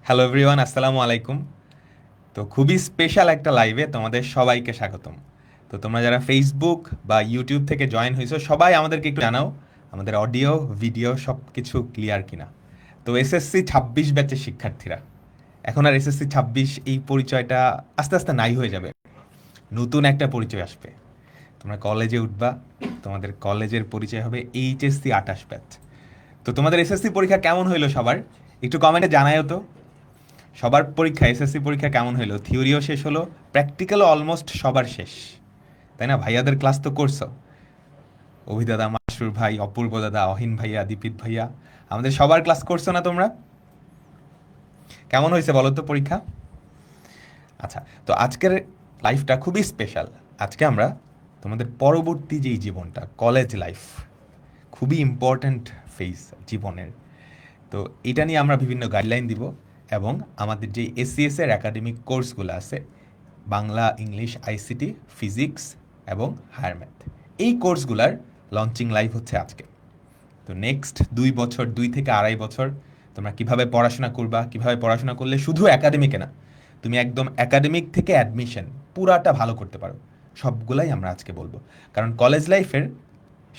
Hello everyone, আসসালামু আলাইকুম। তো খুবই স্পেশাল একটা লাইভে তোমাদের সবাইকে স্বাগতম। তো তোমরা যারা ফেসবুক বা ইউটিউব থেকে জয়েন হয়েছো সবাই আমাদেরকে একটু জানাও আমাদের অডিও ভিডিও সব কিছু ক্লিয়ার কিনা। তো এসএসসি 26 ব্যাচের শিক্ষার্থীরা, এখন আর এসএসসি 26 এই পরিচয়টা আস্তে আস্তে নাই হয়ে যাবে, নতুন একটা পরিচয় আসবে। তোমরা কলেজে উঠবা, তোমাদের কলেজের পরিচয় হবে এইচএসসি 28 ব্যাচ। তো তোমাদের এসএসসি পরীক্ষা কেমন হইলো সবার, একটু কমেন্টে জানায়ও তো। সবার পরীক্ষা, এসএসসি পরীক্ষা কেমন হলো? থিওরিও শেষ হলো, প্র্যাকটিক্যালও অলমোস্ট সবার শেষ, তাই না? ভাইয়াদের ক্লাস তো করছো, অভিদাদা, মাসুর ভাই, অপূর্ব দাদা, অহিন ভাইয়া, দীপিত ভাইয়া, আমাদের সবার ক্লাস করছো না তোমরা? কেমন হয়েছে বলো তো পরীক্ষা? আচ্ছা, তো আজকের লাইফটা খুবই স্পেশাল। আজকে আমরা তোমাদের পরবর্তী যেই জীবনটা, কলেজ লাইফ, খুবই ইম্পর্ট্যান্ট ফেজ জীবনের। তো এটা নিয়ে আমরা বিভিন্ন গাইডলাইন দিব, এবং আমাদের যে এসসিএস এর একাডেমিক কোর্সগুলো আছে, বাংলা, ইংলিশ, আইসিটি, ফিজিক্স এবং হায়ার ম্যাথ, এই কোর্সগুলার লঞ্চিং লাইভ হচ্ছে আজকে। তো নেক্সট 2 বছর, 2 থেকে আড়াই বছর তোমরা কিভাবে পড়াশোনা করবা, কিভাবে পড়াশোনা করলে শুধু একাডেমিকে না, তুমি একদম একাডেমিক থেকে অ্যাডমিশন পুরাটা ভালো করতে পারো, সবগুলাই আমরা আজকে বলবো। কারণ কলেজ লাইফের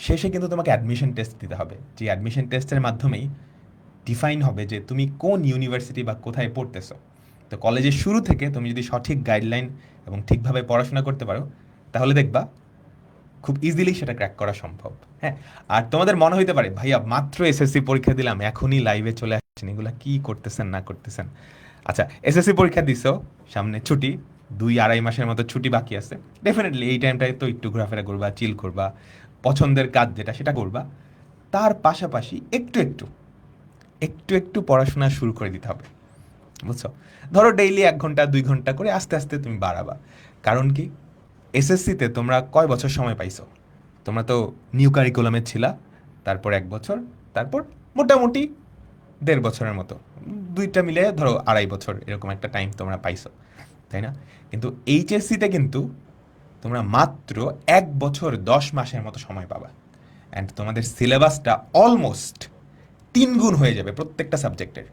শেষে কিন্তু তোমাকে অ্যাডমিশন টেস্ট দিতে হবে, যে অ্যাডমিশন টেস্টের মাধ্যমেই ডিফাইন হবে যে তুমি কোন ইউনিভার্সিটি বা কোথায় পড়তেছো। তো কলেজের শুরু থেকে তুমি যদি সঠিক গাইডলাইন এবং ঠিকভাবে পড়াশোনা করতে পারো, তাহলে দেখবা খুব ইজিলি সেটা ক্র্যাক করা সম্ভব। হ্যাঁ, আর তোমাদের মনে হইতে পারে ভাইয়া মাত্র এসএসসি পরীক্ষা দিলাম, এখনই লাইভে চলে আসছেন, এগুলা কি করতেছেন না করতেছেন। আচ্ছা, এসএসসি পরীক্ষা দিছো, সামনে ছুটি, 2-2.5 মাসের মতো ছুটি বাকি আছে। ডেফিনেটলি এই টাইমটায় তো একটু ঘোরাফেরা করবা, চিল করবা, পছন্দের কাজ যেটা সেটা করবা। তার পাশাপাশি একটু একটু একটু একটু পড়াশোনা শুরু করে দিতে হবে, বুঝছো? ধরো ডেইলি 1 ঘন্টা 2 ঘন্টা করে আস্তে আস্তে তুমি বাড়াবা। কারণ কি, এসএসসিতে তোমরা কয় বছর সময় পাইছো? তোমরা তো নিউ কারিকুলামে ছিলা, তারপর 1 বছর, তারপর মোটামুটি 1.5 বছরের মতো, দুইটা মিলে ধরো 2.5 বছর, এরকম একটা টাইম তোমরা পাইছো, তাই না? কিন্তু এইচএসসিতে কিন্তু তোমরা মাত্র 1 বছর 10 মাসের মতো সময় পাবা, অ্যান্ড তোমাদের সিলেবাসটা অলমোস্ট 3 গুণ হয়ে যাবে প্রত্যেকটা সাবজেক্টের।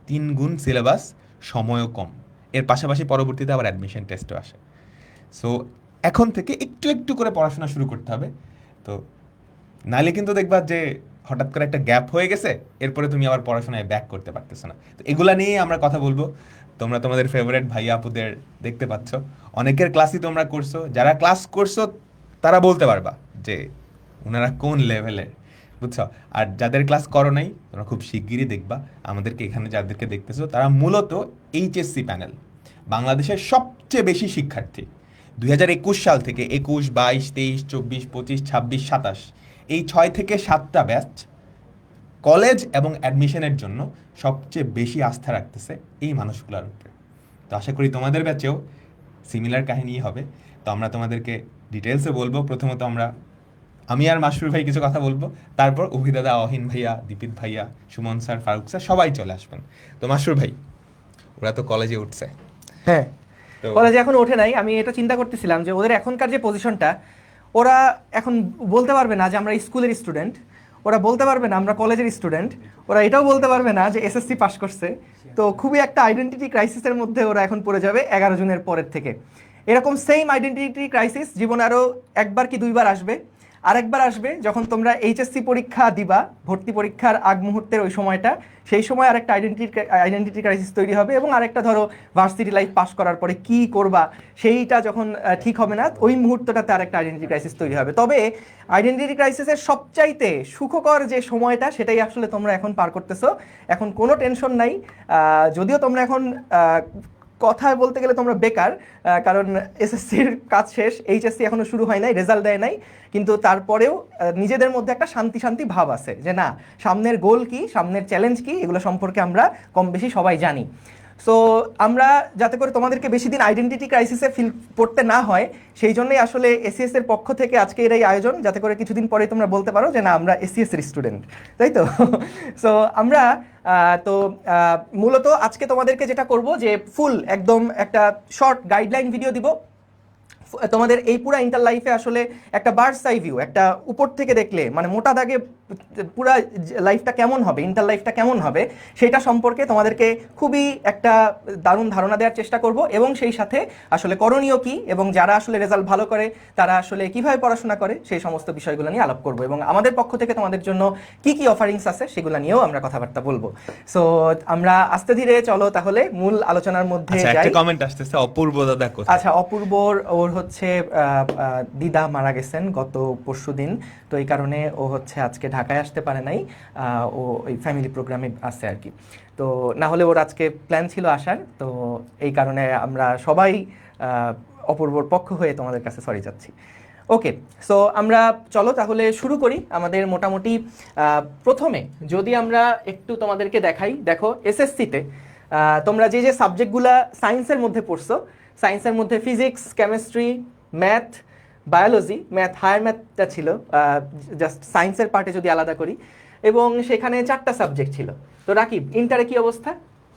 3 গুণ সিলেবাস, সময়ও কম। এর পাশাপাশি পরবর্তীতে আবার অ্যাডমিশন টেস্টও আসে। সো এখন থেকে একটু একটু করে পড়াশোনা শুরু করতে হবে। তো নাহলে কিন্তু দেখবা যে হঠাৎ করে একটা গ্যাপ হয়ে গেছে, এরপরে তুমি আবার পড়াশোনায় ব্যাক করতে পারতেছো না। তো এগুলা নিয়েই আমরা কথা বলবো। তোমরা তোমাদের ফেভারিট ভাইয়া আপুদের দেখতে পাচ্ছ, অনেকের ক্লাসই তোমরা করছো, যারা ক্লাস করছো তারা বলতে পারবা যে ওনারা কোন লেভেলের, বুঝছো? আর যাদের ক্লাস করো নাই, তোমরা খুব শিগগিরই দেখবা আমাদেরকে এখানে যাদেরকে দেখতেছো তারা মূলত এইচএসসি প্যানেল, বাংলাদেশের সবচেয়ে বেশি শিক্ষার্থী। 2021 সাল থেকে 21, 22, 23, 24, 25, 26, 27, এই 6 থেকে 7টা ব্যাচ কলেজ এবং অ্যাডমিশনের জন্য সবচেয়ে বেশি আস্থা রাখতেছে এই মানুষগুলোর উপরে। তো আশা করি তোমাদের ব্যাচেও সিমিলার কাহিনী হবে। তো আমরা তোমাদেরকে ডিটেলসে বলবো। প্রথমত আমি আর মাসরুর ভাই কিছু কথা বলবো, তারপর অভিদাদা, অহিন ভাইয়া, দীপিত ভাইয়া, সুমন স্যার, ফারুক স্যার সবাই চলে আসবেন। তো মাসরুর ভাই, ওরা তো কলেজে উঠছে, হ্যাঁ, তো কলেজে এখন ওঠে নাই। আমি এটা চিন্তা করতেছিলাম যে ওদের এখনকার যে পজিশনটা, ওরা এখন বলতে পারবে না যে আমরা স্কুলের স্টুডেন্ট, ওরা বলতে পারবে না আমরা কলেজের স্টুডেন্ট, ওরা এটাও বলতে পারবে না যে এসএসসি পাস করছে। তো খুবই একটা আইডেন্টিটি ক্রাইসিসের মধ্যে ওরা এখন পড়ে যাবে 11 জুনের পরের থেকে। এরকম সেম আইডেন্টিটি ক্রাইসিস জীবনে আরও একবার কি দুইবার আসবে। আরেকবার আসবে যখন তোমরা এইচএসসি পরীক্ষা দিবা, ভর্তি পরীক্ষার আগ মুহূর্তের ওই সময়টা, সেই সময় আরেকটা আইডেন্টিটি ক্রাইসিস তৈরি হবে। এবং আরেকটা ধরো ভার্সিটি লাইফ পাস করার পরে কি করবা সেইটা যখন ঠিক হবে না, ওই মুহূর্তটাতে আরেকটা আইডেন্টিটি ক্রাইসিস তৈরি হবে। তবে আইডেন্টিটি ক্রাইসিসের সবচাইতে সুখকর যে সময়টা, সেটাই আসলে তোমরা এখন পার করতেছো। এখন কোনো টেনশন নাই। যদিও তোমরা এখন কথায় বলতে গেলে তোমরা বেকার, কারণ এসএসসির কাজ শেষ, এইচএসসি এখনো শুরু হয় নাই, রেজাল্ট দেয় নাই। কিন্তু তারপরেও নিজেদের মধ্যে একটা শান্তি শান্তি ভাব আছে যে না, সামনের গোল কি, সামনের চ্যালেঞ্জ কি, এগুলো সম্পর্কে আমরা কম বেশি সবাই জানি। সো আমরা যাতে করে তোমাদেরকে বেশি দিন আইডেন্টিটি ক্রাইসিসে ফিল পড়তে না হয়, সেই জন্যই আসলে এসিএস এর পক্ষ থেকে আজকের এই আয়োজন, যাতে করে কিছুদিন পরে তোমরা বলতে পারো যে না, আমরা এসিএস এর স্টুডেন্ট, তাই তো? সো আমরা তো মূলত আজকে তোমাদেরকে যেটা করব যে ফুল একদম একটা শর্ট গাইডলাইন ভিডিও দিব। তোমাদের এই পুরো ইন্টার লাইফে আসলে একটা বার্ডস আই ভিউ, একটা উপর থেকে দেখলে, মানে মোটা দাগে পুরা লাইফটা কেমন হবে, ইন্টার লাইফটা কেমন হবে, সেটা সম্পর্কে তোমাদেরকে খুবই একটা দারুণ ধারণা দেওয়ার চেষ্টা করব, এবং সেই সাথে আসলে করণীয় কি এবং যারা আসলে রেজাল্ট ভালো করে তারা আসলে কিভাবে পড়াশোনা করে সেই সমস্ত বিষয়গুলো নিয়ে আলাপ করব, এবং আমাদের পক্ষ থেকে তোমাদের জন্য কি কি অফারিংস আছে সেগুলো নিয়েও আমরা কথাবার্তা বলবো। সো আমরা আস্তে ধীরে চলো তাহলে মূল আলোচনার মধ্যে আচ্ছা, যাই। একটা কমেন্ট আসতেছে, অপূর্ব দাদা কোথায়? আচ্ছা, অপূর্বর ওর হচ্ছে দিদা মারা গেছেন গত পরশুদিন, তো এই কারণে ও হচ্ছে আজকে ঢাকায় আসতে পারে নাই। ও ওই ফ্যামিলি প্রোগ্রামে আছে আর কি। তো না হলে ওর আজকে প্ল্যান ছিল আসার, তো এই কারণে আমরা সবাই অপূর্বর পক্ষ হয়ে তোমাদের কাছে সরি চাচ্ছি। ওকে, সো আমরা চলো তাহলে শুরু করি। আমাদের মোটামুটি প্রথমে যদি আমরা একটু তোমাদেরকে দেখাই, দেখো এসএসসিতে তোমরা যে যে সাবজেক্টগুলো সায়েন্সের মধ্যে পড়ছো, সায়েন্সের মধ্যে physics, chemistry, math, biology, math higher ম্যাথটা ছিল জাস্ট সায়েন্সের পার্টে যদি আলাদা করি, এবং সেখানে 4টা সাবজেক্ট ছিল। তো রাকিব, ইন্টারে কি অবস্থা?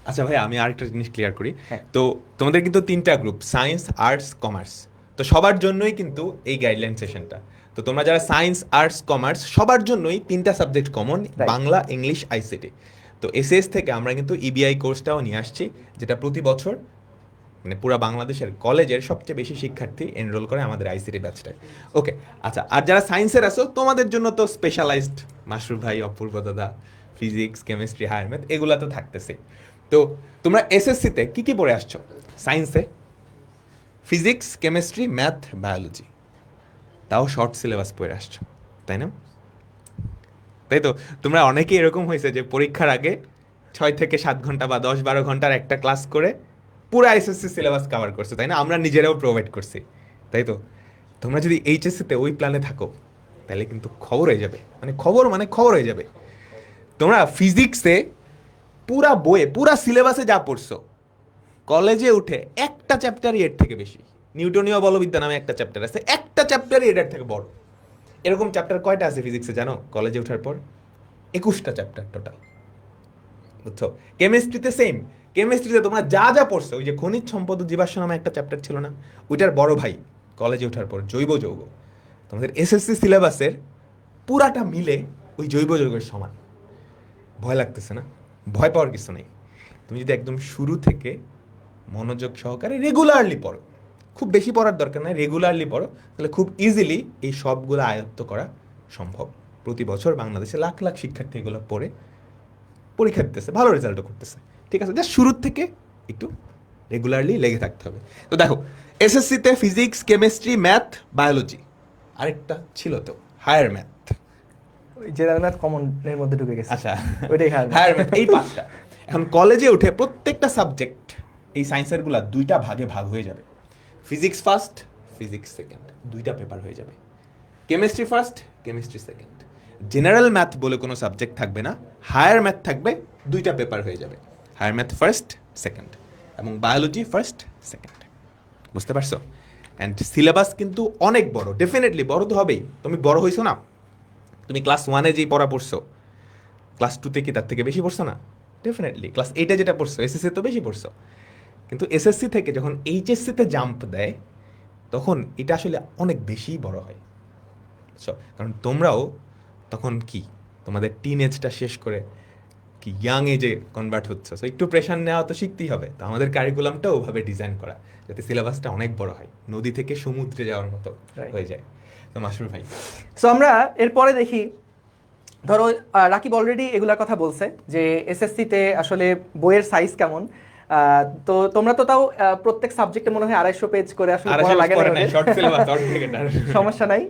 আচ্ছা ভাই, আমি আরেকটা জিনিস ক্লিয়ার করি। হ্যাঁ। তো তোমাদের কিন্তু 3টা গ্রুপ, সায়েন্স, আর্টস, কমার্স। তো সবার জন্যই কিন্তু এই গাইডলাইন সেশনটা। তো তোমরা যারা সায়েন্স, আর্টস, কমার্স, সবার জন্যই 3টা subject common, Bangla, English, ICT. তো এসএস থেকে আমরা কিন্তু ইবিআই কোর্সটাও নিয়ে আসছি, যেটা প্রতি বছর মানে পুরো বাংলাদেশের কলেজের সবচেয়ে বেশি শিক্ষার্থী এনরোল করে আমাদের আইসিটি ব্যাচটায়। ওকে, আচ্ছা, আর যারা সায়েন্সের আছো তোমাদের জন্য তো স্পেশালাইজড মাশরুফ ভাই, অপূর্ব দাদা, ফিজিক্স, কেমিস্ট্রি, হায়ার ম্যাথ এগুলা তো থাকতেছে। তো তোমরা এসএসসিতে কি কি পড়ে আসছো? সায়েন্সে ফিজিক্স, কেমিস্ট্রি, ম্যাথ, বায়োলজি, তাও শর্ট সিলেবাস পড়ে আসছো, তাই না? তাই তো তোমরা অনেকেই এরকম হয়েছে যে পরীক্ষার আগে 6 থেকে 7 ঘন্টা বা 10-12 ঘন্টার একটা ক্লাস করে পুরো এসএসসি সিলেবাস কভার করছে, তাই না? আমরা নিজেরাও প্রোভাইড করছি, তাই তো? তোমরা যদি এইচএসসিতে ওই প্ল্যানে থাকো তাহলে কিন্তু খবর হয়ে যাবে, মানে খবর হয়ে যাবে। তোমরা ফিজিক্সে পুরা বইয়ে পুরা সিলেবাসে যা পড়ছো, কলেজে উঠে একটা চ্যাপ্টারই এর থেকে বেশি। নিউটনীয় বলবিদ্যা নামে একটা চ্যাপ্টার আছে, একটা চ্যাপ্টারই এটার থেকে বড়। এরকম চ্যাপ্টার কয়টা আছে ফিজিক্সে জানো? কলেজে ওঠার পর 21টা চ্যাপ্টার টোটাল, বুঝছো? কেমিস্ট্রিতে সেম, কেমিস্ট্রিতে তোমরা যা যা পড়ছো, ওই যে খনিজ সম্পদ ও জীবাশ্ম নামে একটা চ্যাপ্টার ছিল না, ওইটার বড় ভাই কলেজে ওঠার পর জৈব যৌগ। তোমাদের এসএসসি সিলেবাসের পুরাটা মিলে ওই জৈব যৌগের সমান। ভয় লাগতেছে না? ভয় পাওয়ার কিছু নেই। তুমি যদি একদম শুরু থেকে মনোযোগ সহকারে রেগুলারলি পড়ো, খুব বেশি পড়ার দরকার নাই, রেগুলারলি পড়ো, তাহলে খুব ইজিলি এই সবগুলো আয়ত্ত করা সম্ভব। প্রতি বছর বাংলাদেশে লাখ লাখ শিক্ষার্থী এগুলো পড়ে পরীক্ষা দিতেছে, ভালো রেজাল্টও করতেছে। ঠিক আছে, জাস্ট শুরুর থেকে একটু রেগুলারলি লেগে থাকতে হবে। তো দেখো, এসএসসিতে ফিজিক্স, কেমিস্ট্রি, ম্যাথ, বায়োলজি, আরেকটা ছিল তো হায়ার ম্যাথ। জেনারেল ম্যাথ কমনের মধ্যে ঢুকে গেছে। আচ্ছা, ওইটাই হায়ার ম্যাথ, এই 5টা। এখন কলেজে উঠে প্রত্যেকটা সাবজেক্ট এই সায়েন্সের গুলা 2টা ভাগে ভাগ হয়ে যাবে। ফিজিক্স ফার্স্ট, ফিজিক্স সেকেন্ড, 2টা পেপার হয়ে যাবে। Chemistry first, chemistry second. General math বলে কোনো সাবজেক্ট থাকবে না, হায়ার ম্যাথ থাকবে, 2টা পেপার হয়ে যাবে। হায়ার ম্যাথ ফার্স্ট, সেকেন্ড, এবং বায়োলজি ফার্স্ট, সেকেন্ড। বুঝতে পারছো? অ্যান্ড সিলেবাস কিন্তু অনেক বড়, ডেফিনেটলি বড় তো হবেই। তুমি বড় হয়েছো না? তুমি ক্লাস 1-এ যেই পড়া পড়ছো, ক্লাস 2-তে কি তার থেকে বেশি পড়ছো না? ডেফিনেটলি ক্লাস 8-এ যেটা পড়ছো এসএসসি তো বেশি পড়ছো। কিন্তু এসএসসি থেকে যখন এইচএসসিতে জাম্প দেয় তখন এটা আসলে অনেক বেশি বড় হয়। কারণ তোমরাও তখন কি তোমাদের টিন এজটা শেষ করে কি ইয়াং এজে কনভার্ট হচ্ছে, সো একটু প্রেশার নেওয়া তো শিখতেই হবে। তো আমাদের কারিকুলামটা ওভাবে ডিজাইন করা যাতে সিলেবাসটা অনেক বড় হয়, নদী থেকে সমুদ্রে যাওয়ার মতো হয়ে যায়। তো মাসুর ভাই, সো আমরা এরপরে দেখি, ধরো রাকিব অলরেডি এগুলার কথা বলছে যে এসএসসিতে আসলে বইয়ের সাইজ কেমন। তো তোমরা তো তাও প্রত্যেক সাবজেক্টে মনে হয় 250 পেজ করে আসলে পড়া লাগে না, সমস্যা নাই।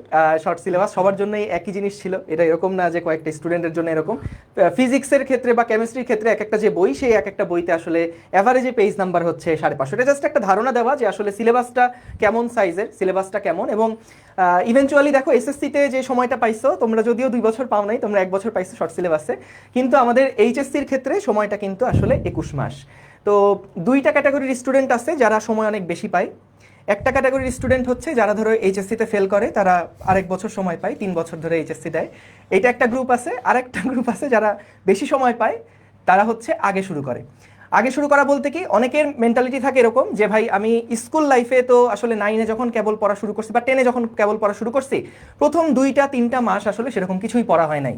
শর্ট সিলেবাস সবার জন্যই একই জিনিস ছিল, এটা এরকম না যে কয়েকটা স্টুডেন্টের জন্য এরকম। ফিজিক্সের ক্ষেত্রে বা কেমিস্ট্রির ক্ষেত্রে এক একটা যে বই, সেই এক একটা বইতে আসলে অ্যাভারেজে পেজ নাম্বার হচ্ছে 550। এটা জাস্ট একটা ধারণা দেওয়া যে আসলে সিলেবাসটা কেমন সাইজের, সিলেবাসটা কেমন। এবং ইভেনচুয়ালি দেখো এসএসসিতে যে সময়টা পাইছো তোমরা, যদিও 2 বছর পাও নাই, তোমরা 1 বছর পাইছো শর্ট সিলেবাসে, কিন্তু আমাদের এইচএসসির ক্ষেত্রে সময়টা কিন্তু আসলে 21 মাস। তো 2টা ক্যাটাগরির স্টুডেন্ট আছে যারা সময় অনেক বেশি পায়। একটা ক্যাটাগরির স্টুডেন্ট হচ্ছে যারা ধরো এইচএসসিতে ফেল করে, তারা আরেক বছর সময় পায়, 3 বছর ধরে এইচএসসি দেয়। এটা একটা গ্রুপ আছে। আরেকটা গ্রুপ আছে যারা বেশি সময় পায়, তারা হচ্ছে আগে শুরু করে। আগে শুরু করা বলতে কি, অনেকের মেন্টালিটি থাকে এরকম যে ভাই আমি স্কুল লাইফে তো আসলে 9-এ যখন কেবল পড়া শুরু করছি বা 10-এ যখন কেবল পড়া শুরু করছি, প্রথম 2-3টা মাস আসলে সেরকম কিছুই পড়া হয় নাই।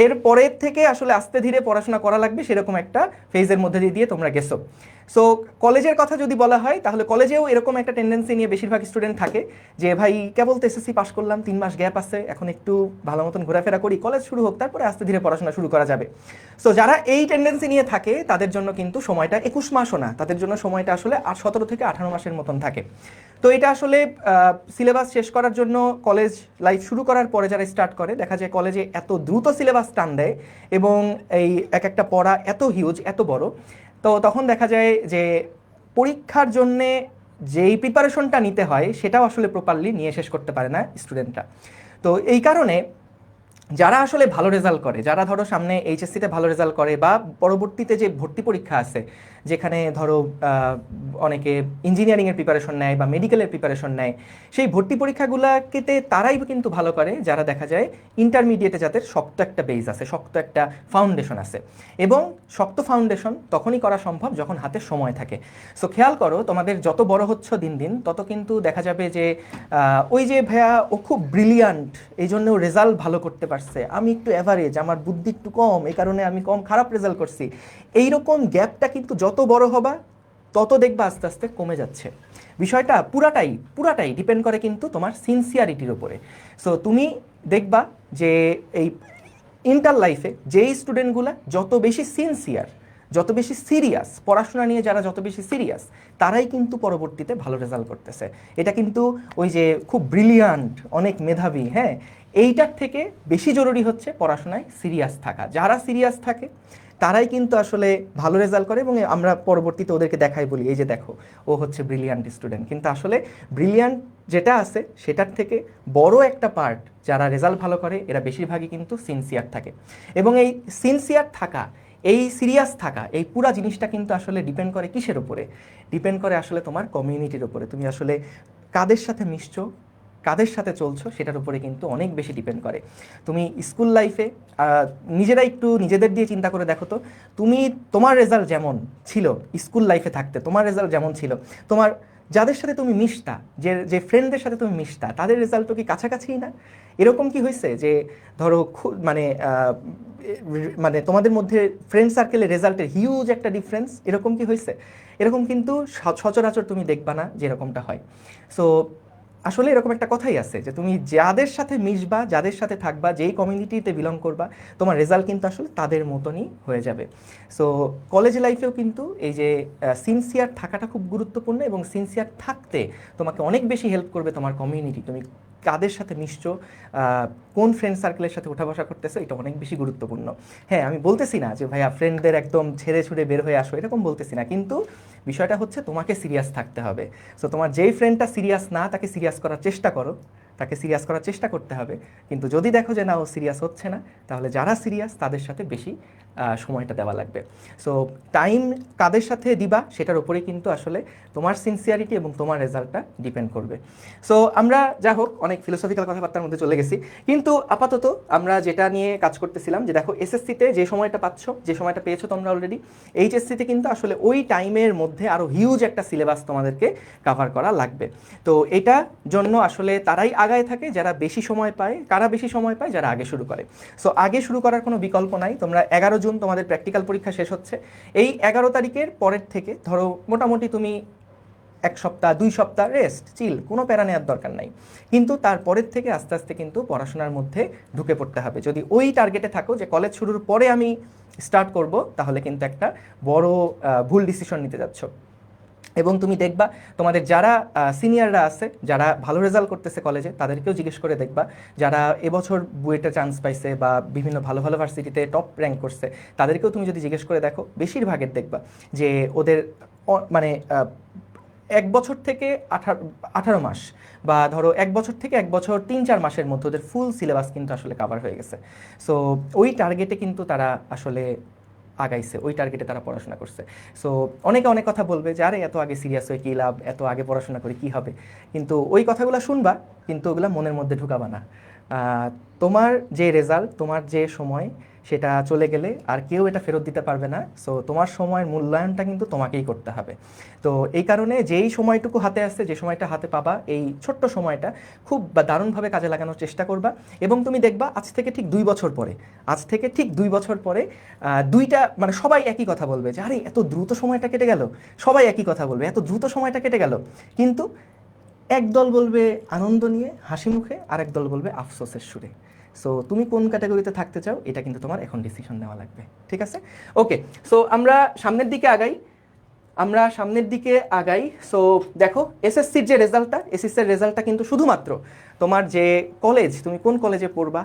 এর পরের থেকে আসলে আস্তে ধীরে পড়াশোনা করা লাগবে সেরকম একটা ফেজের মধ্যে দিয়ে তোমরা গেছো। সো কলেজের কথা যদি বলা হয় তাহলে কলেজেও এরকম একটা টেন্ডেন্সি নিয়ে বেশিরভাগ স্টুডেন্ট থাকে যে ভাই কেবল তো এসএসসি পাস করলাম, 3 মাস গ্যাপ আছে, এখন একটু ভালো মতন ঘোরাফেরা করি, কলেজ শুরু হোক, তারপরে আস্তে ধীরে পড়াশোনা শুরু করা যাবে। সো যারা এই টেন্ডেন্সি নিয়ে থাকে তাদের জন্য কিন্তু সময়টা 21 মাসও না, তাদের জন্য সময়টা আসলে 17 থেকে 18 মাসের মতন থাকে। তো এটা আসলে সিলেবাস শেষ করার জন্য কলেজ লাইফ শুরু করার পরে যারা স্টার্ট করে দেখা যায় কলেজে এত দ্রুত সিলেবাস টান দেয় এবং এই এক একটা পড়া এত হিউজ, এত বড়, তো তখন দেখা যায় যে পরীক্ষার জন্যে যেই প্রিপারেশনটা নিতে হয় সেটাও আসলে প্রপারলি নিয়ে শেষ করতে পারে না স্টুডেন্টরা। তো এই কারণে যারা আসলে ভালো রেজাল্ট করে, যারা ধরো সামনে এইচএসসিতে ভালো রেজাল্ট করে বা পরবর্তীতে যে ভর্তি পরীক্ষা আছে যেখানে ধরো অনেকে ইঞ্জিনিয়ারিংয়ের প্রিপারেশন নেয় বা মেডিকেলের প্রিপারেশন নেয়, সেই ভর্তি পরীক্ষাগুলোকেতে তারাই কিন্তু ভালো করে যারা দেখা যায় ইন্টারমিডিয়েটে যাদের শক্ত একটা বেস আছে, শক্ত একটা ফাউন্ডেশন আছে। এবং শক্ত ফাউন্ডেশন তখনই করা সম্ভব যখন হাতে সময় থাকে। সো খেয়াল করো তোমাদের যত বড় হচ্ছ দিন দিন তত কিন্তু দেখা যাবে যে ওই যে ভাইয়া ও খুব ব্রিলিয়ান্ট এই জন্য রেজাল্ট ভালো করতে পারছে, আমি একটু অ্যাভারেজ, আমার বুদ্ধি একটু কম, এই কারণে আমি কম খারাপ রেজাল্ট করছি, এইরকম গ্যাপটা কিন্তু যত বড় হবা তত দেখবা আস্তে আস্তে কমে যাচ্ছে। বিষয়টা পুরাটাই ডিপেন্ড করে কিন্তু তোমার সিনসিয়ারিটির উপরে। সো তুমি দেখবা যে এই ইন্টার লাইফে যেই স্টুডেন্টগুলা যত বেশি সিনসিয়ার, যত বেশি সিরিয়াস পড়াশোনা নিয়ে, যারা যত বেশি সিরিয়াস তারাই কিন্তু পরবর্তীতে ভালো রেজাল্ট করতেছে। এটা কিন্তু ওই যে খুব ব্রিলিয়ান্ট, অনেক মেধাবী, হ্যাঁ, এইটার থেকে বেশি জরুরি হচ্ছে পড়াশোনায় সিরিয়াস থাকা। যারা সিরিয়াস থাকে তারাই কিন্তু আসলে ভালো রেজাল্ট করে এবং আমরা পরবর্তীতে ওদেরকে দেখাই বলি এই যে দেখো ও হচ্ছে ব্রিলিয়ান্ট স্টুডেন্ট। কিন্তু আসলে ব্রিলিয়ান্ট যেটা আছে সেটার থেকে বড় একটা পার্ট যারা রেজাল্ট ভালো করে এরা বেশিরভাগই কিন্তু সিনসিয়ার থাকে। এবং এই সিনসিয়ার থাকা, এই সিরিয়াস থাকা, এই পুরা জিনিসটা কিন্তু আসলে ডিপেন্ড করে কিসের উপরে? ডিপেন্ড করে আসলে তোমার কমিউনিটির উপরে। তুমি আসলে কাদের সাথে মিশছো, কাদের সাথে চলছো সেটার উপরে কিন্তু অনেক বেশি ডিপেন্ড করে। তুমি স্কুল লাইফে নিজেরা একটু নিজেদের দিয়ে চিন্তা করে দেখো তো, তুমি তোমার রেজাল্ট যেমন ছিল স্কুল লাইফে থাকতে, তোমার রেজাল্ট যেমন ছিল, তোমার যাদের সাথে তুমি মিশতা, যে যে ফ্রেন্ডদের সাথে তুমি মিশতা তাদের রেজাল্টও কি কাছাকাছিই না? এরকম কি হয়েছে যে ধরো মানে মানে তোমাদের মধ্যে ফ্রেন্ড সার্কেলের রেজাল্টের হিউজ একটা ডিফারেন্স, এরকম কি হয়েছে? এরকম কিন্তু সচরাচর তুমি দেখবা না যে এরকমটা হয়। সো আসলে এরকম একটা কথাই আছে যে তুমি যাদের সাথে মিশবা, যাদের সাথে থাকবা, যেই কমিউনিটিতে বিলং করবা, তোমার রেজাল্ট কিন্তু আসলে তাদের মতনই হয়ে যাবে। সো কলেজ লাইফেও কিন্তু এই যে সিনসিয়ার থাকাটা খুব গুরুত্বপূর্ণ এবং সিনসিয়ার থাকতে তোমাকে অনেক বেশি হেল্প করবে তোমার কমিউনিটি। তুমি কাদের সাথে মিশছো, কোন ফ্রেন্ড সার্কেলের সাথে উঠা বসা করতেছো, এটা অনেক বেশি গুরুত্বপূর্ণ। হ্যাঁ, আমি বলতেছি না যে ভাইয়া ফ্রেন্ডদের একদম ছেড়ে ছুড়ে বের হয়ে আসো, এরকম বলতেছি না, কিন্তু বিষয়টা হচ্ছে তোমাকে সিরিয়াস থাকতে হবে। সো তোমার যেই ফ্রেন্ডটা সিরিয়াস না তাকে সিরিয়াস করার চেষ্টা করো, তাকে সিরিয়াস করার চেষ্টা করতে হবে। কিন্তু যদি দেখো যে না ও সিরিয়াস হচ্ছে না, তাহলে যারা সিরিয়াস তাদের সাথে বেশি সময়টা দেওয়া লাগবে। সো টাইম কাদের সাথে দিবা সেটার উপরে কিন্তু আসলে তোমার সিনসিয়ারিটি এবং তোমার রেজাল্টটা ডিপেন্ড করবে। সো আমরা যা হোক অনেক ফিলোসফিক্যাল কথাবার্তার মধ্যে চলে গেছি, কিন্তু আপাতত আমরা যেটা নিয়ে কাজ করতেছিলাম যে দেখো এসএসসিতে যে সময়টা পাচ্ছ, যে সময়টা পেয়েছো তোমরা অলরেডি, এইচএসসিতে কিন্তু আসলে ওই টাইমের মধ্যে আরও হিউজ একটা সিলেবাস তোমাদেরকে কাভার করা লাগবে। তো এটা জন্য আসলে তারাই আগায় থাকে যারা বেশি সময় পায়। কারা বেশি সময় পায়? যারা আগে শুরু করে। সো আগে শুরু করার কোনো বিকল্প নাই। তোমরা 11 জুন তোমাদের প্র্যাকটিক্যাল পরীক্ষা শেষ হচ্ছে, এই 11 তারিখের পরের থেকে ধরো মোটামুটি তুমি 1 সপ্তাহ 2 সপ্তাহ রেস্ট, চিল, কোনো প্যারা নেওয়ার দরকার নাই। কিন্তু তারপরের থেকে আস্তে আস্তে কিন্তু পড়াশোনার মধ্যে ঢুকে পড়তে হবে। যদি ওই টার্গেটে থাকো যে কলেজ শুরুর পরে আমি স্টার্ট করব, তাহলে কিন্তু একটা বড় ভুল ডিসিশন নিতে যাচ্ছ। এবং তুমি দেখবা তোমাদের যারা সিনিয়ররা আছে, যারা ভালো রেজাল্ট করতেছে কলেজে, তাদেরকেও জিজ্ঞেস করে দেখবা, যারা এবছর বুয়েটে চান্স পাইছে বা বিভিন্ন ভালো ভালো ভার্সিটিতে টপ র্যাঙ্ক করছে, তাদেরকেও তুমি যদি জিজ্ঞেস করে দেখো, বেশিরভাগের দেখবা যে ওদের মানে 1 বছর থেকে 18 মাস বা ধরো 1 বছর থেকে 1 বছর 3-4 মাসের মধ্যে ওদের ফুল সিলেবাস কিন্তু আসলে কাভার হয়ে গেছে। সো ওই টার্গেটে কিন্তু তারা আসলে আগাইছে, ওই টার্গেটে তারা পড়াশোনা করছে। সো অনেকে অনেক কথা বলবে যে আরে এত আগে সিরিয়াস হয়ে কী লাভ, এত আগে পড়াশোনা করে কী হবে, কিন্তু ওই কথাগুলো শুনবা কিন্তু ওগুলো মনের মধ্যে ঢুকাবা না। তোমার যে রেজাল্ট, তোমার যে সময়, সেটা চলে গেলে আর কেউ এটা ফেরত দিতে পারবে না। সো তোমার সময়ের মূল্যায়নটা কিন্তু তোমাকেই করতে হবে। তো এই কারণে যেই সময়টুকু হাতে আসছে, যে সময়টা হাতে পাবা, এই ছোট্ট সময়টা খুব দারুণভাবে কাজে লাগানোর চেষ্টা করবা। এবং তুমি দেখবা আজ থেকে ঠিক 2 বছর পরে, আজ থেকে ঠিক 2 বছর পরে দুইটা মানে সবাই একই কথা বলবে যে আরে এত দ্রুত সময়টা কেটে গেল। সবাই একই কথা বলবে, এত দ্রুত সময়টা কেটে গেল। কিন্তু একদল বলবে আনন্দ নিয়ে হাসি মুখে, আর একদল বলবে আফসোসের সুরে। সো তুমি কোন ক্যাটাগরিতে থাকতে চাও এটা কিন্তু তোমার এখন ডিসিশন নেওয়া লাগবে, ঠিক আছে? ওকে, সো আমরা সামনের দিকে আগাই। সো দেখো এসএসসির যে রেজাল্টটা, এসএসসির রেজাল্টটা কিন্তু শুধুমাত্র তোমার যে কলেজ, তুমি কোন কলেজে পড়বা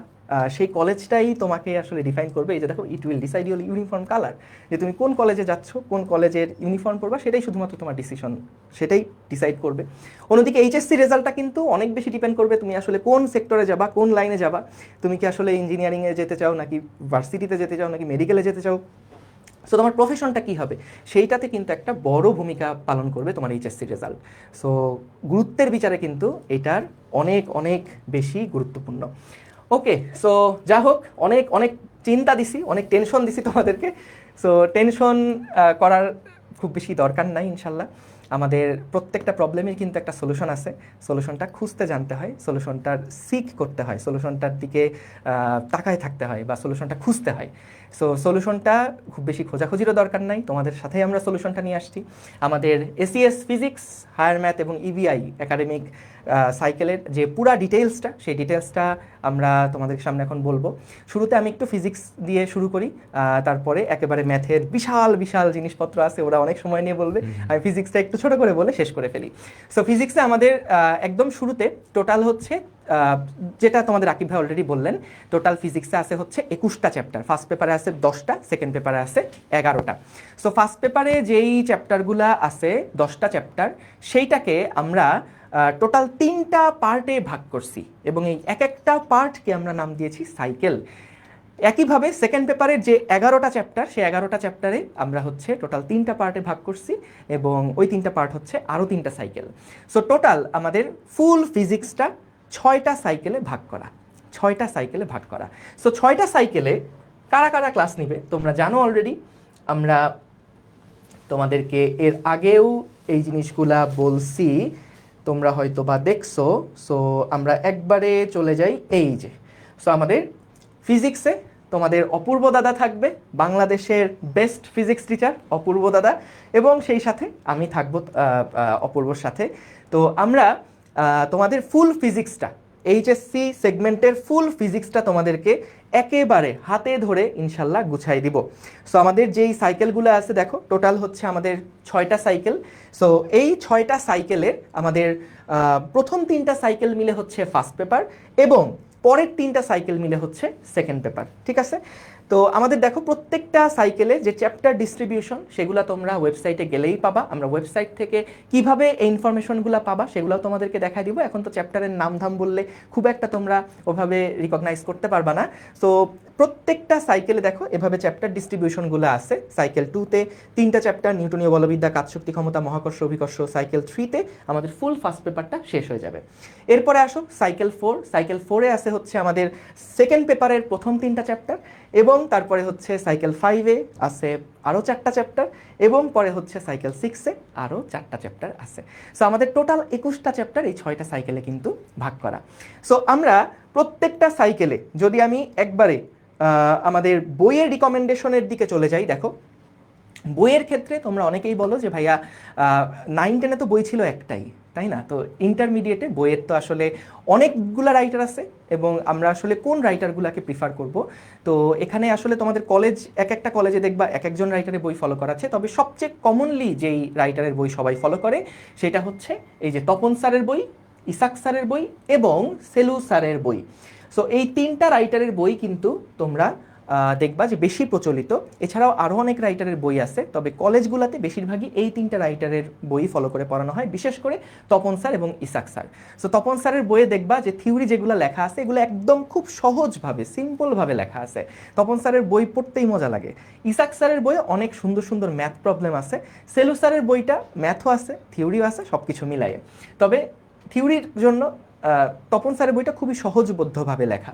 সেই কলেজটাই তোমাকে আসলে ডিফাইন করবে। এই যে দেখো, it will decide your uniform colour, যে তুমি কোন কলেজে যাচ্ছ, কোন কলেজের ইউনিফর্ম পরবা, সেটাই শুধুমাত্র তোমার ডিসিশন, সেটাই ডিসাইড করবে। অন্যদিকে এইচএসসি রেজাল্টটা কিন্তু অনেক বেশি ডিপেন্ড করবে তুমি আসলে কোন সেক্টরে যাবা, কোন লাইনে যাবা। তুমি কি আসলে ইঞ্জিনিয়ারিংয়ে যেতে চাও, নাকি ভার্সিটিতে যেতে চাও, নাকি মেডিকেলে যেতে চাও। সো তোমার প্রফেশনটা কী হবে সেইটাতে কিন্তু একটা বড় ভূমিকা পালন করবে তোমার এইচএসসি রেজাল্ট। সো গুরুত্বের বিচারে কিন্তু এটার অনেক অনেক বেশি গুরুত্বপূর্ণ। ওকে, সো যা হোক, অনেক অনেক চিন্তা দিছি, অনেক টেনশন দিছি তোমাদেরকে। সো টেনশন করার খুব বেশি দরকার নাই ইনশাল্লাহ। আমাদের প্রত্যেকটা প্রবলেমের কিন্তু একটা সলিউশন আছে। সলিউশনটা খুঁজতে জানতে হয়, সলিউশনটার সিক করতে হয়, সলিউশনটার দিকে তাকায় থাকতে হয়, বা সলিউশনটা খুঁজতে হয়। সো সলিউশনটা খুব বেশি খোঁজাখুঁজিরও দরকার নাই, তোমাদের সাথেই আমরা সলিউশনটা নিয়ে আসছি। আমাদের এসিএস ফিজিক্স, হায়ার ম্যাথ এবং ইবিআই একাডেমিক সাইকেলের যে পুরা ডিটেলসটা, সেই ডিটেলসটা আমরা তোমাদের সামনে এখন বলবো। শুরুতে আমি একটু ফিজিক্স দিয়ে শুরু করি, তারপরে একেবারে ম্যাথের বিশাল বিশাল জিনিসপত্র আছে, ওরা অনেক সময় নিয়ে বলবে। আমি ফিজিক্সটা একটু ছোট করে বলে শেষ করে ফেলি। সো ফিজিক্সে আমাদের একদম শুরুতে টোটাল হচ্ছে, যেটা তোমাদের আকিব ভাই অলরেডি বললেন, টোটাল ফিজিক্সে আছে হচ্ছে 21টা চ্যাপ্টার। ফার্স্ট পেপারে আছে 10টা, সেকেন্ড পেপারে আছে 11টা। সো ফার্স্ট পেপারে যেই চ্যাপ্টারগুলা আছে 10টা চ্যাপ্টার, সেইটাকে আমরা টোটাল 3টা পার্টে ভাগ করছি, এবং এই এক একটা পার্টকে আমরা নাম দিয়েছি সাইকেল। একইভাবে সেকেন্ড পেপারের যে 11টা চ্যাপ্টার, সেই 11টা চ্যাপ্টারে আমরা হচ্ছে টোটাল 3টা পার্টে ভাগ করছি, এবং ওই 3টা পার্ট হচ্ছে আরও 3টা সাইকেল। সো টোটাল আমাদের ফুল ফিজিক্সটা 6টা সাইকেলে ভাগ করা, 6টা সাইকেলে ভাগ করা। সো 6টা সাইকেলে কারা কারা ক্লাস নিবে তোমরা জানো অলরেডি। আমরা তোমাদেরকে এর আগেও এই জিনিসগুলা বলছি, তোমরা হয়তো বা দেখছো। সো আমরা একবারে চলে যাই এই যে। সো আমাদের ফিজিক্সে তোমাদের অপূর্ব দাদা থাকবে, বাংলাদেশের বেস্ট ফিজিক্স টিচার অপূর্ব দাদা, এবং সেই সাথে আমি থাকবো অপূর্বর সাথে। তো আমরা তোমাদের ফুল ফিজিক্সটা, এইচএসসি সেগমেন্টের ফুল ফিজিক্সটা তোমাদেরকে একেবারে হাতে ধরে ইনশাল্লাহ গুছাই দিব। সো আমাদের যেই সাইকেলগুলো আছে দেখো, টোটাল হচ্ছে আমাদের 6টা সাইকেল। সো এই 6টা সাইকেলের আমাদের প্রথম 3টা সাইকেল মিলে হচ্ছে ফার্স্ট পেপার, এবং পরের 3টা সাইকেল মিলে হচ্ছে সেকেন্ড পেপার, ঠিক আছে? তো আমাদের দেখো প্রত্যেকটা সাইকেলে যে চ্যাপ্টার ডিস্ট্রিবিউশন, সেগুলো তোমরা ওয়েবসাইটে গেলেই পাবা। আমরা ওয়েবসাইট থেকে কিভাবে এই ইনফরমেশনগুলো পাবা সেগুলো তোমাদেরকে দেখাই দিব। এখন তো চ্যাপ্টারের নাম ধাম বললে খুব একটা তোমরা ওভাবে রিকগনাইজ করতে পারবা না। সো প্রত্যেকটা সাইকেলে দেখো এভাবে চ্যাপ্টার ডিস্ট্রিবিউশনগুলো আছে। সাইকেল 2তে 3টা চ্যাপ্টার, নিউটনীয় বলবিদ্যা, কাজশক্তি, ক্ষমতা, মহাকর্ষ, অভিকর্ষ। সাইকেল 3তে আমাদের ফুল ফার্স্ট পেপারটা শেষ হয়ে যাবে। এরপরে আসো সাইকেল 4। সাইকেল 4-এ আছে হচ্ছে আমাদের সেকেন্ড পেপারের প্রথম 3টা চ্যাপ্টার, এবং তারপরে হচ্ছে সাইকেল 5-এ আছে আরও 4টা চ্যাপ্টার, এবং পরে হচ্ছে সাইকেল 6-এ আরও 4টা চ্যাপ্টার আছে। সো আমাদের টোটাল 21টা চ্যাপ্টার এই 6টা সাইকেলে কিন্তু ভাগ করা। সো আমরা প্রত্যেকটা সাইকেলে, যদি আমি একবারে আমাদের বইয়ের রিকমেন্ডেশনের দিকে চলে যাই, দেখো বইয়ের ক্ষেত্রে তোমরা অনেকেই বলো যে ভাইয়া 9-10-এ তো বই ছিল একটাই, তাই না? তো ইন্টারমিডিয়েটে বইয়ের তো আসলে অনেকগুলো রাইটার আছে, এবং আমরা আসলে কোন রাইটারগুলোকে প্রিফার করব। তো এখানে আসলে তোমাদের কলেজ, এক একটা কলেজে দেখবা এক একজন রাইটারের বই ফলো করাচ্ছে, তবে সবচেয়ে কমনলি যেই রাইটারের বই সবাই ফলো করে সেটা হচ্ছে এই যে তপন স্যারের বই, ইসাক স্যারের বই এবং সেলু স্যারের বই। সো এই 3টা রাইটারের বই কিন্তু তোমরা দেখবা যে বেশি প্রচলিত। এছাড়াও আরও অনেক রাইটারের বই আছে, তবে কলেজগুলোতে বেশিরভাগই এই 3টা রাইটারের বই ফলো করে পড়ানো হয়, বিশেষ করে তপন স্যার এবং ইসাক স্যার। সো তপন স্যারের বইয়ে দেখবা যে থিওরি যেগুলো লেখা আছে এগুলো একদম খুব সহজভাবে, সিম্পলভাবে লেখা আছে। তপন স্যারের বই পড়তেই মজা লাগে। ইসাক স্যারের বইয়ে অনেক সুন্দর সুন্দর ম্যাথ প্রবলেম আছে। সেলু স্যারের বইটা ম্যাথও আছে, থিওরিও আছে, সব কিছু মিলাইয়ে। তবে থিওরির জন্য তপন স্যারের বইটা খুবই সহজবোধ্যভাবে লেখা।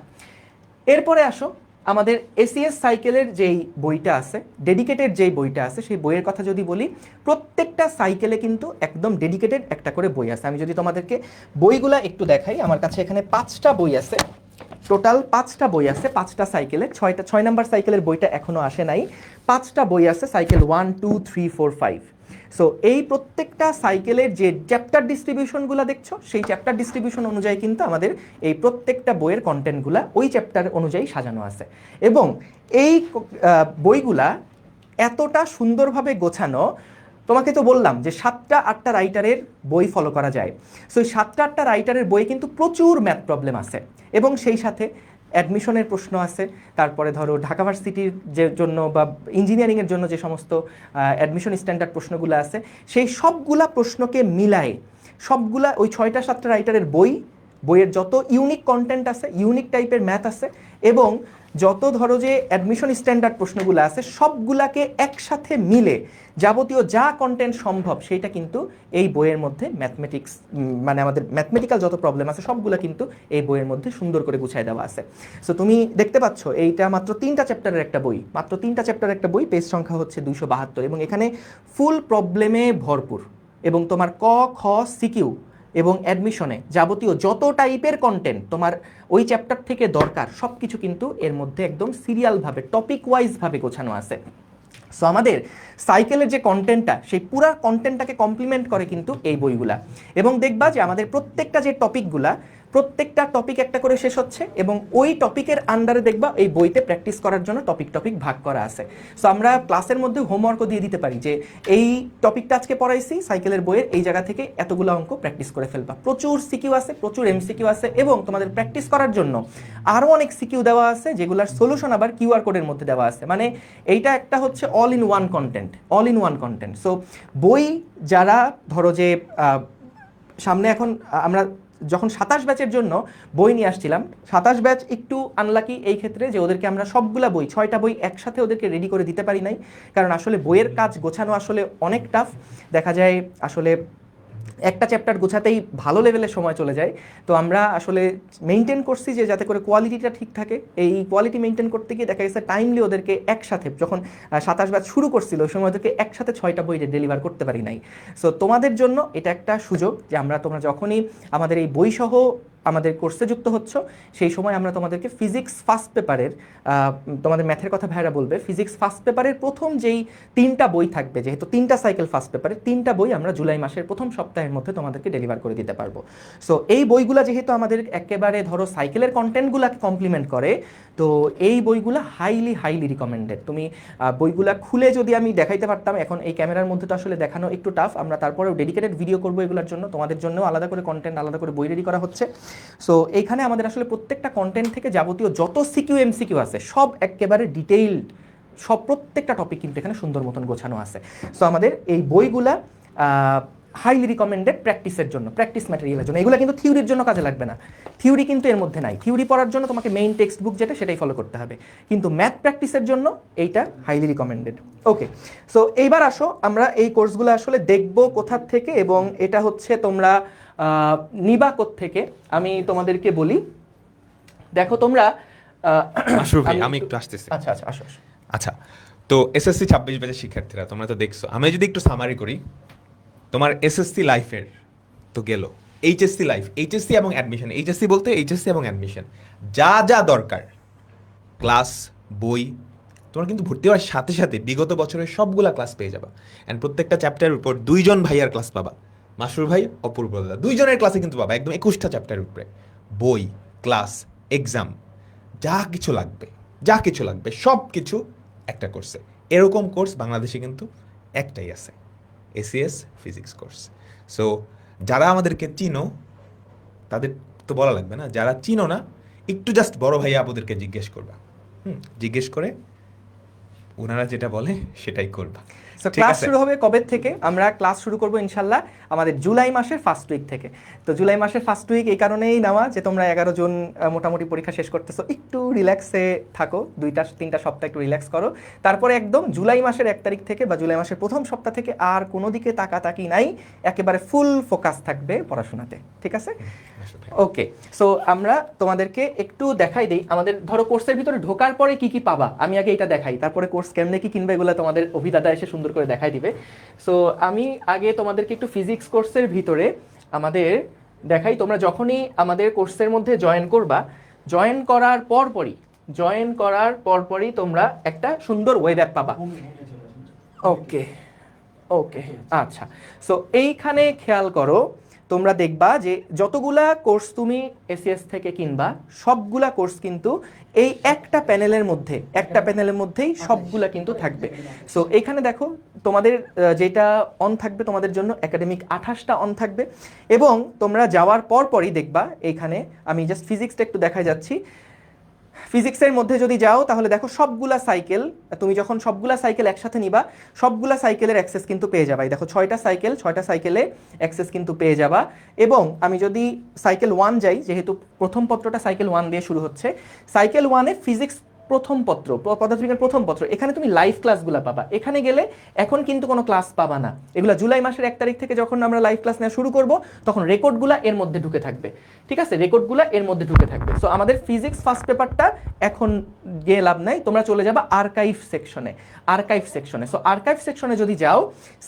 এরপরে আসো আমাদের এসিএস সাইকেলের যেই বইটা আছে, ডেডিকেটেড যেই বইটা আছে, সেই বইয়ের কথা যদি বলি, প্রত্যেকটা সাইকেলে কিন্তু একদম ডেডিকেটেড একটা করে বই আছে। আমি যদি তোমাদেরকে বইগুলা একটু দেখাই, আমার কাছে এখানে 5টা বই আছে, টোটাল 5টা বই আছে 5টা সাইকেলে। 6 নাম্বার সাইকেলের বইটা এখনো আসে নাই। 5টা বই আছে, সাইকেল 1 2 3 4 5। সো এই প্রত্যেকটা সাইকেলের যে চ্যাপ্টার ডিস্ট্রিবিউশনগুলো দেখছো, সেই চ্যাপ্টার ডিস্ট্রিবিউশন অনুযায়ী কিন্তু আমাদের এই প্রত্যেকটা বইয়ের কন্টেন্টগুলো ওই চ্যাপ্টার অনুযায়ী সাজানো আছে। এবং এই বইগুলা এতটা সুন্দরভাবে গোছানো, তোমাকে তো বললাম যে 7টা 8টা রাইটারের বই ফলো করা যায়। সো এই 7টা 8টা রাইটারের বই কিন্তু প্রচুর ম্যাথ প্রবলেম আছে, এবং সেই সাথে অ্যাডমিশনের প্রশ্ন আছে। তারপরে ধরো ঢাকা ভার্সিটির যে জন্য বা ইঞ্জিনিয়ারিংয়ের জন্য যে সমস্ত অ্যাডমিশন স্ট্যান্ডার্ড প্রশ্নগুলো আছে, সেই সবগুলা প্রশ্নকে মিলায় সবগুলা ওই 6টা 7টা রাইটারের বইয়ের যত ইউনিক কন্টেন্ট আছে, ইউনিক টাইপের ম্যাথ আছে, এবং যত ধরো যে অ্যাডমিশন স্ট্যান্ডার্ড প্রশ্নগুলো আছে, সবগুলাকে একসাথে মিলে যাবতীয় যা কন্টেন্ট সম্ভব সেইটা কিন্তু এই বইয়ের মধ্যে ম্যাথমেটিক্স, মানে আমাদের ম্যাথমেটিক্যাল যত প্রবলেম আছে সবগুলা কিন্তু এই বইয়ের মধ্যে সুন্দর করে গুছাই দেওয়া আছে। সো তুমি দেখতে পাচ্ছ এইটা মাত্র 3টা চ্যাপ্টারের একটা বই, মাত্র 3টা চ্যাপ্টারের একটা বই, পেজ সংখ্যা হচ্ছে 272, এবং এখানে ফুল প্রবলেমে ভরপুর। এবং তোমার ক খ সিকিউ এবং অ্যাডমিশনে যাবতীয় যত টাইপের কন্টেন্ট তোমার ওই চ্যাপ্টার থেকে দরকার, সব কিছু কিন্তু এর মধ্যে একদম সিরিয়ালভাবে টপিক ওয়াইজভাবে গোছানো আছে। সো আমাদের সাইকেলের যে কন্টেন্টটা, সেই পুরা কন্টেন্টটাকে কমপ্লিমেন্ট করে কিন্তু এই বইগুলা। এবং দেখবা যে আমাদের প্রত্যেকটা যে টপিকগুলা, প্রত্যেকটা টপিক একটা করে শেষ হচ্ছে, এবং ওই টপিকের আন্ডারে দেখবা এই বইতে প্র্যাকটিস করার জন্য টপিক ভাগ করা আছে। সো আমরা ক্লাসের মধ্যে হোমওয়ার্কও দিয়ে দিতে পারি যে এই টপিকটা আজকে পড়াইছি সাইকেলের বইয়ের, এই জায়গা থেকে এতগুলো অঙ্ক প্র্যাকটিস করে ফেলবা। প্রচুর সিকিউ আছে, প্রচুর এমসিকিউ আছে, এবং তোমাদের প্র্যাকটিস করার জন্য আরও অনেক সিকিউ দেওয়া আছে, যেগুলোর সলিউশন আবার কিউআর কোডের মধ্যে দেওয়া আছে। মানে এইটা একটা হচ্ছে all in one content. So বই যারা ধরো যে সামনে এখন আমরা যখন 27 ব্যাচের জন্য বই নিয়ে আসছিলাম, 27 ব্যাচ একটু আনলাকি এই ক্ষেত্রে যে ওদেরকে আমরা সবগুলা বই, 6টা বই একসাথে ওদেরকে রেডি করে দিতে পারি নাই, কারণ আসলে বইয়ের কাজ গোছানো আসলে অনেক টাফ। দেখা যায় আসলে একটা চ্যাপ্টার গোছাতেই ভালো লেভেলের সময় চলে যায়। তো আমরা আসলে মেনটেন করছি যে যাতে করে কোয়ালিটিটা ঠিক থাকে। এই কোয়ালিটি মেনটেন করতে গিয়ে দেখা গেছে টাইমলি ওদেরকে একসাথে, যখন 27 ব্যাচ শুরু করছিল ওই সময় ওদেরকে একসাথে 6টা বই ডেলিভার করতে পারি নাই। সো তোমাদের জন্য এটা একটা সুযোগ যে তোমরা যখনই আমাদের এই বইসহ আমাদের কোর্সে যুক্ত হচ্ছ, সেই সময় আমরা তোমাদেরকে ফিজিক্স ফার্স্ট পেপারের, তোমাদের ম্যাথের কথা ভাইরা বলবে, ফিজিক্স ফার্স্ট পেপারের প্রথম যেই 3টা বই থাকবে, যেহেতু 3টা সাইকেল ফার্স্ট পেপারের 3টা বই আমরা জুলাই মাসের প্রথম সপ্তাহের মধ্যে তোমাদেরকে ডেলিভার করে দিতে পারবো। সো এই বইগুলা যেহেতু আমাদের একেবারে ধরো সাইকেলের কন্টেন্টগুলোকে কমপ্লিমেন্ট করে, তো এই বইগুলা হাইলি রিকমেন্ডেড। তুমি বইগুলা খুলে যদি আমি দেখাইতে পারতাম, এখন এই ক্যামেরার মধ্যে তো আসলে দেখানো একটু টাফ, আমরা তারপরেও ডেডিকেটেড ভিডিও করবো এগুলোর জন্য, তোমাদের জন্য আলাদা করে কন্টেন্ট, আলাদা করে বই রেডি করা হচ্ছে। সো এইখানে আমাদের আসলে প্রত্যেকটা কন্টেন্ট থেকে যাবতীয় যত সিকিউ এমসিকিউ আছে সব একেবারে ডিটেইলড, সব প্রত্যেকটা টপিক কিন্তু এখানে সুন্দর মতন গোছানো আছে। সো আমাদের এই বইগুলা হাইলি রিকমেন্ডেড প্র্যাকটিসের জন্য, প্র্যাকটিস ম্যাটেরিয়ালের জন্য। এগুলো কিন্তু থিওরির জন্য কাজে লাগবে না, থিওরি কিন্তু এর মধ্যে নাই। থিওরি পড়ার জন্য তোমাকে মেইন টেক্সট বুক যেটা সেটাই ফলো করতে হবে, কিন্তু ম্যাথ প্র্যাকটিসের জন্য এইটা হাইলি রিকমেন্ডেড। ওকে, সো এইবার আসো আমরা এই কোর্সগুলো আসলে দেখবো কোথা থেকে, এবং এটা হচ্ছে তোমরা নিবা থেকে। আমি তোমাদেরকে বলি, দেখো তোমরা আমি একটু আসতেছি। আচ্ছা আসো। আচ্ছা, তো এসএসসি 26 ব্যাচের শিক্ষার্থীরা তোমরা তো দেখছো, আমি যদি একটু সামারি করি, তোমার এসএসসি লাইফের তো গেল, এইচএসসি লাইফ, এইচএসসি এবং অ্যাডমিশন, এইচএসসি বলতে এইচএসসি এবং অ্যাডমিশন যা যা দরকার, ক্লাস, বই, তোমরা কিন্তু ভর্তি হওয়ার সাথে সাথে বিগত বছরের সবগুলা ক্লাস পেয়ে যাবা। অ্যান্ড প্রত্যেকটা চ্যাপ্টারের উপর 2জন ভাইয়ার ক্লাস পাবা, মাসুর ভাই, অপূর্ব দাদা, 2জনের ক্লাসে কিন্তু পাবা, একদম 21টা চ্যাপ্টারের উপরে বই, ক্লাস, এক্সাম, যা কিছু লাগবে সব কিছু একটা কোর্সে। এরকম কোর্স বাংলাদেশে কিন্তু একটাই আছে, এসিএস ফিজিক্স কোর্স। সো যারা আমাদেরকে চিনো তাদের তো বলা লাগবে না, যারা চিনো না একটু জাস্ট বড় ভাইয়া আপুদেরকে জিজ্ঞেস করবা, জিজ্ঞেস করে ওনারা যেটা বলে সেটাই করবা। সো ঠিক ক্লাস আছে। শুরু হবে কবে থেকে? আমরা ক্লাস শুরু করব ইনশাল্লাহ আমাদের জুলাই মাসের ফার্স্ট উইক থেকে। তো জুলাই মাসের ফার্স্ট উইক এই কারণেই নেওয়া যে তোমরা 11 জন মোটামুটি পরীক্ষা শেষ করতেছো, একটু রিল্যাক্সে থাকো, 2-3টা সপ্তাহ একটু রিল্যাক্স করো, তারপরে একদম জুলাই মাসের 1 তারিখ থেকে বা জুলাই মাসের প্রথম সপ্তাহ থেকে আর কোনো দিকে তাকাতাকি নাই, একেবারে ফুল ফোকাস থাকবে পড়াশোনাতে, ঠিক আছে? ওকে, সো আমরা তোমাদেরকে একটু দেখাই দিই আমাদের ধরো কোর্সের ভিতরে ঢোকার পরে কি কি পাবা। আমি আগে এটা দেখাই, তারপরে কোর্স কেমনে কি কিনবে এগুলো তোমাদের অভিদাদা এসে সুন্দর করে দেখাই দিবে। সো আমি আগে তোমাদেরকে একটু ফিজিক্স কোর্সের ভিতরে আমাদের দেখাই। তোমরা যখনই আমাদের কোর্সের মধ্যে জয়েন করবা, জয়েন করার পরপরই তোমরা একটা সুন্দর ওয়েব অ্যাপ পাবা। ওকে ওকে, আচ্ছা। সো এইখানে খেয়াল করো, তোমরা দেখবা যে যতগুলা কোর্স তুমি এসিএস থেকে কিনবা সবগুলা কোর্স কিন্তু এই একটা প্যানেলের মধ্যেই সবগুলা কিন্তু থাকবে। সো এইখানে দেখো তোমাদের যেটা অন থাকবে তোমাদের জন্য একাডেমিক 28টা অন থাকবে, এবং তোমরা যাওয়ার পরই দেখবা এইখানে আমি জাস্ট ফিজিক্সটা একটু দেখাই যাচ্ছি। ফিজিক্সের মধ্যে যদি যাও তাহলে দেখো সবগুলা সাইকেল, তুমি যখন সবগুলা সাইকেল একসাথে নিবা সবগুলা সাইকেলের অ্যাক্সেস কিন্তু পেয়ে যাবা। দেখো 6টা সাইকেলে অ্যাক্সেস কিন্তু পেয়ে যাবা। এবং আমি যদি সাইকেল 1 যাই, যেহেতু প্রথম পত্রটা সাইকেল 1 দিয়ে শুরু হচ্ছে, সাইকেল 1-এ ফিজিক্স প্রথম পত্র, পদার্থবিজ্ঞান প্রথম পত্র, এখানে তুমি লাইভ ক্লাসগুলো পাবা। এখানে গেলে এখন কিন্তু কোনো ক্লাস পাবা না, এগুলা জুলাই মাসের 1 তারিখ থেকে যখন আমরা লাইভ ক্লাস নেওয়া শুরু করব তখন রেকর্ডগুলা এর মধ্যে ঢুকে থাকবে, ঠিক আছে? রেকর্ডগুলা এর মধ্যে ঢুকে থাকবে। সো আমাদের ফিজিক্স ফার্স্ট পেপারটা এখন গিয়ে লাভ নাই, তোমরা চলে যাবা আর্কাইভ সেকশনে। সো আর্কাইভ সেকশনে যদি যাও,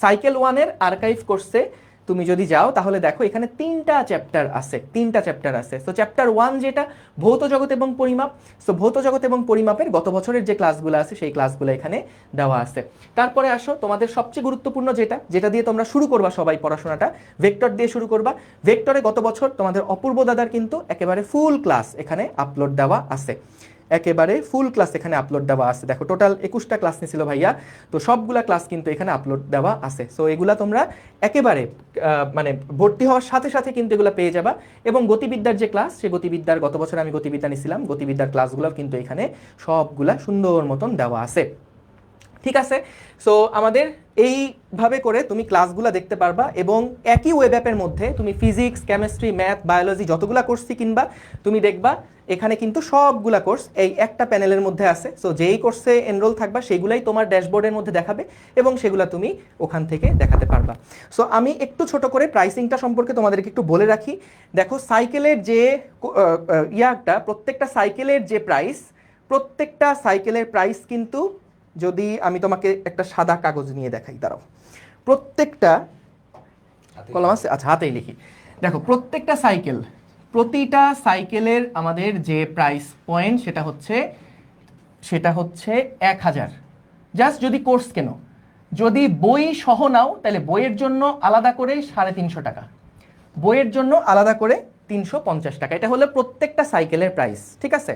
সাইকেল 1-এর আর্কাইভ কোর্সে তুমি যদি যাও তাহলে দেখো এখানে 3টা চ্যাপ্টার আছে। সো চ্যাপ্টার 1 যেটা ভৌত জগৎ এবং পরিমাপ, সো ভৌত জগৎ এবং পরিমাপের গত বছরের যে ক্লাসগুলো আছে সেই ক্লাসগুলো এখানে দেওয়া আছে। তারপরে আসো তোমাদের সবচেয়ে গুরুত্বপূর্ণ যেটা দিয়ে তোমরা শুরু করবা সবাই পড়াশোনাটা, ভেক্টর দিয়ে শুরু করবা। ভেক্টরে গত বছর তোমাদের অপূর্ব দাদার কিন্তু একেবারে ফুল ক্লাস এখানে আপলোড দেওয়া আছে, দেখো টোটাল 21টা ক্লাস নিয়েছিল ভাইয়া, তো সবগুলা ক্লাস কিন্তু এখানে আপলোড দেওয়া আছে। সো এগুলা তোমরা একেবারে মানে ভর্তি হওয়ার সাথে সাথে কিন্তু এগুলো পেয়ে যাবা। এবং গতিবিদ্যার যে ক্লাস, সে গতিবিদ্যার গত বছর আমি গতিবিদ্যা নিয়েছিলাম, গতিবিদ্যার ক্লাসগুলো কিন্তু এখানে সবগুলা সুন্দর মতন দেওয়া আছে, ঠিক আছে? সো আমাদের এইভাবে করে তুমি ক্লাসগুলো দেখতে পারবা, এবং একই ওয়েব অ্যাপের মধ্যে তুমি ফিজিক্স, কেমিস্ট্রি, ম্যাথ, বায়োলজি যতগুলা কোর্সই কিনবা তুমি দেখবা এখানে কিন্তু সবগুলা কোর্স এই একটা প্যানেলের মধ্যে আছে। সো যেই কোর্সে এনরোল থাকবা সেগুলাই তোমার ড্যাশবোর্ডের মধ্যে দেখাবে এবং সেগুলা তুমি ওখান থেকে দেখাতে পারবা। সো আমি একটু ছোট করে প্রাইসিংটা সম্পর্কে তোমাদেরকে একটু বলে রাখি। দেখো সাইকেলের যে প্রত্যেকটা সাইকেলের প্রাইস কিন্তু, যদি আমি তোমাকে একটা সাদা কাগজ নিয়ে দেখাই, দাঁড়াও, প্রত্যেকটা কলম আছে, আচ্ছা হাতেই লিখি। দেখো প্রতিটা সাইকেলের আমাদের যে প্রাইস পয়েন্ট সেটা হচ্ছে 1000, জাস্ট যদি কোর্স কেনো। যদি বই সহ নাও তাহলে বইয়ের জন্য আলাদা করে 350 টাকা, বইয়ের জন্য আলাদা করে 350 টাকা, এটা হলো প্রত্যেকটা সাইকেলের প্রাইস, ঠিক আছে?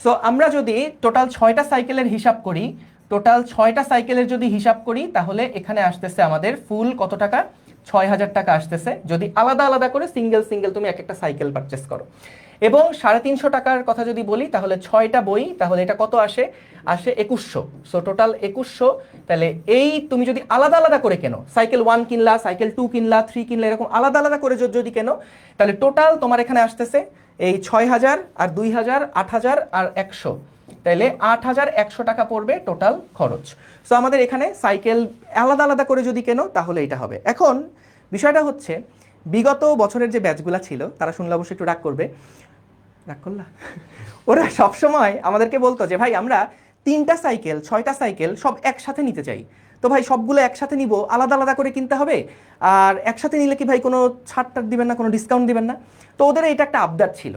সো আমরা যদি টোটাল 6টা সাইকেলের হিসাব করি তাহলে এখানে আসতেছে আমাদের ফুল কত টাকা, 6000 টাকা আসতেছে যদি আলাদা আলাদা করে সিঙ্গেল তুমি একটা সাইকেল পারচেস করো। এবং 350 টাকার কথা যদি বলি তাহলে 6টা বই, তাহলে এটা কত আসে 2100। So total 2100। তাহলে এই তুমি যদি আলাদা আলাদা করে কেনো, সাইকেল 1 কিনলা, সাইকেল 2 কিনলা, 3 কিনলা, এরকম আলাদা আলাদা করে যদি কেনো তাহলে টোটাল তোমার এখানে আসতেছে এই 6000 আর 2000, 8000 আর 100, তাহলে 8100 টাকা পড়বে টোটাল খরচ। সো আমাদের এখানে সাইকেল আলাদা আলাদা করে যদি কেনো তাহলে এটা হবে। এখন বিষয়টা হচ্ছে বিগত বছরের যে ব্যাচগুলো ছিল তারা শুনলে অবশ্যই একটু রাগ করলা ওরা সবসময় আমাদেরকে বলতো যে ভাই আমরা 3টা সাইকেল 6টা সাইকেল সব একসাথে নিতে চাই, তো ভাই সবগুলো একসাথে নিব, আলাদা আলাদা করে কিনতে হবে, আর একসাথে নিলে কি ভাই কোনো ছাড় দিবেন না, কোনো ডিসকাউন্ট দিবেন না? তো ওদের এটা একটা আবদার ছিল।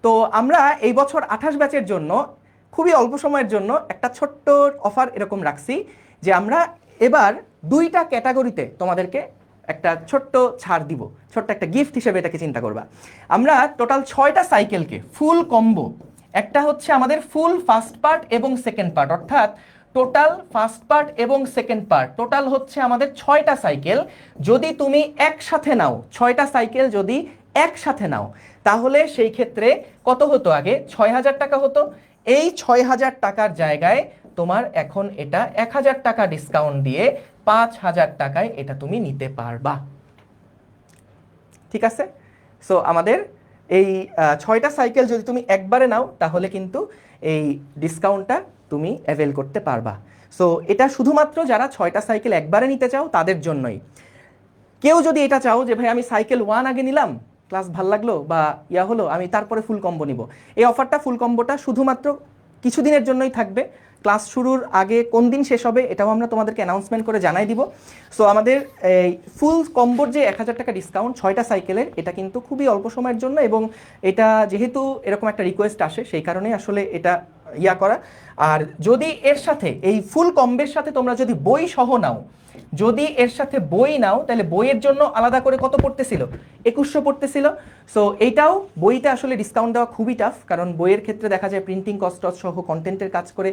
তো আমরা এই বছর 28 ব্যাচের জন্য খুবই অল্প সময়ের জন্য একটা ছোট্ট অফার এরকম রাখছি যে আমরা এবার 2টা ক্যাটাগরিতে তোমাদেরকে একটা ছোট্ট ছাড় দিব, ছোট্ট একটা গিফট হিসেবে এটাকে চিন্তা করবা। আমরা টোটাল 6টা সাইকেলকে ফুল কম্বো, একটা হচ্ছে আমাদের ফুল ফার্স্ট পার্ট এবং সেকেন্ড পার্ট, অর্থাৎ টোটাল ফার্স্ট পার্ট এবং সেকেন্ড পার্ট টোটাল হচ্ছে আমাদের 6টা সাইকেল। যদি তুমি একসাথে নাও, 6টা সাইকেল যদি একসাথে নাও তাহলে সেই ক্ষেত্রে কত হতো, আগে 6000 টাকা হতো, এই 6000 টাকার জায়গায় তোমার এখন এটা 1000 টাকা ডিসকাউন্ট দিয়ে 5,000 টাকায় এটা তুমি নিতে পারবা। ঠিক আছে, সো আমাদের এই 6টা সাইকেল যদি তুমি একবারে নাও তাহলে কিন্তু এই ডিসকাউন্টটা তুমি অ্যাভেল করতে পারবা। সো এটা শুধুমাত্র যারা 6টা সাইকেল একবারে নিতে চাও তাদের জন্যই। কেউ যদি এটা চাও যে ভাই আমি সাইকেল 1 আগে নিলাম, ক্লাস ভাল লাগলো বা ইয়া হলো, আমি তারপরে ফুল কম্বো নিব, এই অফারটা ফুল কম্বোটা শুধুমাত্র কিছুদিনের জন্যই থাকবে। ক্লাস শুরুর আগে কোন দিন শেষ হবে এটাও আমরা তোমাদেরকে অ্যানাউন্সমেন্ট করে জানাই দিব। সো আমাদের এই ফুল কম্বোর যে 1,000 টাকা ডিসকাউন্ট 6টা সাইকেলের, এটা কিন্তু খুবই অল্প সময়ের জন্য, এবং এটা যেহেতু এরকম একটা রিকোয়েস্ট আসে সেই কারণেই আসলে এটা ইয়া করা। আর যদি এর সাথে এই ফুল কম্বের সাথে তোমরা যদি বই সহ নাও, যদি এর সাথে বই নাও তাহলে বইয়ের জন্য আলাদা করে কত পড়তেছিল, 2100 পড়তেছিল। সো এইটাও বইতে আসলে ডিসকাউন্ট দেওয়া খুবই টাফ, কারণ বইয়ের ক্ষেত্রে দেখা যায় প্রিন্টিং কস্ট সহ কন্টেন্টের কাজ করে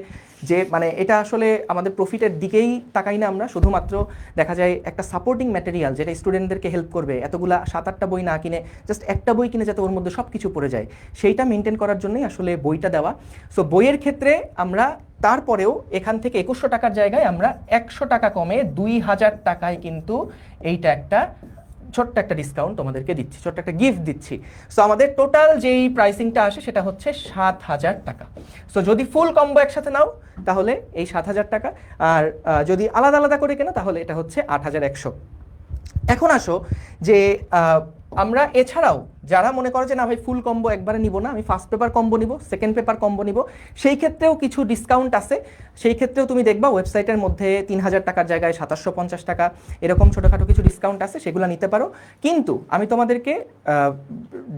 যে মানে এটা আসলে আমাদের প্রফিটের দিকেই তাকাই না আমরা, শুধুমাত্র দেখা যায় একটা সাপোর্টিং ম্যাটেরিয়াল যেটা স্টুডেন্টদেরকে হেল্প করবে, এতগুলা 7-8টা বই না কিনে জাস্ট একটা বই কিনে যাতে ওর মধ্যে সব কিছু পড়ে যায়, সেইটা মেনটেন করার জন্যই আসলে বইটা দেওয়া। সো বইয়ের ক্ষেত্রে আমরা তারপরেও এখান থেকে 2100 টাকার জায়গায় আমরা 100 টাকা কমে 2000 টাকায় কিন্তু এইটা একটা ছোট্ট একটা ডিসকাউন্ট তোমাদেরকে দিচ্ছি, ছোট্ট একটা গিফট দিচ্ছি। সো আমাদের টোটাল যেই প্রাইসিংটা আসে সেটা হচ্ছে 7,000 টাকা। সো যদি ফুল কম্বো একসাথে নাও তাহলে এই 7,000 টাকা, আর যদি আলাদা আলাদা করে কেনো তাহলে এটা হচ্ছে 8,100। এখন আসো যে আমরা এছাড়াও যারা মনে করো যে না ভাই ফুল কম্বো একবারে নিব না, আমি ফার্স্ট পেপার কম্বো নিব, সেকেন্ড পেপার কম্বো নিব, সেই ক্ষেত্রেও কিছু ডিসকাউন্ট আছে। সেই ক্ষেত্রেও তুমি দেখবা ওয়েবসাইটের মধ্যে 3,000 টাকার জায়গায় 750 টাকা এরকম ছোটোখাটো কিছু ডিসকাউন্ট আছে, সেগুলো নিতে পারো। কিন্তু আমি তোমাদেরকে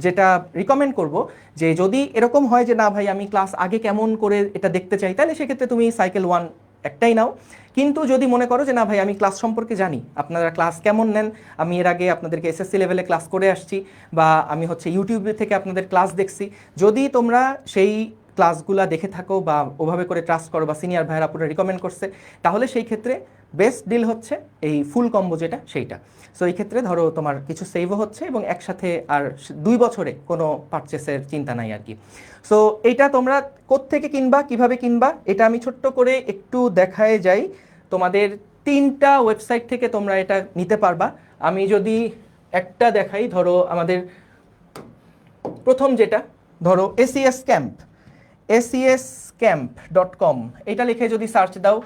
যেটা রিকমেন্ড করব যে যদি এরকম হয় যে না ভাই আমি ক্লাস আগে কেমন করে এটা দেখতে চাই, তাহলে সেক্ষেত্রে তুমি সাইকেল 1 একটাই নাও। কিন্তু যদি মনে করো যে না ভাই আমি ক্লাস সম্পর্কে জানি, আপনারা ক্লাস কেমন নেন, আমি এর আগে আপনাদেরকে এসএসসি লেভেলে ক্লাস করে আসছি, বা আমি হচ্ছে ইউটিউব থেকে আপনাদের ক্লাস দেখছি, যদি তোমরা সেই ক্লাসগুলা দেখে থাকো বা ওভাবে করে ট্রাস্ট করো বা সিনিয়র ভাইয়ের আপুরা রিকমেন্ড করছে, তাহলে সেই ক্ষেত্রে বেস্ট ডিল হচ্ছে এই ফুল কম্বো যেটা সেইটা। সো এই ক্ষেত্রে ধরো তোমার কিছু সেভও হচ্ছে এবং একসাথে আর 2 বছরে কোনো পারচেসের চিন্তা নাই আর কি। সো এইটা তোমরা কোত্থেকে কিনবা, কিভাবে কিনবা, এটা আমি ছোট্ট করে একটু দেখায় যাই। তোমাদের 3টা ওয়েবসাইট থেকে তোমরা এটা নিতে পারবা। আমি যদি একটা দেখাই, ধরো আমাদের প্রথম যেটা, ধরো ACS ক্যাম্প, acescamp.com, এটা লিখে যদি সার্চ দাও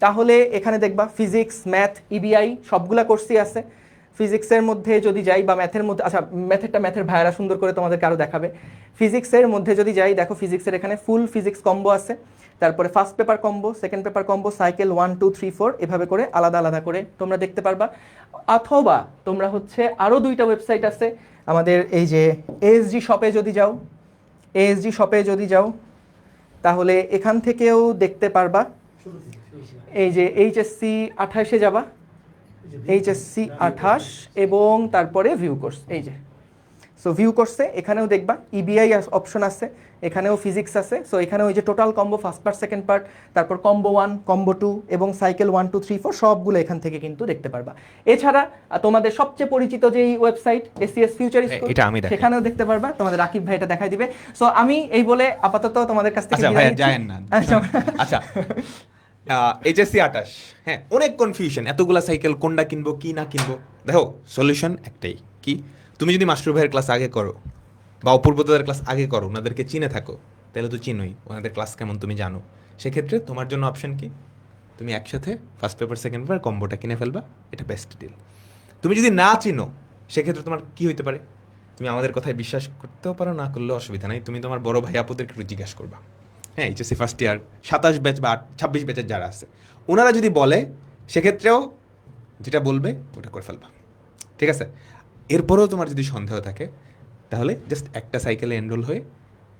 তাহলে এখানে দেখবা ফিজিক্স, ম্যাথ, ইবিআই সবগুলা কোর্সই আছে। ফিজিক্সের মধ্যে যদি যাই বা ম্যাথের মধ্যে, আচ্ছা ম্যাথের ভাইয়ারা সুন্দর করে তোমাদেরকে আরও দেখাবে। ফিজিক্সের মধ্যে যদি যাই, দেখো ফিজিক্সের এখানে ফুল ফিজিক্স কম্বো আছে, তারপরে first paper combo, second paper combo, cycle 1, 2, 3, 4 এভাবে করে আলাদা আলাদা করে তোমরা দেখতে পারবা। অথবা তোমরা হচ্ছে আরও 2টা ওয়েবসাইট আছে আমাদের, এই যে ASG শপে যদি যাও, ASG শপে যদি যাও তাহলে এখান থেকেও দেখতে পারবা। এই যে HSC 28-এ যাবা, HSC 28 এবং তারপরে ভিউ কোর্স, এই যে সো ভিউ কোর্সে এখানেও দেখবা ইবিআই অপশন আছে, এখানেও ফিজিক্স আছে। সো এখানে ওই যে total combo first part, second part, তারপর কম্বো 1, কম্বো 2 এবং সাইকেল 1, 2, 3, 4 সবগুলো এখান থেকে কিন্তু দেখতে পারবা। এছাড়া তোমাদের সবচেয়ে পরিচিত যে ওয়েবসাইট ACS ফিউচার স্কুল, সেখানেও দেখতে পারবা, তোমাদের রাকিব ভাই এটা দেখাই দিবে। সো আমি এই বলে আপাতত তোমাদের কাছ থেকে বিদায় নিচ্ছি। আচ্ছা HSC 28, হ্যাঁ অনেক কনফিউশন, এতগুলা সাইকেল কোনটা কিনবো কি না কিনবো। দেখো সলিউশন একটাই, কি তুমি যদি মাস্টার ভাইয়ের ক্লাস আগে করো বা অপূর্বতাদের ক্লাস আগে করো, ওনাদেরকে চিনে থাকো, তাহলে তো চিনোই ওনাদের ক্লাস কেমন তুমি জানো। সেক্ষেত্রে তোমার জন্য অপশন কি, তুমি একসাথে ফার্স্ট পেপার সেকেন্ড পেপার কম্বোটা কিনে ফেলবা, এটা বেস্ট ডিল। তুমি যদি না চিনো সেক্ষেত্রে তোমার কি হইতে পারে, তুমি আমাদের কথায় বিশ্বাস করতেও পারো, না করলেও অসুবিধা নাই, তুমি তোমার বড় ভাই আপুদেরকে একটু জিজ্ঞাসা করবা। হ্যাঁ HSC ফার্স্ট ইয়ার 27 ব্যাচ বা 26 ব্যাচের যারা আছে, ওনারা যদি বলে সেক্ষেত্রেও যেটা বলবে ওটা করে ফেলবা, ঠিক আছে। এরপরেও তোমার যদি সন্দেহ থাকে তাহলে জাস্ট একটা সাইকেলে এনরোল হয়ে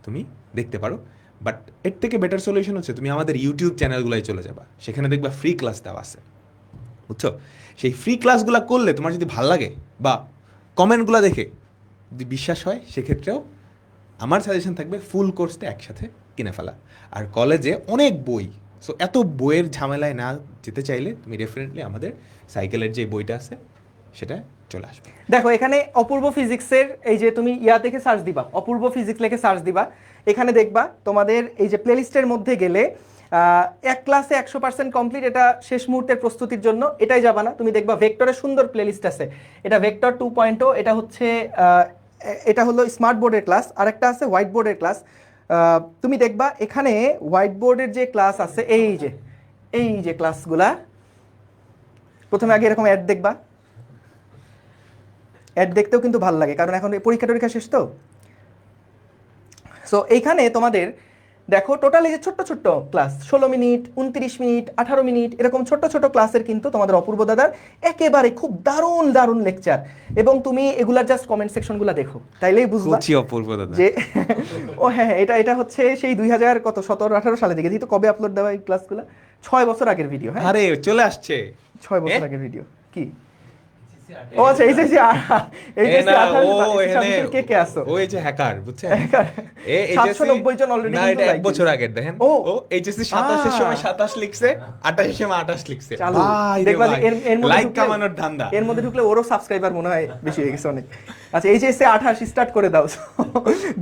তুমি দেখতে পারো। বাট এর থেকে বেটার সলিউশন হচ্ছে তুমি আমাদের ইউটিউব চ্যানেলগুলোয় চলে যাবা, সেখানে দেখবা ফ্রি ক্লাস দেওয়া আছে, বুঝছো। সেই ফ্রি ক্লাসগুলো করলে তোমার যদি ভালো লাগে বা কমেন্টগুলো দেখে যদি বিশ্বাস হয়, সেক্ষেত্রেও আমার সাজেশন থাকবে ফুল কোর্সটা একসাথে কিনে ফেলা। আর কলেজে অনেক বই, সো এত বইয়ের ঝামেলায় না যেতে চাইলে তুমি ডেফিনেটলি আমাদের সাইকেলের যে বইটা আছে সেটা চলে আসবে। দেখো এখানে অপূর্ব ফিজিক্সের এই যে তুমি ইয়া দেখে সার্চ দিবা, অপূর্ব ফিজিক্স লিখে সার্চ দিবা, এখানে দেখবা তোমাদের এই যে প্লেলিস্টের মধ্যে গেলে এক ক্লাসে 100% কমপ্লিট, এটা শেষ মুহূর্তের প্রস্তুতির জন্য। এটাই যাবা না, তুমি দেখবা ভেক্টরের সুন্দর প্লেলিস্ট আছে। এটা ভেক্টর 2.0, এটা হচ্ছে এটা হলো স্মার্ট বোর্ডের ক্লাস, আর একটা আছে হোয়াইট বোর্ডের ক্লাস। তুমি দেখবা এখানে হোয়াইট বোর্ডের যে ক্লাস আছে, এই যে ক্লাসগুলা, প্রথমে আগে এরকম অ্যাড দেখবা। অ্যাড দেখতেও কিন্তু ভালো লাগে, কারণ এখন পরীক্ষা টরীক্ষা শেষ তো। সো এইখানে তোমাদের দেখো টোটাল এই যে ছোট্ট ছোট্ট ক্লাস, 16 মিনিট, 29 মিনিট, 18 মিনিট, এরকম ছোট্ট ছোট ক্লাসের কিন্তু তোমাদের অপূর্ব দাদার একেবারে খুব দারুণ দারুণ লেকচার। এবং তুমি এগুলার জাস্ট কমেন্ট সেকশনগুলো দেখো, তাইলেই বুঝবা অপূর্ব দাদা যে ও হ্যাঁ, এটা হচ্ছে সেই 2017-18 সালে দেখেছি তো। কবে আপলোড দেওয়া এই ক্লাসগুলো? 6 বছর আগের ভিডিও। হ্যাঁ, আরে চলে আসছে 6 বছর আগের ভিডিও। কি ও আচ্ছা, এইচএসসি কে কে আসো? ও এই যে হ্যাকার, বুঝছেন? 790 জন অলরেডি। না, এটা এক বছর আগের। দেখেন ও এইচএসসি 27 এর সময় 27 লিখছে, 28 এর সময় 28 লিখছে। ভাই দেখবা লাইক কামানোর ধান্দা। এর মধ্যে ঢুকলে ওরও সাবস্ক্রাইবার মনে হয় বেশি হয়ে গেছে অনেক। আচ্ছা, এইচএসসি 28 স্টার্ট করে দাও।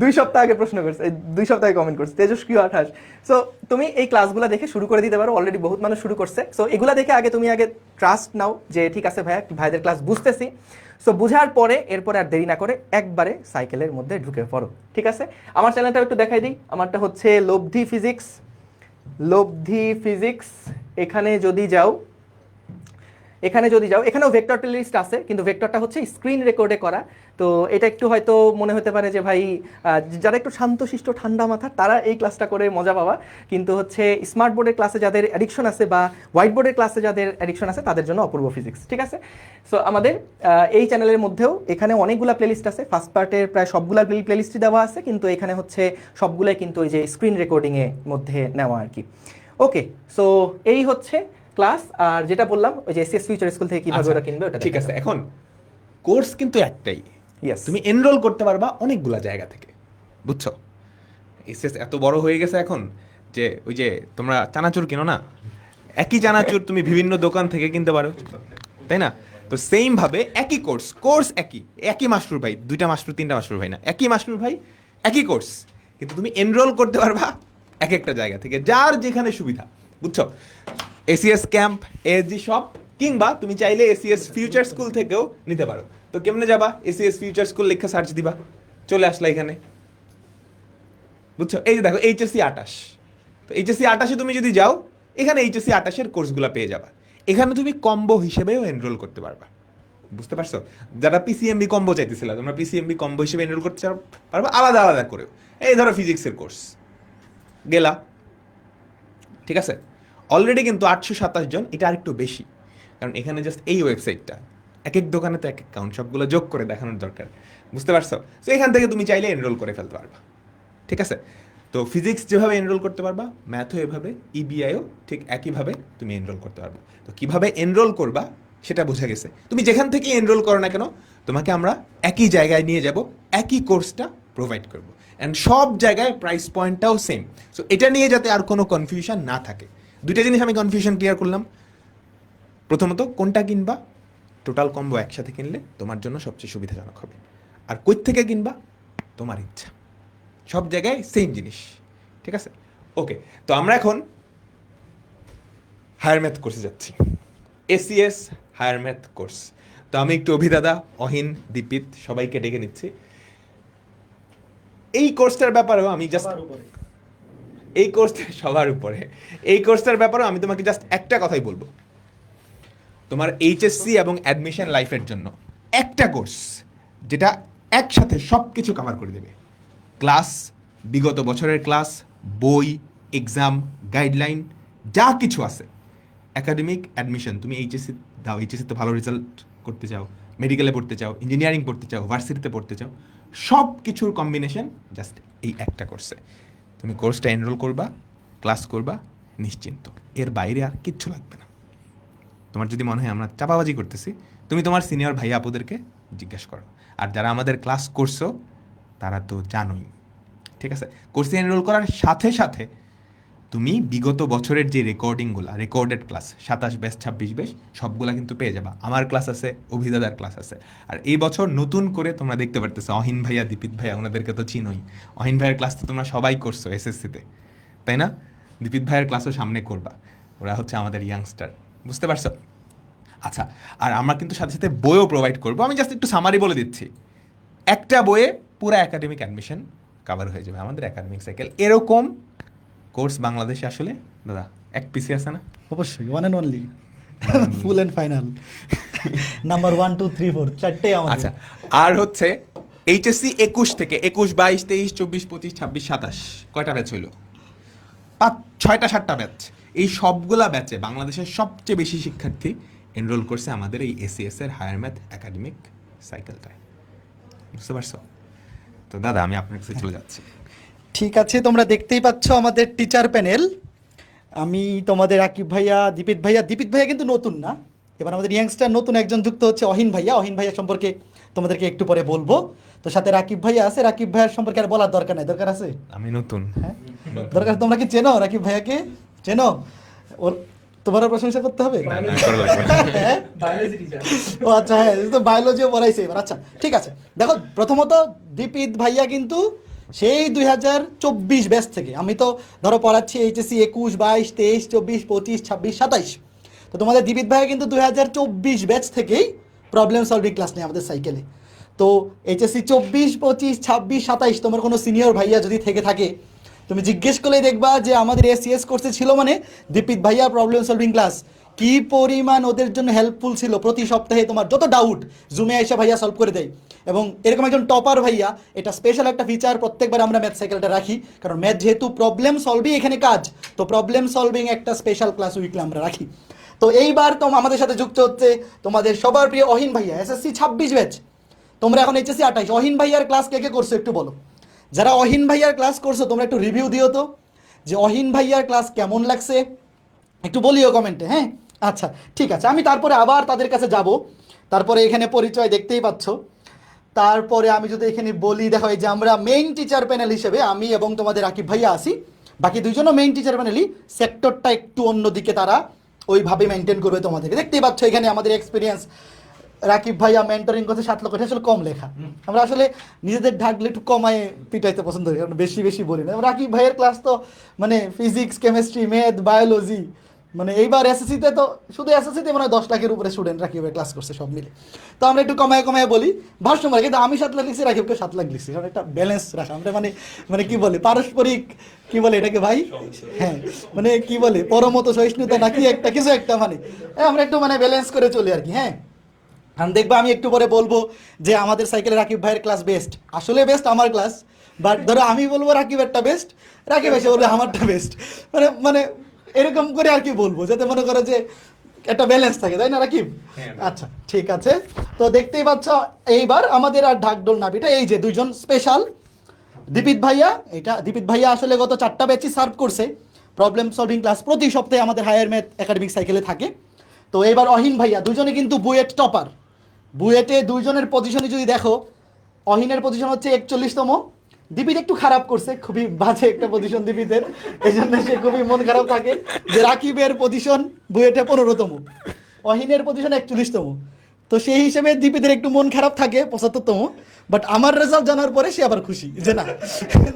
2 সপ্তাহ আগে প্রশ্ন করছে, 2 সপ্তাহে কমেন্ট করছে তেজস্ক্রিয় 28। সো তুমি এই ক্লাসগুলো দেখে শুরু করে দিতে পারো, অলরেডি বহুত মানুষ শুরু করছে। সো এগুলা দেখে তুমি আগে ট্রাস্ট নাও যে ঠিক আছে ভাইদের ক্লাস বুঝতেছি। সো বুঝার পরে এরপরে আর দেরি না করে একবারে সাইকেলের মধ্যে ঢুকে পড়ো, ঠিক আছে? আমার চ্যানেলটা একটু দেখাই দিই। আমারটা হচ্ছে লব্ধি ফিজিক্স। এখানে যদি যাও, এখানেও ভেক্টর লিস্ট আছে, কিন্তু ভেক্টরটা হচ্ছে স্ক্রিন রেকর্ডে করা। তো এটা একটু হয়তো মনে হতে পারে যে ভাই যারা একটু শান্তশিষ্ট ঠান্ডা মাথা তারা এই ক্লাসটা করে মজা পাওয়া, কিন্তু হচ্ছে স্মার্ট বোর্ডের ক্লাসে যাদের অ্যাডিকশন আছে বা হোয়াইট বোর্ডের ক্লাসে যাদের অ্যাডিকশন আছে তাদের জন্য অপূর্ব ফিজিক্স, ঠিক আছে? সো আমাদের এই চ্যানেলের মধ্যেও এখানে অনেকগুলো প্লেলিস্ট আছে। ফার্স্ট পার্টের প্রায় সবগুলা প্লেলিস্টই দেওয়া আছে, কিন্তু এখানে হচ্ছে সবগুলাই কিন্তু ওই যে স্ক্রিন রেকর্ডিংয়ের মধ্যে নেওয়া আর কি। ওকে, সো এই হচ্ছে ক্লাস। আর যেটা বললাম ওই যে এসএস ফিউচার স্কুল থেকে কিভাবে ওরা কিনবে ওটা ঠিক আছে। এখন কোর্স কিন্তু একটাই, ইয়েস, তুমি এনরোল করতে পারবা অনেকগুলা জায়গা থেকে, বুঝছো? এসএস এত বড় হয়ে গেছে এখন যে ওই যে তোমরা চানাচুর কিনো না, একই চানাচুর তুমি বিভিন্ন দোকান থেকে কিনতে পারো, তাই না? তো সেম ভাবে একই কোর্স একই মাস্টার ভাই, 2টা মাস্টার 3টা মাস্টার ভাই না, একই মাস্টার ভাই একই কোর্স, কিন্তু তুমি এনরোল করতে পারবা এক একটা জায়গা থেকে, যার যেখানে সুবিধা, বুঝছো? এসিএস ক্যাম্প, এএসজি শপ, কিংবা তুমি চাইলে এসিএস ফিউচার স্কুল থেকেও নিতে পারো। তো কেমনে যাবা? এসিএস ফিউচার স্কুল লেখা সার্চ দিবা, চলে আসলা এখানে, বুঝছো? এই যে দেখো এইচএসসি 28। তো এইচএসসি 28-এ তুমি যদি যাও, এখানে এইচএসসি 28-এর কোর্সগুলো পেয়ে যাবা। এখানে তুমি কম্বো হিসেবেও এনরোল করতে পারবা, বুঝতে পারছো? যারা পিসিএমবি কম্বো চাইতেছিল, তোমরা পিসিএমবি কম্বো হিসেবে এনরোল করতে পারবা আলাদা আলাদা করেও। এই ধরো ফিজিক্সের কোর্স গেলা, ঠিক আছে? অলরেডি কিন্তু 827 জন, এটা আরেকটু বেশি, কারণ এখানে জাস্ট এই ওয়েবসাইটটা, এক এক দোকানে তো এক অ্যাকাউন্ট, সবগুলো যোগ করে দেখানোর দরকার, বুঝতে পারছো? তো এখান থেকে তুমি চাইলে এনরোল করে ফেলতে পারবা, ঠিক আছে? তো ফিজিক্স যেভাবে এনরোল করতে পারবা, ম্যাথও এভাবে, ইবিআইও ঠিক একইভাবে তুমি এনরোল করতে পারবা। তো কিভাবে এনরোল করবা সেটা বোঝা গেছে। তুমি যেখান থেকে এনরোল করো না কেন, তোমাকে আমরা একই জায়গায় নিয়ে যাব, একই কোর্সটা প্রোভাইড করবো, অ্যান্ড সব জায়গায় প্রাইস পয়েন্টটাও সেম। সো এটা নিয়ে যাতে আর কোনো কনফিউশন না থাকে। 2টা জিনিস আমি কনফিউশন ক্লিয়ার করলাম। প্রথমত, কোনটা কিনবা, টোটাল কম্বো একসাথে কিনলে তোমার জন্য সবচেয়ে সুবিধাজনক হবে। আর কই থেকে কিনবা, তোমার ইচ্ছা। সব জায়গায় সেম জিনিস, ঠিক আছে? ওকে, তো আমরা এখন হায়ার ম্যাথ কোর্সে যাচ্ছি, এসিএস হায়ার ম্যাথ কোর্স। তো আমি একটু অভিদাদা, অহিন, দীপিত সবাইকে ডেকে নিচ্ছি। এই কোর্সটার ব্যাপারেও আমি জাস্ট এই কোর্সটা সবার উপরে, এই কোর্সটার ব্যাপারেও আমি তোমাকে জাস্ট একটা কথাই বলবো, তোমার এইচএসসি এবং অ্যাডমিশন লাইফের জন্য একটা কোর্স যেটা একসাথে সব কিছু কভার করে দেবে। ক্লাস, বিগত বছরের ক্লাস, বই, এক্সাম, গাইডলাইন, যা কিছু আছে, একাডেমিক, অ্যাডমিশন, তুমি এইচএসসি দাও, এইচএসসিতে ভালো রেজাল্ট করতে চাও, মেডিকেলে পড়তে চাও, ইঞ্জিনিয়ারিং পড়তে চাও, ভার্সিটিতে পড়তে চাও, সব কিছুর কম্বিনেশন জাস্ট এই একটা কোর্সে। তুমি কোর্সটা এনরোল করবা, ক্লাস করবা, নিশ্চিন্ত, এর বাইরে আর কিচ্ছু লাগবে না। তোমার যদি মনে হয় আমরা চাপাবাজি করতেছি, তুমি তোমার সিনিয়র ভাই আপুদেরকে জিজ্ঞেস করো। আর যারা আমাদের ক্লাস করছো তারা তো জানোই, ঠিক আছে? কোর্সে এনরোল করার সাথে সাথে তুমি বিগত বছরের যে রেকর্ডিংগুলো, রেকর্ডেড ক্লাস 27 ব্যাচ 26 ব্যাচ সবগুলা কিন্তু পেয়ে যাবা। আমার ক্লাস আছে, অভিদাদার ক্লাস আছে। আর এই বছর নতুন করে তোমরা দেখতে পারতেছো অহিন ভাইয়া, দীপিত ভাইয়া, ওনাদেরকে তো চিনোই। অহিন ভাইয়ের ক্লাস তো তোমরা সবাই করছো এসএসসিতে, তাই না? দীপিত ভাইয়ের ক্লাসও সামনে করবা, ওরা হচ্ছে আমাদের ইয়াংস্টার, বুঝতে পারছো? আচ্ছা, আর আমরা কিন্তু সাথে সাথে বইও প্রোভাইড করবো। আমি জাস্ট একটু সামারি বলে দিচ্ছি, একটা বইয়ে পুরো একাডেমিক অ্যাডমিশন কাভার হয়ে যাবে আমাদের একাডেমিক সাইকেল। এরকম কোর্স বাংলাদেশে আসলে দাদা এক পিসি আছে না? অবশ্যই, one and only, full and final, number 1 2 3 4 চারটেই আমাদের। আচ্ছা, আর হচ্ছে এইচএসসি 21 থেকে 21, 22, 23, 24, 25, 26, 27 কয়টা ব্যাচ হইলো? 6টা 7টা ব্যাচ। এই সবগুলা ব্যাচে বাংলাদেশের সবচেয়ে বেশি শিক্ষার্থী এনরোল করছে আমাদের এই এসিএস এর হায়ার ম্যাথ একাডেমিক সাইকেলটায়, বুঝতে পারছো? তো দাদা আমি আপনার কাছে চলে যাচ্ছি। ঠিক আছে, তোমরা দেখতেই পাচ্ছ আমাদের টিচার প্যানেল। আমি তোমাদের আকিব ভাইয়া, দীপিত ভাইয়া কিন্তু নতুন না, এবার আমাদের ইয়াংস্টার নতুন একজন যুক্ত হচ্ছে অহিন ভাইয়া সম্পর্কে তোমাদেরকে একটু পরে বলবো। তো সাথে রাকিব ভাইয়া আছে, রাকিব ভাইয়ার সম্পর্কে আর বলার দরকার নাই, দরকার আছে? আমি নতুন, হ্যাঁ দরকার। তোমরা কি চেনো রাকিব ভাইয়াকে? চেনো? ওর তোমারও প্রশংসা করতে হবে? হ্যাঁ? ও আচ্ছা, হ্যাঁ তো বায়োলজিও পড়াইছে এবার। আচ্ছা ঠিক আছে, দেখো প্রথমত দীপিত ভাইয়া কিন্তু সেই 2024 ব্যাচ থেকে, আমি তো ধরো পড়াচ্ছি এইচএসসি 21, 22, 23, 24, 25, 26, 27। তো তোমাদের দীপিত ভাইয়া কিন্তু 2024 ব্যাচ থেকেই প্রবলেম সলভিং ক্লাস নেই আমাদের সাইকেলে। তো এইচএসসি 24, 25, 26, 27 তোমার কোনো সিনিয়র ভাইয়া যদি থেকে থাকে, তুমি জিজ্ঞেস করলেই দেখবা যে আমাদের এসিএস কোর্সে ছিল মানে দীপিত ভাইয়া প্রবলেম সলভিং ক্লাস কি পরিমাণ ওদের জন্য হেল্পফুল ছিল। প্রতি সপ্তাহে তোমার যত ডাউট জুমে এসে ভাইয়া সলভ করে দেয়, এবং এরকম একজন টপার ভাইয়া, এটা স্পেশাল একটা ফিচার। প্রত্যেকবার আমরা ম্যাথ সাইকেলটা রাখি, কারণ ম্যাথ যেহেতু প্রবলেম সলভিং এখানে কাজ, তো প্রবলেম সলভিং একটা স্পেশাল ক্লাস উইকলি আমরা রাখি। তো এইবার তো আমাদের সাথে যুক্ত হচ্ছে তোমাদের সবার প্রিয় অহিন ভাইয়া, এসএসসি 26 ব্যাচ। তোমরা এখন এইচএসসি 28। অহিন ভাইয়ার ক্লাস কে কে করছো একটু বলো। যারা অহিন ভাইয়ার ক্লাস করছো তোমরা একটু রিভিউ দিও তো, যে অহিন ভাইয়ার ক্লাস কেমন লাগছে একটু বলিও কমেন্টে। হ্যাঁ আচ্ছা ঠিক আছে, আমি তারপরে আবার তাদের কাছে যাব। তারপরে এখানে পরিচয় দেখতেই পাচ্ছ। তারপরে আমি যদি এখানে বলি, দেখো এই যে আমরা মেইন টিচার প্যানেল হিসেবে আমি এবং তোমাদের আকিব ভাইয়া আসি, বাকি দুইজনও মেইন টিচার প্যানেলই, সেক্টরটা একটু অন্যদিকে তারা ওইভাবে মেনটেন করবে। তোমাদেরকে দেখতেই পাচ্ছ এখানে আমাদের এক্সপিরিয়েন্স। রাকিব ভাইয়া মেন্টরিং করতে 7 লক্ষ, এটা আসলে কম লেখা। আমরা আসলে নিজেদের ঢাকলে একটু কমায় পিটাইতে পছন্দ করি, কারণ বেশি বেশি বলি না। রাকিব ভাইয়ের ক্লাস তো মানে ফিজিক্স, কেমিস্ট্রি, ম্যাথ, বায়োলজি, মানে এইবার এসএসসিতে তো শুধু এসএসসিতে মনে হয় 10 লাখের উপরে স্টুডেন্ট রাকিব ভাই ক্লাস করছে সব মিলে। তো আমরা একটু কমায় কমায় বলি ভাষ্যমার, কিন্তু আমি 7 লাখ লিখছি, রাকিবকে 7 লাখ লিখছি, কারণ একটা ব্যালেন্স রাখা আমরা মানে মানে কি বলে পারস্পরিক, কি বলে এটাকে ভাই, হ্যাঁ মানে কি বলে পরমত সহিষ্ণুতা নাকি একটা কিছু একটা, মানে আমরা একটু মানে ব্যালেন্স করে চলি আর কি। হ্যাঁ দেখবা আমি একটু পরে বলবো যে আমাদের সাইকেলে রাকিব ভাইয়ের ক্লাস বেস্ট, আসলে বেস্ট আমার ক্লাস, বাট ধরো আমি বলবো রাকিবেরটা বেস্ট, রাকিব এসে বলবে আমারটা বেস্ট, মানে মানে এরকম করে আর কি বলবো, যাতে মনে করো যে একটা ব্যালেন্স থাকে, তাই না রাকিব? আচ্ছা ঠিক আছে, তো দেখতেই পাচ্ছ এইবার আমাদের আর ঢাকঢোল নাপিটা, এই যে দুইজন স্পেশাল দীপিত ভাইয়া। এটা দীপিত ভাইয়া আসলে গত 4টা ব্যাচই সার্ভ করছে প্রবলেম সলভিং ক্লাস, প্রতি সপ্তাহে আমাদের হায়ার ম্যাথ একাডেমিক সাইকেলে থাকে। তো এবার অহিন ভাইয়া, দুজনে কিন্তু বুয়েট টপার। বুয়েটে দুইজনের পজিশনে যদি দেখো, অহিনের পজিশন হচ্ছে 41তম, দীপিত একটু খারাপ করছে, খুবই বাজে একটা পজিশন দীপিতের, এই জন্য সে খুবই মন খারাপ থাকে যে রাকিবের পজিশন বুয়েটে 15তম, অহিনের পজিশন 41তম। তো সেই হিসেবে দীপিতের একটু মন খারাপ থাকে 75তম, বাট আমার রেজাল্ট জানার পরে সে আবার খুশি যে না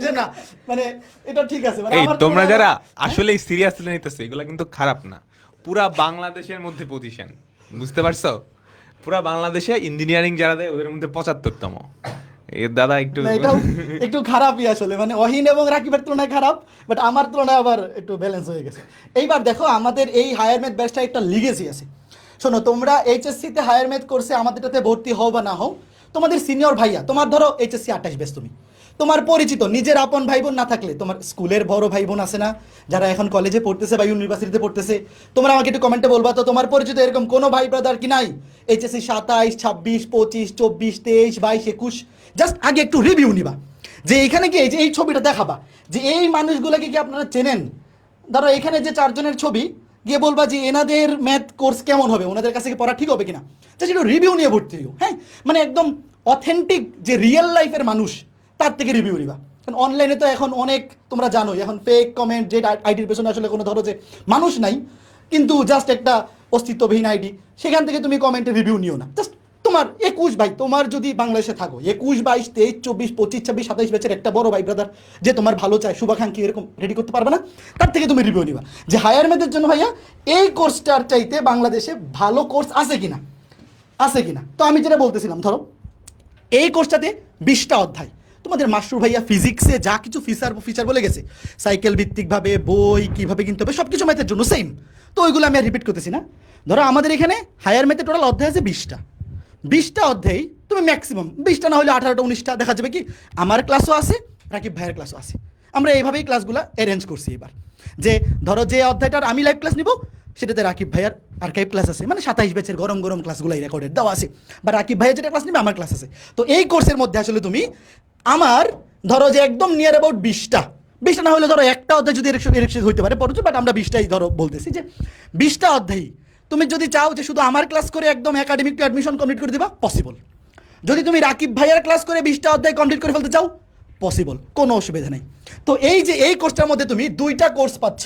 যে না মানে এটা ঠিক আছে। মানে এই আমার তোমরা তুলনায়- যারা আসলে সিরিয়াসলি নিতেছে, এগুলো কিন্তু খারাপ না, পুরা বাংলাদেশের মধ্যে পজিশন, বুঝতে পারছো? পুরা বাংলাদেশে ইঞ্জিনিয়ারিং যারা দেয় ওদের মধ্যে 75তম। এর দাদা একটু না, এটাও একটু খারাপই আসলে, মানে অহিন এবং রাকিবের তুলনায় খারাপ, বাট আমার তুলনায় আবার একটু ব্যালেন্স হয়ে গেছে। এইবার দেখো আমাদের এই হায়ার ম্যাথ ব্যাচটা একটা লিগেসি আছে। শোনো, তোমরা এইচএসসিতে হায়ার ম্যাথ কোর্সে আমাদেরটাতে ভর্তি হও বা না হও, তোমাদের সিনিয়র ভাইয়া, তোমার ধরো এইচএসসি 28 ব্যাচ, তুমি তোমার পরিচিত নিজের আপন ভাই বোন না থাকলে তোমার স্কুলের বড় ভাই বোন আছে না, যারা এখন কলেজে পড়তেছে বা ইউনিভার্সিটিতে পড়তেছে, তোমরা আমাকে একটু কমেন্টে বলবা তো তোমার পরিচিত এরকম কোনো ভাই ব্রাদার কি নাই এইচএসসি 27, 26, 25, 24, 23, 22, 21? জাস্ট আগে একটু রিভিউ নিবা যে এখানে কি এই যে এই ছবিটা দেখাবা যে এই মানুষগুলোকে কি আপনারা চেনেন। ধরো এখানে যে 4 জনের ছবি, গিয়ে বলবা যে এনাদের ম্যাথ কোর্স কেমন হবে, ওনাদের কাছে কি পড়া ঠিক হবে কিনা, জাস্ট একটু রিভিউ নিয়ে ভর্তি হইও। হ্যাঁ মানে একদম অথেন্টিক যে রিয়েল লাইফের মানুষ তার থেকে রিভিউ নিবা। কারণ অনলাইনে তো এখন অনেক তোমরা জানোই এখন ফেক কমেন্ট, যে আইডির পেছনে আসলে কোনো ধরো যে মানুষ নাই, কিন্তু জাস্ট একটা অস্তিত্ববিহীন আইডি, সেখান থেকে তুমি কমেন্টে রিভিউ নিও না, জাস্ট তোমার 21 ভাই, তোমার যদি বাংলাদেশে থাকো 21, 22, 23, 24, 25, 26, 27 ব্যাচের একটা বড় ভাই ব্রাদার যে তোমার ভালো চায়, শুভাকাঙ্ক্ষী, এরকম রেডি করতে পারবে না, তার থেকে তুমি রিভিউ নিবা যে হায়ার ম্যাথের জন্য ভাইয়া এই কোর্সটার চাইতে বাংলাদেশে ভালো কোর্স আছে কিনা, আছে কিনা। তো আমি যেটা বলতেছিলাম, ধরো এই কোর্সটাতে 20টা অধ্যায়, তোমাদের মাশরুর ভাইয়া ফিজিক্সে যা কিছু ফিচার বলে গেছে, সাইকেল ভিত্তিকভাবে বই কীভাবে কিনতে হবে সব কিছু ম্যাথের জন্য সেম, তো ওইগুলো আমি আর রিপিট করতেছি না। ধরো আমাদের এখানে হায়ার ম্যাথে টোটাল অধ্যায় আছে 20টা অধ্যায়, তুমি ম্যাক্সিমাম 20টা না হলে 18টা 19টা, দেখা যাবে কি আমার ক্লাসও আছে, রাকিব ভাইয়ের ক্লাসও আছে। আমরা এইভাবেই ক্লাসগুলো অ্যারেঞ্জ করছি এবার, যে ধরো যে অধ্যায়টার আমি লাইভ ক্লাস নিব সেটাতে রাকিব ভাইয়ার আর্কাইভ ক্লাস আছে, মানে 27 ব্যাচের গরম গরম ক্লাসগুলাই রেকর্ডেড দেওয়া আছে, বা রাকিব ভাইয়া যেটা ক্লাস নেবে আমার ক্লাস আছে। তো এই কোর্সের মধ্যে আসলে তুমি আমার ধরো যে একদম নিয়ার অ্যাবাউট 20টা না হলে ধরো একটা অধ্যায় যদি এরকম হইতে পারে পড়ছো, বাট আমরা 20টাই ধরো বলতেছি, যে 20টা অধ্যায় তুমি যদি চাও যে শুধু আমার ক্লাস করে একদম একাডেমিক টু অ্যাডমিশন কমপ্লিট করে দিবা, পসিবল। যদি তুমি রাকিব ভাইয়ার ক্লাস করে 20টা অধ্যায় কমপ্লিট করে ফেলতে চাও, পসিবল, কোনো অসুবিধা নেই। তো এই যে এই কোর্সটার মধ্যে তুমি 2টা কোর্স পাচ্ছ,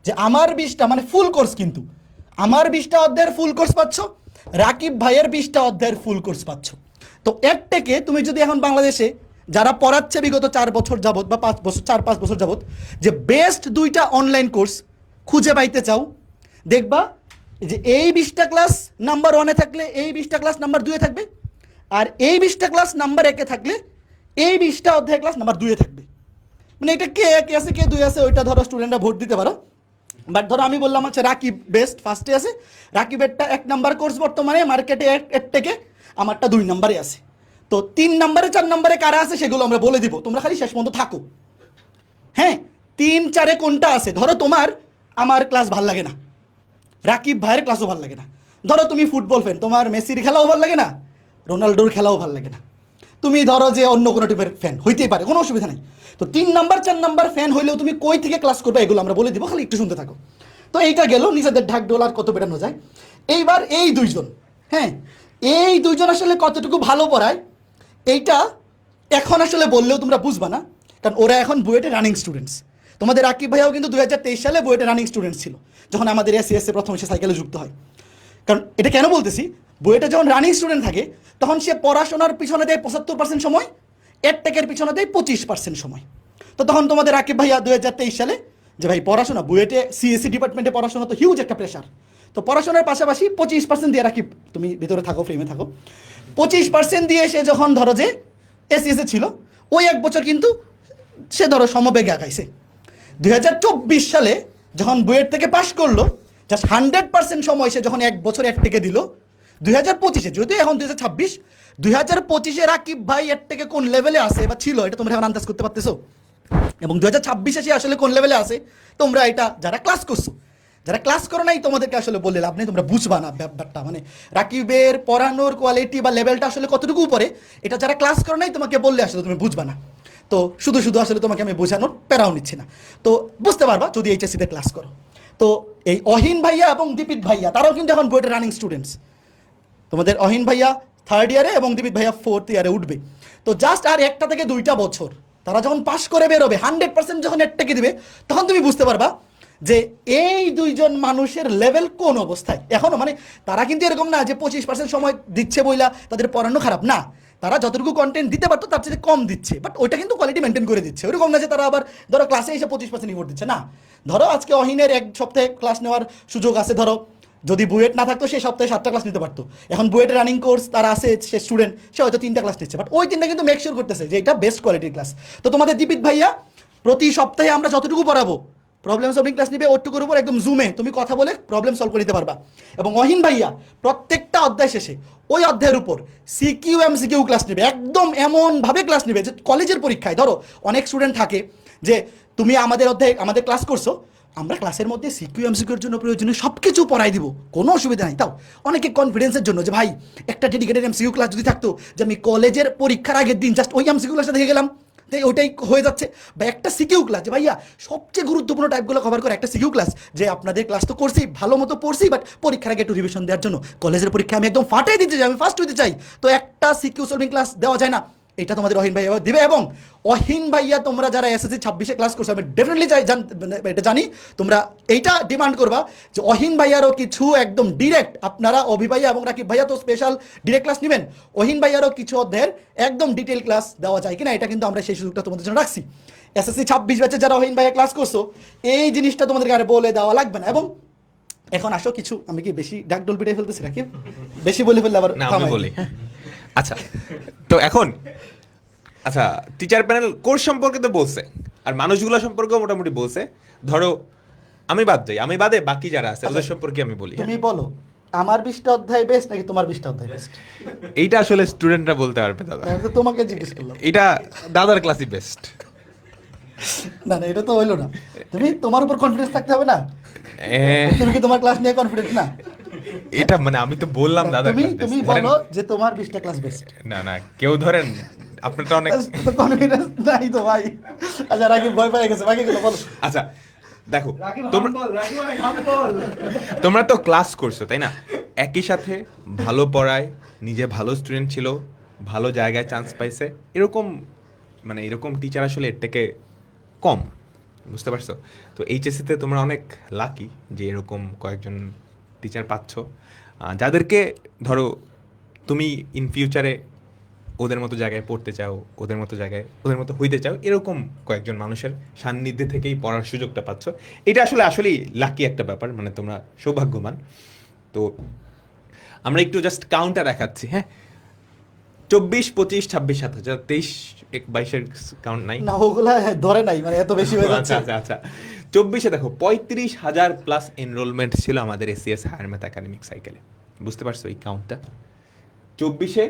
যে আমার 20টা মানে ফুল কোর্স, কিন্তু আমার 20টা অধ্যায়ের ফুল কোর্স পাচ্ছ, রাকিব ভাইয়ের 20টা অধ্যায়ের ফুল কোর্স পাচ্ছ। তো এর থেকে তুমি যদি এখন বাংলাদেশে যারা পড়াচ্ছে বিগত 4 বছর যাবত বা 5 বছর 4-5 বছর যাবত, যে বেস্ট 2টা অনলাইন কোর্স খুঁজে পাইতে চাও, দেখবা যে এই 20টা ক্লাস নাম্বার 1-এ থাকলে এই 20টা ক্লাস নাম্বার 2-এ থাকবে, আর এই 20টা ক্লাস নাম্বার 1-এ থাকলে এই 20টা অধ্যায় ক্লাস নাম্বার 2-এ থাকবে। মানে এটা কে 1-এ আছে কে 2-এ আছে ওইটা ধরো স্টুডেন্টরা ভোট দিতে পারো, বাট ধরো আমি বললাম হচ্ছে রাকিব বেস্ট ফার্স্টে আছে, রাকিবেরটা 1 নাম্বার কোর্স বর্তমানে মার্কেটে এর থেকে, আমারটা 2 নাম্বারে আছে। তো 3 নাম্বারে 4 নাম্বারে কারা আছে সেগুলো আমরা বলে দিব, তোমরা খালি শেষ পর্যন্ত থাকো। হ্যাঁ, 3-4-এ কোনটা আছে, ধরো তোমার আমার ক্লাস ভাল লাগে না, রাকিব ভাইয়ের ক্লাসও ভাল লাগে না, ধরো তুমি ফুটবল ফ্যান, তোমার মেসির খেলাও ভাল লাগে না, রোনাল্ডোর খেলাও ভাল লাগে না, তুমি ধরো যে অন্য কোনো টিমের ফ্যান হইতেই পারে, কোনো অসুবিধা নেই। তো 3 নাম্বার 4 নাম্বার ফ্যান হইলেও তুমি কই থেকে ক্লাস করবে এগুলো আমরা বলে দিব, খালি একটু শুনতে থাকো। তো এইটা গেল নিজেদের ঢাক ডোলার কত বেটানো যায়। এইবার এই 2জন, হ্যাঁ এই 2জন আসলে কতটুকু ভালো পড়ায় এইটা এখন আসলে বললেও তোমরা বুঝবা না, কারণ ওরা এখন বুয়েটে রানিং স্টুডেন্টস। তোমাদের রাকিব ভাইয়াও কিন্তু 2023 সালে বুয়েটে রানিং স্টুডেন্টস ছিল, যখন আমাদের এসিএসএ প্রথম সে সাইকেলে যুক্ত হয়। কারণ এটা কেন বলতেছি, বুয়েটে যখন রানিং স্টুডেন্ট থাকে তখন সে পড়াশোনার পিছনে দেয় 75% সময়, এডটেকের পিছনে দেয় 25% সময়। তো তখন তোমাদের রাকিব ভাইয়া 2023 সালে যে ভাই পড়াশোনা, বুয়েটে সিএসসি ডিপার্টমেন্টে পড়াশোনা তো হিউজ একটা প্রেশার, তো পড়াশোনার পাশাপাশি 25% দিয়ে রাকিব, তুমি ভিতরে থাকো ফ্রেমে থাকো, 25% দিয়ে সে যখন ধরো যে এসিএসএ ছিল, ওই 1 বছর কিন্তু সে ধরো সমবেগে আগাইছে। 2024 সালে যখন বুয়েট থেকে পাশ করলো, জাস্ট 100% সময় সে যখন 1 বছর এর থেকে দিল, 2025-এ, যেহেতু এখন 2026, 2025-এ রাকিব ভাই এর থেকে কোন লেভেলে আছে বা ছিল এটা তোমরা এখন আন্দাজ করতে পারতেছো, এবং 2026-এ সে আসলে কোন লেভেলে আছে তোমরা এটা যারা ক্লাস করছো, যারা ক্লাস করো নাই তোমাদেরকে আসলে বললে লাভ নেই, তোমরা বুঝবা না ব্যাপারটা, মানে রাকিবের পড়ানোর কোয়ালিটি বা লেভেলটা আসলে কতটুকু উপরে এটা যারা ক্লাস করো নাই তোমাকে বললে আসলে তুমি বুঝবা না। তো শুধু শুধু আসলে তোমাকে আমি বোঝানোর প্যারাও নিচ্ছি না, তো বুঝতে পারবা যদি এইচএসসিতে ক্লাস করো। তো এই অহিন ভাইয়া এবং দীপিত ভাইয়া তারাও কিন্তু এখন বুয়েটের রানিং স্টুডেন্টস, তোমাদের অহিন ভাইয়া 3rd ইয়ারে এবং দীপিত ভাইয়া 4th ইয়ারে উঠবে। তো জাস্ট আর 1টা থেকে 2টা বছর তারা যখন পাস করে বেরোবে, 100% যখন এরটাকে দিবে, তখন তুমি বুঝতে পারবা যে এই 2জন মানুষের লেভেল কোন অবস্থায় এখনো। মানে তারা কিন্তু এরকম না যে 25% সময় দিচ্ছে বইলা তাদের পড়ানো খারাপ না, তারা যতটুকু কন্টেন্ট দিতে পারতো তার চেয়ে কম দিচ্ছে, বাট ওইটা কিন্তু কোয়ালিটি মেনটেন করে দিচ্ছে। ওরকম না যে তারা আবার ধরো ক্লাসে এসে 25% রিপোর্ট দিচ্ছে না। ধরো আজকে অহিনের 1 সপ্তাহে ক্লাস নেওয়ার সুযোগ আছে, ধরো যদি বুয়েট না থাকতো সে সপ্তাহে 7টা ক্লাস নিতে পারতো, এখন বুয়েটের রানিং কোর্স তারা আছে, সে স্টুডেন্ট, সে হয়তো 3টা ক্লাস নিচ্ছে, বাট ওই 3টা কিন্তু মেক শিওর করতেছে যে এটা বেস্ট কোয়ালিটির ক্লাস। তো তোমাদের দীপিত ভাইয়া প্রতি সপ্তাহে আমরা যতটুকু পড়াবো, প্রবলেম সলভিং ক্লাস নিবে, ওটুকুর উপর একদম জুমে তুমি কথা বলে প্রবলেম সলভ করে দিতে পারবা। এবং অহিন ভাইয়া প্রত্যেকটা অধ্যায় শেষে ওই অধ্যায়ের উপর সিকিউ এমসিকিউ ক্লাস নেবে, একদম এমনভাবে ক্লাস নেবে যে কলেজের পরীক্ষায় ধরো অনেক স্টুডেন্ট থাকে যে তুমি আমাদের অধ্যায় আমাদের ক্লাস করছো, আমরা ক্লাসের মধ্যে সিকিউ এমসিকিউর জন্য প্রয়োজনীয় সব কিছু পড়াই দিব, কোনো অসুবিধা নাই। তাও অনেকে কনফিডেন্সের জন্য যে ভাই একটা ডেডিকেটেড এমসিকিউ ক্লাস যদি থাকতো, যে আমি কলেজের পরীক্ষার আগের দিন জাস্ট ওই এমসিকিউ ক্লাসটা দেখে গেলাম, তাই ওইটাই হয়ে যাচ্ছে। বা একটা সিকিউ ক্লাস যে ভাইয়া সবচেয়ে গুরুত্বপূর্ণ টাইপগুলো কভার করে একটা সিকিউ ক্লাস, যে আপনাদের ক্লাস তো করছি ভালো মতো পড়ছি, বাট পরীক্ষার আগে একটু রিভিশন দেওয়ার জন্য কলেজের পরীক্ষা আমি একদম ফাটাই দিতে চাই, আমি ফার্স্ট হইতে চাই, তো একটা সিকিউ সলভিং ক্লাস দেওয়া যায় না, এটা তোমাদের অহিন ভাইয়া দিবে। এবং অহিন ভাইয়া তোমরা যারা এসএসসি 26-এ ক্লাস করছো, আমি ডেফিনেটলি এটা জানি তোমরা এইটা ডিমান্ড করবা যে অহিন ভাইয়ারও কিছু একদম ডিরেক্ট, আপনারা অভি ভাইয়া এবং রাকিব ভাইয়া তো স্পেশাল ডিরেক্ট ক্লাস নেবেন, অহিন ভাইয়ারও কিছু অধ্যায়ের একদম ডিটেল ক্লাস দেওয়া যায় কিনা, এটা কিন্তু আমরা সেই সুযোগটা তোমাদের জন্য রাখছি। এসএসসি 26 ব্যাচে যারা অহিন ভাইয়া ক্লাস করছো, এই জিনিসটা তোমাদেরকে আর বলে দেওয়া লাগবে না। এবং এখন আসো কিছু, আমি কি বেশি ডাক ডোল পিটাই ফেলতেছি রাকিব? বেশি বলে ফেললে আবার না আমি থামাই। বলি। আচ্ছা, তো এখন আচ্ছা টিচার প্যানেল কোর্স সম্পর্কে তো বলছে, আর মানুষগুলো সম্পর্কেও মোটামুটি বলছে। ধরো আমি বাদ যাই, আমি বাদে বাকি যারা আছে ওদের সম্পর্কে আমি বলি। তুমি বলো আমার 20টা অধ্যায় বেস্ট নাকি তোমার 20টা অধ্যায় বেস্ট? এইটা আসলে স্টুডেন্টরা বলতে পারবে দাদা, আমি তো তোমাকে জিজ্ঞেস করলাম। এটা দাদার ক্লাসই বেস্ট। না না, এটা তো হইলো না। তুমি তোমার উপর কনফিডেন্স থাকতে হবে না? তুমি কি তোমার ক্লাস নিয়ে কনফিডেন্ট না? এটা মানে আমি তো বললাম দাদার তুমি class তুমি best। বলো যে তোমার 20টা ক্লাস বেস্ট। না না, কেউ ধরেন আপনারটা অনেক। কনফিডেন্স নাই তো ভাই। আচ্ছা রাকিব ভয় পেয়ে গেছে, বাকিগুলো বলো। আচ্ছা দেখো, তোমরা তো ক্লাস করছো তাই না, একই সাথে ভালো পড়ায়, নিজে ভালো স্টুডেন্ট ছিল, ভালো জায়গায় চান্স পাইছে, এরকম মানে এরকম টিচার আসলে এর থেকে কম, বুঝতে পারছো? তো এইচএসসিতে তোমরা অনেক লাকি যে এরকম কয়েকজন টিচার পাচ্ছ, যাদেরকে ধরো তুমি ইন ফিউচারে ওদের মতো জায়গায় পড়তে চাও, ওদের মতো জায়গায় ওদের মতো হইতে চাও, এরকম কয়েকজন মানুষের সান্নিধ্যে থেকেই পড়ার সুযোগটা পাচ্ছ। এটা আসলেই লাকি একটা ব্যাপার, মানে তোমরা সৌভাগ্যবান। তো আমরা একটু জাস্ট কাউন্টার দেখাচ্ছি, হ্যাঁ, 24, 25, 26, 27, 23, 22-এর কাউন্ট নাই না, ওগুলা ধরে নাই, মানে এত বেশি হয়ে যাচ্ছে। আচ্ছা আচ্ছা, 24-এ দেখো 35,000 প্লাস এনরোলমেন্ট ছিল আমাদের এসিএস হায়ার ম্যাথ একাডেমিক সাইকেলে, বুঝতে পারছো এই কাউন্টটা? 24-এ,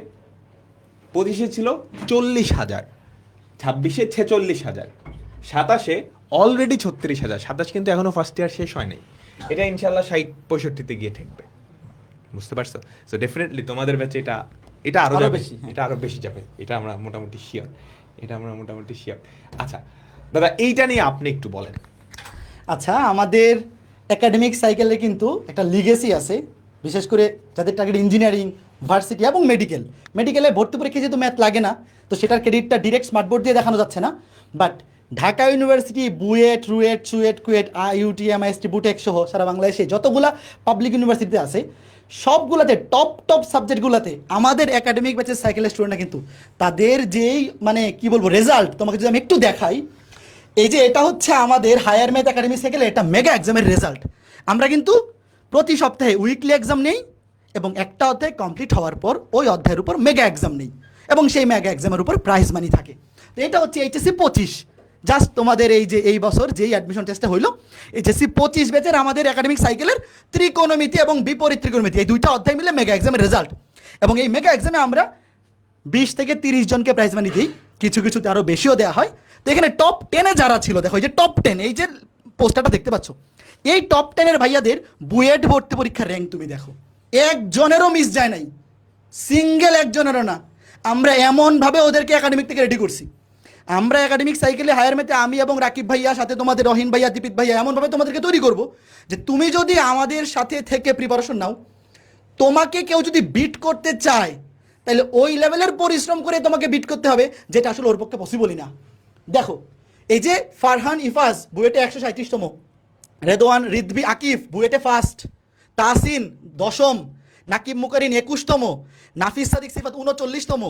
25-এ ছিল 40,000, 26-এ 46,000, 27-এ অলরেডি 36,000, 27 কিন্তু এখনো ফার্স্ট ইয়ার শেষ হয় নাই, এটা ইনশাল্লাহ 60-65-তে গিয়ে ঠেকবে, বুঝতে পারছো? সো ডেফিনেটলি তোমাদের ব্যাচে এটা আরো আরো যাবে, বেশি, হ্যাঁ। এটা আরো বেশি যাবে, এটা আমরা মোটামুটি শিওর। আচ্ছা দাদা, এইটা নিয়ে আপনি একটু বলেন। আচ্ছা, আমাদের একাডেমিক সাইকেলে কিন্তু একটা লিগেসি আছে, বিশেষ করে যাদের টার্গেট ইঞ্জিনিয়ারিং, ভার্সিটি এবং মেডিকেলে ভর্তি পরীক্ষায় যেহেতু ম্যাথ লাগে না, তো সেটার ক্রেডিটটা ডিরেক্ট স্মার্টবোর্ড দিয়ে দেখানো যাচ্ছে না। বাট ঢাকা ইউনিভার্সিটি, বুয়েট, রুয়েট, সুয়েট, কুয়েট, আইইউটি, এমআইএসটি, বুটেক সহ সারা বাংলাদেশে যতগুলা পাবলিক ইউনিভার্সিটি আছে, সবগুলাতে টপ সাবজেক্টগুলোতে আমাদের একাডেমিক ব্যাচের সাইকেলের স্টুডেন্টরা কিন্তু তাদের যেই মানে কি বলবো রেজাল্ট, তোমাকে যদি আমি একটু দেখাই, এই যে এটা হচ্ছে আমাদের হায়ার ম্যাথ একাডেমি সাইকেলে এটা মেগা এক্সামের রেজাল্ট। আমরা কিন্তু প্রতি সপ্তাহে উইকলি এক্সাম নেই এবং একটা অধ্যায় কমপ্লিট হওয়ার পর ওই অধ্যায়ের উপর মেগা এক্সাম নেই এবং সেই মেগা এক্সামের উপর প্রাইজ মানি থাকে। তো এটা হচ্ছে এইচএসসি 25, জাস্ট তোমাদের এই যে এই বছর যেই অ্যাডমিশন টেস্টে হইলো, এইচএসসি 25 ব্যাচের আমাদের একাডেমিক সাইকেলের ত্রিকোণমিতি এবং বিপরীত ত্রিকোণমিতি এই দুইটা অধ্যায় মিলে মেগা এক্সামের রেজাল্ট। এবং এই মেগা এক্সামে আমরা 20 থেকে 30 জনকে প্রাইজ মানি দিই, কিছুতে আরও বেশিও দেওয়া হয়। তো এখানে টপ 10-এ যারা ছিল, দেখো এই যে টপ 10, এই যে পোস্টারটা দেখতে পাচ্ছ, এই টপ 10-এর ভাইয়াদের বুয়েট ভর্তি পরীক্ষার র্যাঙ্ক তুমি দেখো, একজনেরও মিস যায় নাই, সিঙ্গেল একজনেরও না। আমরা এমনভাবে ওদেরকে একাডেমিক থেকে রেডি করছি, আমরা একাডেমিক সাইকেলে হায়ার ম্যাথে আমি এবং রাকিব ভাইয়া, সাথে তোমাদের রহিন ভাইয়া, দীপিত ভাইয়া, এমনভাবে তোমাদেরকে তৈরি করব যে তুমি যদি আমাদের সাথে থেকে প্রিপারেশন নাও, তোমাকে কেউ যদি বিট করতে চায় তাহলে ওই লেভেলের পরিশ্রম করে তোমাকে বিট করতে হবে, যেটা আসলে ওর পক্ষে পসিবলই না। দেখো এই যে ফারহান ইফাজ বুয়েটে 137তম, রেদওয়ান রিদভি আকিফ বুয়েটে ফার্স্ট, তাসিন 10ম, নাকিব মুকারিন 21তম, নাফিস সাদিক সিফাত 39তম,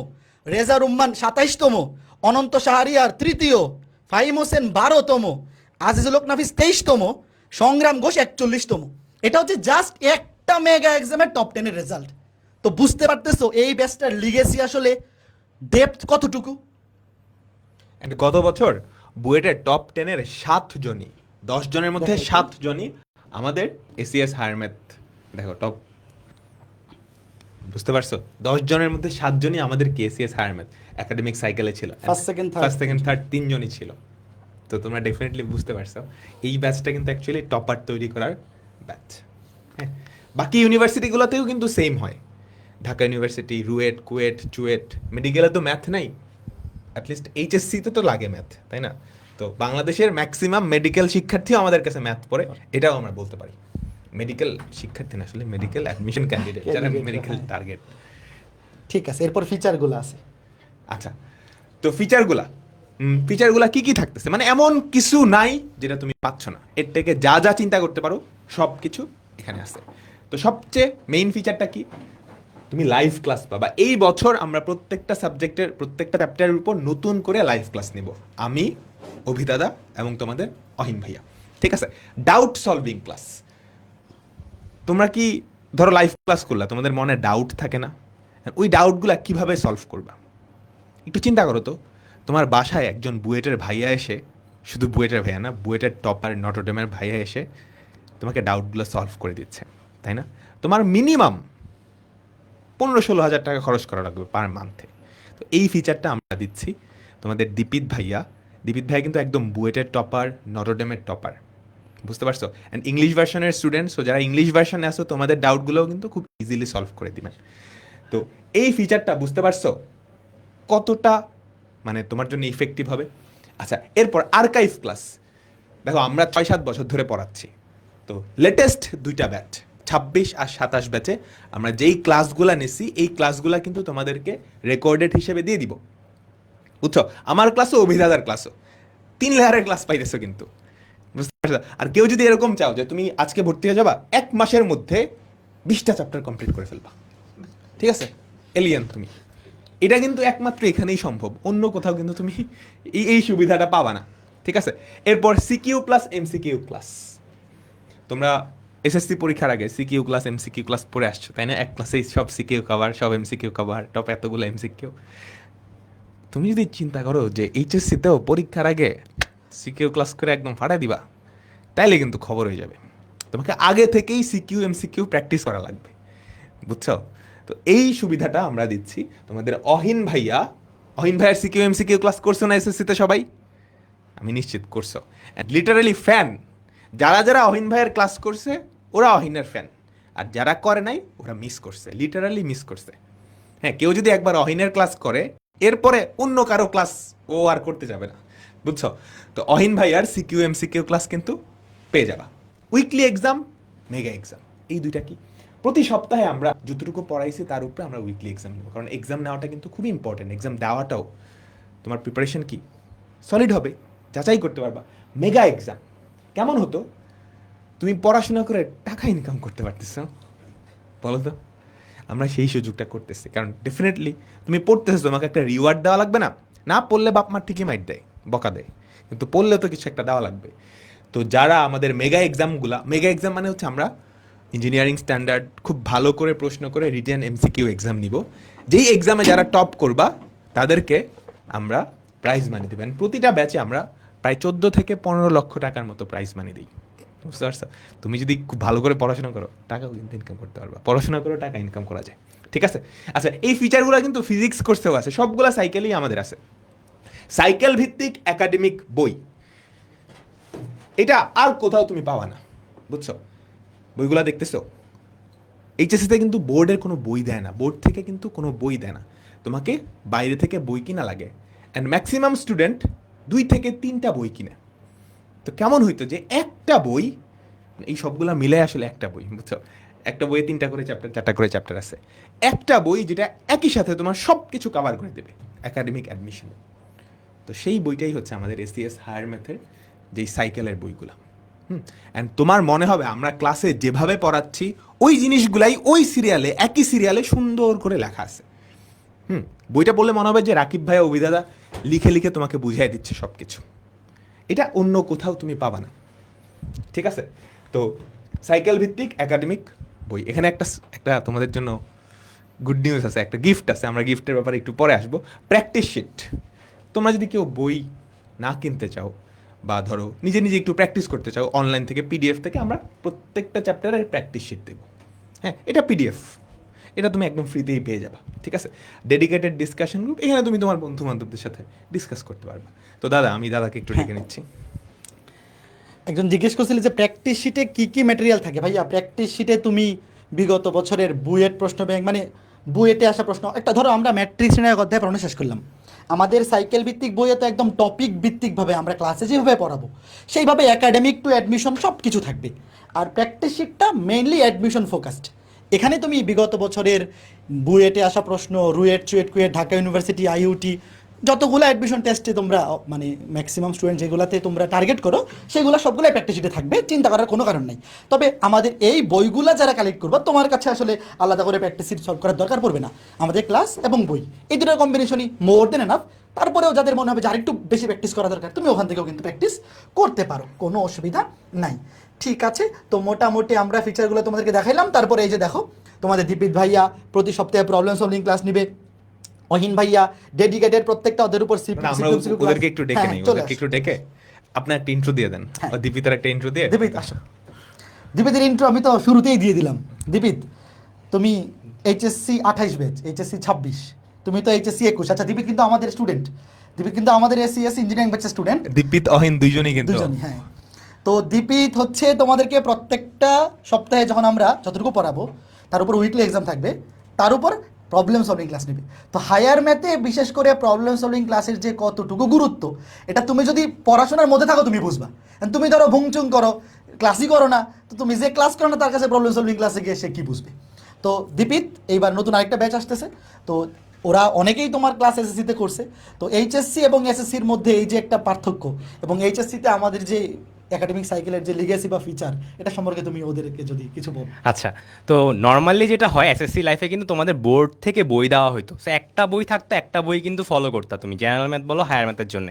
রেজা রুম্মান 27তম, অনন্ত শাহরিয়ার 3য়, ফাহিম হোসেন 12তম, আজিজুল হক নাফিস 23তম, সংগ্রাম ঘোষ 41তম। এটা হচ্ছে জাস্ট একটা মেগা এক্সামের টপ 10-এর রেজাল্ট। তো বুঝতে পারতেছো এই ব্যাচটার লিগেসি আসলে ডেপথ কতটুকু। গত বছর বুয়েটের টপ 10-এর 7 জনই, 10 জনের মধ্যে 7 জনই আমাদের এসিএস হায়ার ম্যাথ, দেখো টপ, বুঝতে পারছো? 10 জনের মধ্যে 7 জনই আমাদের কেসিএস হায়ার ম্যাথ একাডেমিক সাইকেলে ছিল, ফার্স্ট সেকেন্ড থার্ড 3 জনই ছিল। তো তোমরা ডেফিনেটলি বুঝতে পারছো এই ব্যাচটা কিন্তু অ্যাকচুয়ালি টপার তৈরি করার ব্যাচ। হ্যাঁ, বাকি ইউনিভার্সিটিগুলোতেও কিন্তু সেম হয়, ঢাকা ইউনিভার্সিটি, রুয়েট, কুয়েট, চুয়েট, মেডিকেলে তো ম্যাথ নাই, অ্যাটলিস্ট এইচএসসিতে তো লাগে ম্যাথ, তাই না? তো বাংলাদেশের ম্যাক্সিমাম মেডিকেল শিক্ষার্থীও আমাদের কাছে ম্যাথ পড়ে, এটাও আমরা বলতে পারি। মেডিকেল শিক্ষার্থী না, আসলে মেডিকেল অ্যাডমিশন ক্যান্ডিডেট, যারা মেডিকেল টার্গেট। ঠিক আছে, এরপর ফিচারগুলো আছে। আচ্ছা, তো ফিচারগুলা কি কি থাকতেছে, মানে এমন কিছু নাই যেটা তুমি পাচ্ছ না। এর থেকে যা যা চিন্তা করতে পারো সব কিছু এখানে আছে। তো সবচেয়ে মেইন ফিচারটা কি, তুমি লাইভ ক্লাস পাবা। এই বছর আমরা প্রত্যেকটা সাবজেক্টের প্রত্যেকটা চ্যাপ্টারের উপর নতুন করে লাইভ ক্লাস নিব, আমি, অভিদাদা এবং তোমাদের অহিন ভাইয়া। ঠিক আছে, ডাউট সলভিং ক্লাস। তোমরা কি ধরো লাইভ ক্লাস করলা, তোমাদের মনে ডাউট থাকে না, ওই ডাউটগুলা কিভাবে সলভ করবা একটু চিন্তা করো তো। তোমার বাসায় একজন বুয়েটের ভাইয়া এসে, শুধু বুয়েটের ভাইয়া না, বুয়েটের টপার নটরডেমের ভাইয়া এসে তোমাকে ডাউটগুলো সলভ করে দিচ্ছে, তাই না? তোমার মিনিমাম 15-16 হাজার টাকা খরচ করা লাগবে পার মান্থে। তো এই ফিচারটা আমরা দিচ্ছি তোমাদের দীপিত ভাইয়া কিন্তু একদম বুয়েটের টপার, নটরডেমের টপার, বুঝতে পারছো? অ্যান্ড ইংলিশ ভার্সনের স্টুডেন্ট, সো যারা ইংলিশ ভার্সনে আসো তোমাদের ডাউটগুলোও কিন্তু খুব ইজিলি সলভ করে দিবেন। তো এই ফিচারটা বুঝতে পারছো কতটা মানে তোমার জন্য ইফেক্টিভ হবে? আচ্ছা, এরপর আর্কাইভ ক্লাস। দেখো আমরা 6-7 বছর ধরে পড়াচ্ছি, তো লেটেস্ট 2টা ব্যাচ 26 আর 27 ব্যাচে আমরা যেই ক্লাসগুলো নিছি এই ক্লাসগুলো কিন্তু তোমাদেরকে রেকর্ডেড হিসেবে দিয়ে দিব, বুঝছো? আমার ক্লাসও অভিদাদার ক্লাসও 3 লেয়ারের ক্লাস পাইতেছো কিন্তু, বুঝতে পারছো? আর কেউ যদি এরকম চাও যে তুমি আজকে ভর্তি হয়ে যাবা, 1 মাসের মধ্যে 20টা চ্যাপ্টার কমপ্লিট করে ফেলবা, ঠিক আছে, এলিয়েন তুমি। এটা কিন্তু একমাত্র এখানেই সম্ভব, অন্য কোথাও কিন্তু তুমি এই সুবিধাটা পাবা না, ঠিক আছে? এরপর সিকিউ প্লাস এমসিকিউ ক্লাস। তোমরা এসএসসি পরীক্ষার আগে সিকিউ ক্লাস এমসিকিউ ক্লাস পড়ে আসছো, তাই না? এক ক্লাসেই সব সিকিউ কভার, সব এমসিকিউ কভার, টপ এতগুলো এমসিকিউ। তুমি যদি চিন্তা করো যে এইচএসসিতেও পরীক্ষার আগে সিকিউ ক্লাস করে একদম ফাটাই দিবা, তাইলে কিন্তু খবর হয়ে যাবে। তোমাকে আগে থেকেই সিকিউ এমসিকিউ প্র্যাকটিস করা লাগবে, বুঝছো? তো এই সুবিধাটা আমরা দিচ্ছি তোমাদের অহিন ভাইয়ার সিকিউ এমসিকিউ ক্লাস করছো না এসএসসিতে সবাই? আমি নিশ্চিত করছো। লিটারালি ফ্যান, যারা অহিন ভাইয়ের ক্লাস করছে ওরা অহিনের ফ্যান, আর যারা করে নাই ওরা মিস করছে, লিটারালি মিস করছে। হ্যাঁ, কেউ যদি একবার অহিনের ক্লাস করে এরপরে অন্য কারো ক্লাস ও আর করতে যাবে না, বুঝছো? তো অহিন ভাইয়ার সিকিউ এমসিকিউ ক্লাস কিন্তু পেয়ে যাবা। উইকলি এক্সাম, মেগা এক্সাম, এই দুইটা কি প্রতি সপ্তাহে আমরা যতটুকু পড়াইছি তার উপরে আমরা উইকলি এক্সাম নেব, কারণ এক্সাম নেওয়াটা কিন্তু খুবই ইম্পর্টেন্ট। এক্সাম দেওয়াটাও তোমার প্রিপারেশন কি সলিড হবে, যাচাই করতে পারবা। মেগা এক্সাম কেমন হতো, তুমি পড়াশোনা করে টাকা ইনকাম করতে পারতেছো, বলো তো? আমরা সেই সুযোগটা করতেছি, কারণ ডেফিনেটলি তুমি পড়তেছো, তোমাকে একটা রিওয়ার্ড দেওয়া লাগবে না? না পড়লে বাপ মা ঠিকই মাইট দেয়, বকা দেয়, কিন্তু পড়লে তো কিছু একটা দেওয়া লাগবে। তো যারা আমাদের মেগা এক্সাম মানে হচ্ছে আমরা ইঞ্জিনিয়ারিং স্ট্যান্ডার্ড খুব ভালো করে প্রশ্ন করে রিটেন এমসিকিউ এক্সাম নিব, যেই এক্সামে যারা টপ করবা তাদেরকে আমরা প্রাইজ মানি দেবেন। প্রতিটা ব্যাচে আমরা প্রায় 14 থেকে 15 লক্ষ টাকার মতো প্রাইজ মানি দিই, বুঝতে পারছো? তুমি যদি খুব ভালো করে পড়াশোনা করো টাকাও কিন্তু ইনকাম করতে পারবা, পড়াশোনা করে টাকা ইনকাম করা যায়, ঠিক আছে? আচ্ছা, এই ফিচারগুলো কিন্তু ফিজিক্স কোর্সেও আছে, সবগুলা সাইকেলেই আমাদের আছে। সাইকেল ভিত্তিক একাডেমিক বই, এটা আর কোথাও তুমি পাওয়া না, বুঝছো? বইগুলা দেখতেছো, এইচএসসিতে কিন্তু বোর্ডের কোনো বই দেয় না, বোর্ড থেকে কিন্তু কোনো বই দেয় না, তোমাকে বাইরে থেকে বই কিনা লাগে। অ্যান্ড ম্যাক্সিমাম স্টুডেন্ট 2 থেকে 3টা বই কিনে। তো কেমন হইতো যে একটা বই, এই সবগুলা মিলে আসলে একটা বই, বুঝছো? একটা বইয়ে 3টা করে চ্যাপ্টার, 4টা করে চ্যাপ্টার আছে, একটা বই যেটা একই সাথে তোমার সব কিছু কভার করে দেবে একাডেমিক অ্যাডমিশন। তো সেই বইটাই হচ্ছে আমাদের এসিএস হায়ার ম্যাথের যেই সাইকেলের বইগুলো। অ্যান্ড তোমার মনে হবে আমরা ক্লাসে যেভাবে পড়াচ্ছি ওই জিনিসগুলাই ওই সিরিয়ালে, একই সিরিয়ালে সুন্দর করে লেখা আছে। বইটা পড়লে মনে হবে যে রাকিব ভাই অভিদাদা লিখে লিখে তোমাকে বুঝিয়ে দিচ্ছে সব কিছু। এটা অন্য কোথাও তুমি পাবা না, ঠিক আছে? তো সাইকেল ভিত্তিক একাডেমিক বই, এখানে একটা তোমাদের জন্য গুড নিউজ আছে, একটা গিফট আছে, আমরা গিফটের ব্যাপারে একটু পরে আসবো। প্র্যাকটিস শিট, তোমরা যদি কেউ বই না কিনতে চাও বা ধরো নিজে নিজে একটু প্র্যাকটিস করতে চাও, অনলাইন থেকে পিডিএফ থেকে আমরা প্রত্যেকটা চ্যাপ্টারের প্র্যাকটিস শিট দেবো। হ্যাঁ, এটা পিডিএফ, এটা তুমি একদম ফ্রিতেই পেয়ে যাবা, ঠিক আছে? ডেডিকেটেড ডিসকাশন গ্রুপ, এখানে তুমি তোমার বন্ধু বান্ধবদের সাথে ডিসকাস করতে পারবা। তো দাদা, আমি দাদাকে একটু ডেকে নিচ্ছি। একজন জিজ্ঞেস করছিল যে প্র্যাকটিস শিটে কি কি ম্যাটেরিয়াল থাকে। ভাইয়া, প্র্যাকটিস শিটে তুমি বিগত বছরের বুয়েট প্রশ্ন ব্যাংক, মানে বুয়েটে আসা প্রশ্ন, একটা ধরো আমরা ম্যাট্রিক্স নিয়ে অধ্যায় পড়ানো শেষ করলাম, আমাদের সাইকেল ভিত্তিক বইয়ে তো একদম টপিক ভিত্তিকভাবে আমরা ক্লাসে যেভাবে পড়াবো সেইভাবে একাডেমিক টু অ্যাডমিশন সব কিছু থাকবে। আর প্র্যাকটিস শিটটা মেইনলি অ্যাডমিশন ফোকাসড। এখানে তুমি বিগত বছরের বুয়েটে আসা প্রশ্ন, রুয়েট, চুয়েট, কুয়েট, ঢাকা ইউনিভার্সিটি, আইইউটি, যতগুলো অ্যাডমিশন টেস্টে তোমরা মানে ম্যাক্সিমাম স্টুডেন্ট যেগুলোতে তোমরা টার্গেট করো সেগুলো সবগুলোই প্র্যাকটিস শিটে থাকবে, চিন্তা করার কোনো কারণ নেই। তবে আমাদের এই বইগুলো যারা কালেক্ট করবো, তোমার কাছে আসলে আলাদা করে প্র্যাকটিস শিট সলভ করার দরকার পড়বে না। আমাদের ক্লাস এবং বই এই দুটোর কম্বিনেশনই মোর দেন এনাফ। তারপরেও যাদের মনে হবে যে আরেকটু বেশি প্র্যাকটিস করা দরকার, তুমি ওখান থেকেও কিন্তু প্র্যাকটিস করতে পারো, কোনো অসুবিধা নাই। ঠিক আছে, তো মোটামুটি আমরা ফিচারগুলো তোমাদেরকে দেখাইলাম। তারপরে এই যে দেখো, তোমাদের দীপিত ভাইয়া প্রতি সপ্তাহে প্রবলেম সলভিং ক্লাস নিবে, অহিন ভাইয়া ডেডিকেটেড প্রত্যেকটা ওদের উপর আমরা ওদেরকে একটু ডেকে নেই, ওদেরকে একটু ডেকে আপনি একটা ইন্ট্রো দিয়ে দেন, দীপিতার একটা ইন্ট্রো দিয়ে। দীপিত আসো। দীপিতের ইন্ট্রো আমি তো শুরুতেই দিয়ে দিলাম। দীপিত, তুমি এইচএসসি 28 ব্যাচ, এইচএসসি 26, তুমি তো এইচএসসি 21। আচ্ছা, দীপিত কিন্তু আমাদের স্টুডেন্ট, দীপিত কিন্তু আমাদের এসসিএস ইঞ্জিনিয়ারিং ব্যাচের স্টুডেন্ট। দীপিত অহিন দুইজনই কিন্তু, দুইজনই, হ্যাঁ। তো দীপিত হচ্ছে তোমাদেরকে প্রত্যেকটা সপ্তাহে যখন আমরা যতটুকু পড়াবো তার উপর উইকলি এক্সাম থাকবে, তার উপর প্রবলেম সলভিং ক্লাস নেবে। তো হায়ার ম্যাথে বিশেষ করে প্রবলেম সলভিং ক্লাসের যে কতটুকু গুরুত্ব, এটা তুমি যদি পড়াশোনার মধ্যে থাকো তুমি বুঝবা। তুমি ধরো ভুংচুং করো, ক্লাসই করো না, তো তুমি যে ক্লাস করো না তার কাছে প্রবলেম সলভিং ক্লাসে গিয়ে সে কী বুঝবে। তো দীপিত, এইবার নতুন আরেকটা ব্যাচ আসতেছে, তো ওরা অনেকেই তোমার ক্লাস এসএসসিতে করছে। তো এইচএসসি এবং এসএসসির মধ্যে এই যে একটা পার্থক্য, এবং এইচএসসিতে আমাদের যে একাডেমিক সাইকেলের যে লিগেসি বা ফিচার, এটা সম্পর্কে তুমি ওদেরকে যদি কিছু বল। আচ্ছা, তো নর্মালি যেটা হয় এসএসসি লাইফে কিন্তু তোমাদের বোর্ড থেকে বই দেওয়া হতো, সো একটা বই থাকতো, একটা বই কিন্তু ফলো করতা তুমি, জেনারেল ম্যাথ বলো হায়ার ম্যাথের জন্য।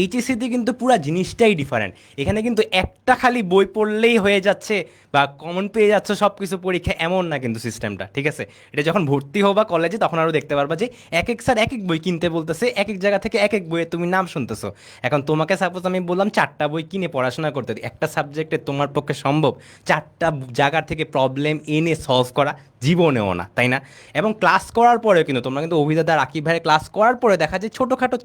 এইচএসসিতে কিন্তু পুরো জিনিসটাই ডিফারেন্ট। এখানে কিন্তু একটা খালি বই পড়লেই হয়ে যাচ্ছে বা কমন পেয়ে যাচ্ছে সব কিছু পরীক্ষা, এমন না কিন্তু সিস্টেমটা, ঠিক আছে? এটা যখন ভর্তি হবা কলেজে তখন আরও দেখতে পারবা যে এক এক স্যার এক এক বই কিনতে বলতেছে, এক এক জায়গা থেকে এক এক বইয়ে তুমি নাম শুনতেছো। এখন তোমাকে সাপোজ আমি বললাম 4টা বই কিনে পড়াশোনা করতে, একটা সাবজেক্টে তোমার পক্ষে সম্ভব 4টা জায়গার থেকে প্রবলেম এনে সলভ করা? জীবনেও না, তাই না? এবং ক্লাস করার পরেও কিন্তু তোমরা কিন্তু অভিদাদা রাকিব ভাইয়ের ক্লাস করার পরে দেখা যায় ছোটোখাটো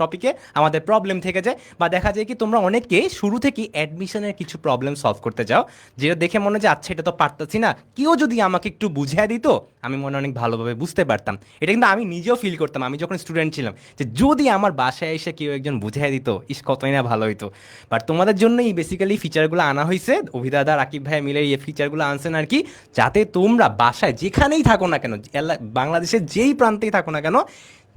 টপিকে আমাদের প্রবলেম থেকে যায়, বা দেখা যায় কি তোমরা অনেকে শুরু থেকেই অ্যাডমিশনের কিছু প্রবলেম সলভ করতে যাও, যেটা দেখে মনে হয় যে আচ্ছা এটা তো পারতাছি না, কেউ যদি আমাকে একটু বুঝিয়ে দিত আমি মনে অনেক ভালোভাবে বুঝতে পারতাম। এটা কিন্তু আমি নিজেও ফিল করতাম আমি যখন স্টুডেন্ট ছিলাম, যে যদি আমার বাসায় এসে কেউ একজন বুঝিয়ে দিত, ইস কতই না ভালো হইতো। বাট তোমাদের জন্যই বেসিক্যালি ফিচারগুলো আনা হয়েছে, অভিদাদা রাকিব ভাই মিলে এই ফিচারগুলো আনছেন আর কি, যাতে তোমরা বাসায় যেখানেই থাকো না কেন, বাংলাদেশের যেই প্রান্তেই থাকো না কেন,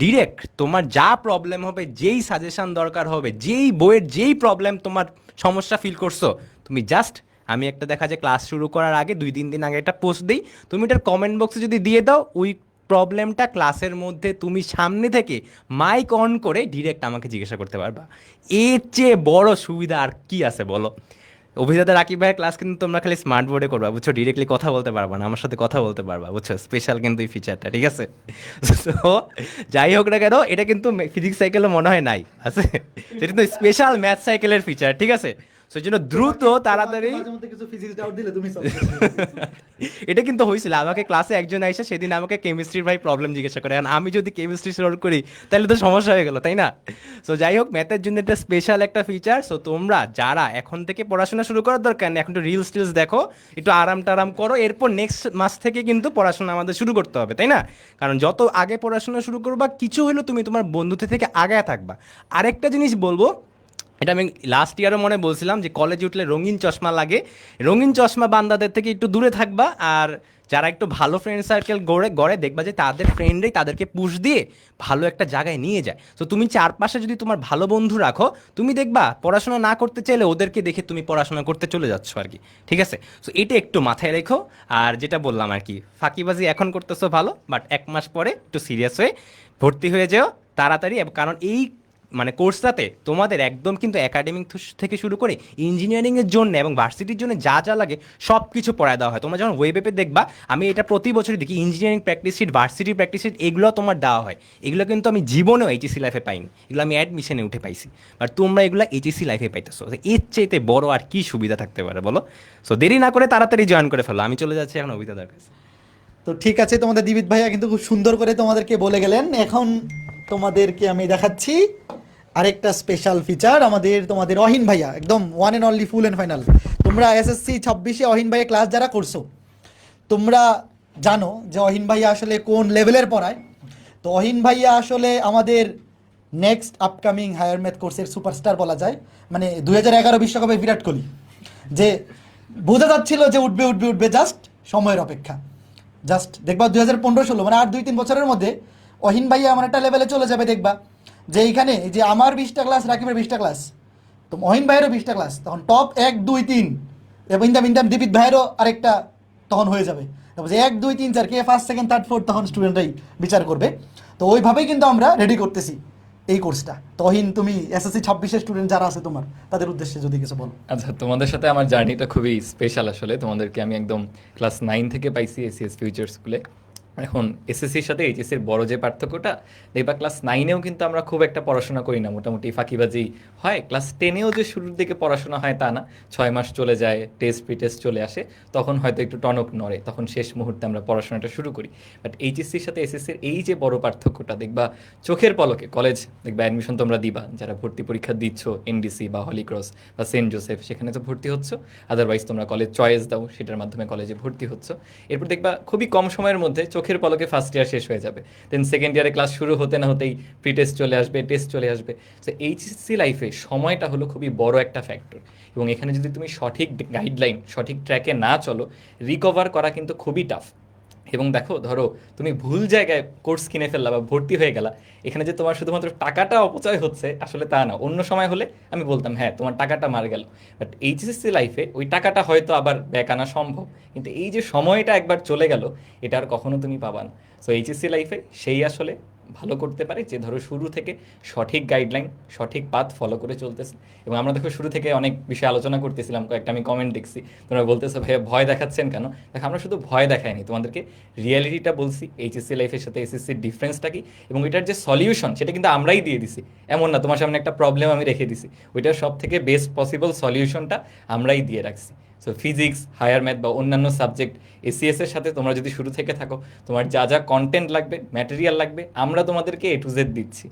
ডিরেক্ট তোমার যা প্রবলেম হবে, যেই সাজেশন দরকার হবে, যেই বইয়ের যেই প্রবলেম তোমার সমস্যা ফিল করছো, তুমি জাস্ট, আমি একটা দেখা যায় ক্লাস শুরু করার আগে 2-3 দিন আগে একটা পোস্ট দিই, তুমি এটার কমেন্ট বক্সে যদি দিয়ে দাও, ওই প্রবলেমটা ক্লাসের মধ্যে তুমি সামনে থেকে মাইক অন করে ডিরেক্ট আমাকে জিজ্ঞাসা করতে পারবা। এর চেয়ে বড় সুবিধা আর কি আছে বলো? অভিজাতা রাকিব ভাইয়ের ক্লাস কিন্তু তোমরা খালি স্মার্ট বোর্ডে করবা, বুঝছো? ডিরেক্টলি কথা বলতে পারবা না, আমার সাথে কথা বলতে পারবা, বুঝছো? স্পেশাল কিন্তু এই ফিচারটা, ঠিক আছে? তো যাই হোক না কেন, এটা কিন্তু ফিজিক্স সাইকেলে মনে হয় নাই আছে, সেটা কিন্তু স্পেশাল ম্যাথ সাইকেলের ফিচার, ঠিক আছে? সেই জন্য দ্রুত তাড়াতাড়ি এটা কিন্তু হয়েছিল, আমাকে ক্লাসে একজন আইসা সেদিন আমাকে কেমিস্ট্রির ভাই প্রবলেম জিজ্ঞাসা করে, আমি যদি কেমিস্ট্রি সলভ করি তাহলে তো সমস্যা হয়ে গেল, তাই না? সো যাই হোক, ম্যাথের জন্য একটা স্পেশাল একটা ফিচার। সো তোমরা যারা এখন থেকে পড়াশোনা শুরু করার দরকার নেই, এখন একটু রিলস টিলস দেখো, একটু আরাম টারাম করো, এরপর নেক্সট মাস থেকে কিন্তু পড়াশোনা আমাদের শুরু করতে হবে, তাই না? কারণ যত আগে পড়াশোনা শুরু করবা, কিছু হলেও তুমি তোমার বন্ধুদের থেকে আগায় থাকবা। আরেকটা জিনিস বলবো, এটা আমি লাস্ট ইয়ারও মনে বলছিলাম, যে কলেজে উঠলে রঙিন চশমা লাগে, রঙিন চশমা বান্দাদের থেকে একটু দূরে থাকবা। আর যারা একটু ভালো ফ্রেন্ড সার্কেল গড়ে দেখবা যে তাদের ফ্রেন্ডরাই তাদেরকে পুশ দিয়ে ভালো একটা জায়গায় নিয়ে যায়। তো তুমি চারপাশে যদি তোমার ভালো বন্ধু রাখো, তুমি দেখবা পড়াশোনা না করতে চাইলে ওদেরকে দেখে তুমি পড়াশোনা করতে চলে যাচ্ছ আর কি, ঠিক আছে? সো এটা একটু মাথায় রেখো। আর যেটা বললাম আর কি, ফাঁকিবাজি এখন করতেছো ভালো, বাট 1 মাস পরে একটু সিরিয়াস হয়ে ভর্তি হয়ে যেও তাড়াতাড়ি, কারণ এই মানে কোর্সটাতে তোমাদের একদম কিন্তু একাডেমিক থেকে শুরু করে ইঞ্জিনিয়ারিংয়ের জন্য এবং ভার্সিটির জন্য যা যা লাগে সব কিছু পড়ায় দেওয়া হয়। তোমরা যখন ওয়েবে দেখবা, আমি এটা প্রতি বছরই দেখি, engineering practice sheet, varsity practice sheet, এগুলো তোমার দেওয়া হয়। এগুলো কিন্তু আমি জীবনেও এইচএসসি লাইফে পাইনি, এগুলো আমি অ্যাডমিশনে উঠে পাইছি, বাট তোমরা এগুলো এইচএসসি লাইফে পাইতেছো। এর চাইতে বড় আর কি সুবিধা থাকতে পারে বলো? সো দেরি না করে তাড়াতাড়ি জয়েন করে ফেলো। আমি চলে যাচ্ছি এখন অভিজ্ঞতার কাছে। তো ঠিক আছে, তোমাদের দীপিত ভাইয়া কিন্তু খুব সুন্দর করে তোমাদেরকে বলে গেলেন। এখন তোমাদেরকে আমি দেখাচ্ছি আরেকটা স্পেশাল ফিচার, তোমাদের অহিন ভাইয়া, একদম one and only, full and final. তোমরা এসএসসি 26-এ অহিন ভাইয়া ক্লাস যারা করছো, তোমরা জানো যে অহিন ভাইয়া আসলে কোন লেভেলের পড়ায়। তো অহিন ভাইয়া আসলে আমাদের নেক্সট আপকামিং হায়ার ম্যাথ কোর্সের সুপারস্টার বলা যায়, মানে 2011 বিশ্বকাপে বিরাট কোহলি, যে বোঝা যাচ্ছিল যে উঠবে উঠবে উঠবে, জাস্ট সময়ের অপেক্ষা। জাস্ট দেখবা 2015-16 মানে আর 2-3 বছরের মধ্যে অহিন ভাইয়া এমন একটা লেভেলে চলে যাবে, দেখবা যে এইখানে এই যে আমার 20টা ক্লাস, রাকিবের 20টা ক্লাস, তো মহিন ভাইয়েরও 20টা ক্লাস, তখন টপ 1 2 3 এবং ইন্দাম দীপিত ভাইয়েরও আরেকটা তখন হয়ে যাবে। তারপর যে 1 2 3 4 কে ফার্স্ট সেকেন্ড থার্ড ফোর্থ তখন স্টুডেন্টরাই বিচার করবে। তো ওইভাবেই কিন্তু আমরা রেডি করতেছি এই কোর্সটা। তহিন, তুমি এসএসসি 26-এর স্টুডেন্ট যারা আছে তোমার, তাদের উদ্দেশ্যে যদি কিছু বলো। আচ্ছা, তোমাদের সাথে আমার জার্নিটা খুবই স্পেশাল আসলে। তোমাদেরকে আমি একদম ক্লাস 9 থেকে পাইছি এসিএস ফিউচার স্কুলে। এখন এসএসসির সাথে এইচএসসির বড় যে পার্থক্যটা দেখবা, ক্লাস 9-এও কিন্তু আমরা খুব একটা পড়াশোনা করি না, মোটামুটি ফাঁকিবাজি হয়। ক্লাস 10-এও যে শুরুর দিকে পড়াশোনা হয় তা না, 6 মাস চলে যায়, টেস্ট প্রি-টেস্ট চলে আসে, তখন হয়তো একটু টনক নড়ে, তখন শেষ মুহূর্তে আমরা পড়াশোনাটা শুরু করি। বাট এইচএসসির সাথে এসএসসির এই যে বড় পার্থক্যটা দেখবা, চোখের পলকে কলেজ দেখবা অ্যাডমিশন তোমরা দিবা, যারা ভর্তি পরীক্ষা দিচ্ছ এনডিসি বা হলিক্রস বা সেন্ট জোসেফ, সেখানে তো ভর্তি হচ্ছ। আদারওয়াইজ তোমরা কলেজ চয়েস দাও, সেটার মাধ্যমে কলেজে ভর্তি হচ্ছ। এরপর দেখবা খুবই কম সময়ের মধ্যে চোখের পলকে ফার্স্ট ইয়ার শেষ হয়ে যাবে, দেন সেকেন্ড ইয়ারে ক্লাস শুরু হতে না হতেই প্রি টেস্ট চলে আসবে, টেস্ট চলে আসবে। তো এইচএসসি লাইফে সময়টা হলো খুবই বড় একটা ফ্যাক্টর, এবং এখানে যদি তুমি সঠিক গাইডলাইন, সঠিক ট্র্যাকে না চলো, রিকভার করা কিন্তু খুবই টাফ। এবং দেখো, ধরো তুমি ভুল জায়গায় কোর্স কিনে ফেললা বা ভর্তি হয়ে গেলা, এখানে যে তোমার শুধুমাত্র টাকাটা অপচয় হচ্ছে আসলে তা না। অন্য সময় হলে আমি বলতাম হ্যাঁ তোমার টাকাটা মার গেল, বাট এইচএসসি লাইফে ওই টাকাটা হয়তো আবার ব্যাক আনা সম্ভব, কিন্তু এই যে সময়টা একবার চলে গেল, এটা আর কখনো তুমি পাবা না। সো এইচএসসি লাইফে সেই আসলে ভালো করতে পারে যে ধরো শুরু থেকে সঠিক গাইডলাইন, সঠিক পাথ ফলো করে চলতেছে। এবং আমরা দেখো শুরু থেকে অনেক বিষয়ে আলোচনা করতেছিলাম, কয়েকটা আমি কমেন্ট দেখছি, তোমরা বলতেছো ভাইয়া ভয় দেখাচ্ছেন কেন। দেখো, আমরা শুধু ভয় দেখাইনি, তোমাদেরকে রিয়েলিটিটা বলছি, এইচএসসি লাইফের সাথে এসএসসির ডিফারেন্সটা কি, এবং এটার যে সলিউশন সেটা কিন্তু আমরাই দিয়ে দিছি। এমন না তোমার সামনে একটা প্রবলেম আমি রেখে দিছি, ওইটার সব থেকে বেস্ট পসিবল সলিউশনটা আমরাই দিয়ে রাখছি। সো ফিজিক্স, হায়ার ম্যাথ বা অন্যান্য সাবজেক্ট এসিএসের সাথে তোমরা যদি শুরু থেকে থাকো, তোমার যা যা কন্টেন্ট লাগবে, ম্যাটেরিয়াল লাগবে, আমরা তোমাদেরকে A to Z দিচ্ছি।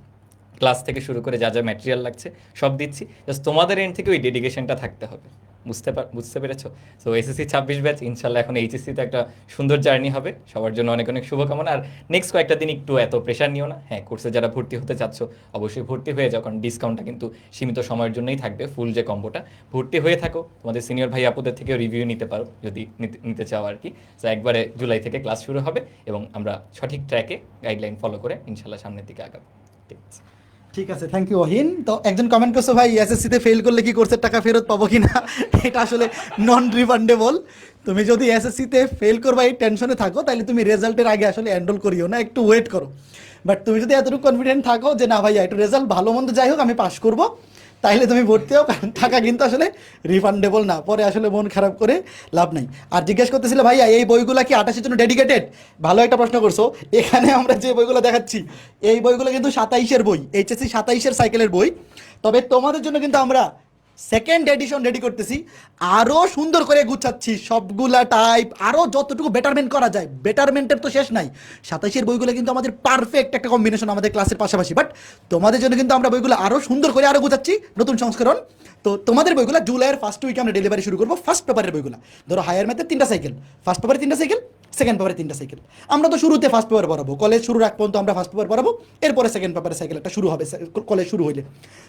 ক্লাস থেকে শুরু করে যা যা ম্যাটেরিয়াল লাগছে সব দিচ্ছি, জাস্ট তোমাদের এন্ড থেকে ওই ডেডিকেশনটা থাকতে হবে। বুঝতে পেরেছো? সো এসএসসি 26 ব্যাচ ইনশাল্লাহ এখন এইচএসসিতে একটা সুন্দর জার্নি হবে। সবার জন্য অনেক অনেক শুভকামনা। আর নেক্সট কয়েকটা দিন একটু এত প্রেশার নিও না। হ্যাঁ, কোর্সে যারা ভর্তি হতে চাচ্ছ অবশ্যই ভর্তি হয়ে যাও, কারণ ডিসকাউন্টটা কিন্তু সীমিত সময়ের জন্যই থাকবে, ফুল যে কম্বোটা। ভর্তি হয়ে থাকো, তোমাদের সিনিয়র ভাই আপুদের থেকেও রিভিউ নিতে পারো যদি নিতে চাও আর কি। তো একবারে জুলাই থেকে ক্লাস শুরু হবে, এবং আমরা সঠিক ট্র্যাকে গাইডলাইন ফলো করে ইনশাল্লাহ সামনের দিকে আগাবো। ঠিক আছে, ঠিক আছে, থ্যাংক ইউ অহিন। তো একজন কমেন্ট করছো, ভাই এসএসসিতে ফেল করলে কি কোর্সের টাকা ফেরত পাবো কিনা? এটা আসলে নন রিফান্ডেবল। তুমি যদি এসএসসিতে ফেল করবা এই টেনশনে থাকো, তাহলে তুমি রেজাল্টের আগে আসলে এনরোল করিও না, একটু ওয়েট করো। বাট তুমি যদি এতটুকু কনফিডেন্ট থাকো যে না ভাইয়া একটু রেজাল্ট ভালো মন্দ যাই হোক আমি পাস করবো, তাইলে তুমি ভর্তি হও, কারণ টাকা কিন্তু আসলে রিফান্ডেবল না, পরে আসলে মন খারাপ করে লাভ নাই। আর জিজ্ঞেস করতেছিলে ভাইয়া এই বইগুলো কি 28-এর জন্য ডেডিকেটেড? ভালো একটা প্রশ্ন করছো। এখানে আমরা যে বইগুলো দেখাচ্ছি এই বইগুলো কিন্তু 27-এর বই, এইচএসসি 27-এর সাইকেলের বই। তবে তোমাদের জন্য কিন্তু আমরা সেকেন্ড এডিশন রেডি করতেছি, আরও সুন্দর করে গুছাচ্ছি, সবগুলা টাইপ আরও যতটুকু বেটারমেন্ট করা যায়, বেটারমেন্টের তো শেষ নাই। 27-এর বইগুলো কিন্তু আমাদের পারফেক্ট একটা কম্বিনেশন আমাদের ক্লাসের পাশাপাশি, বাট তোমাদের জন্য কিন্তু আমরা বইগুলো আরও সুন্দর করে আরও গুছাচ্ছি, নতুন সংস্করণ। তো তোমাদের বইগুলো জুলাইয়ের ফার্স্ট উইকে আমরা ডেলিভারি শুরু করবো। ফার্স্ট পেপারের বইগুলো ধরো হায়ার ম্যাথের 3টা সাইকেল, ফার্স্ট পেপারে 3টা সাইকেল, সেকেন্ড পেপারে 3টা সাইকেল। আমরা তো শুরুতে ফার্স্ট পেপার পড়াবো, কলেজ শুরুর আগ পর্যন্ত আমরা ফার্স্ট পেপার পড়াবো, এরপরে সেকেন্ড পেপারের সাইকেল একটা শুরু হবে কলেজ শুরু হইলে।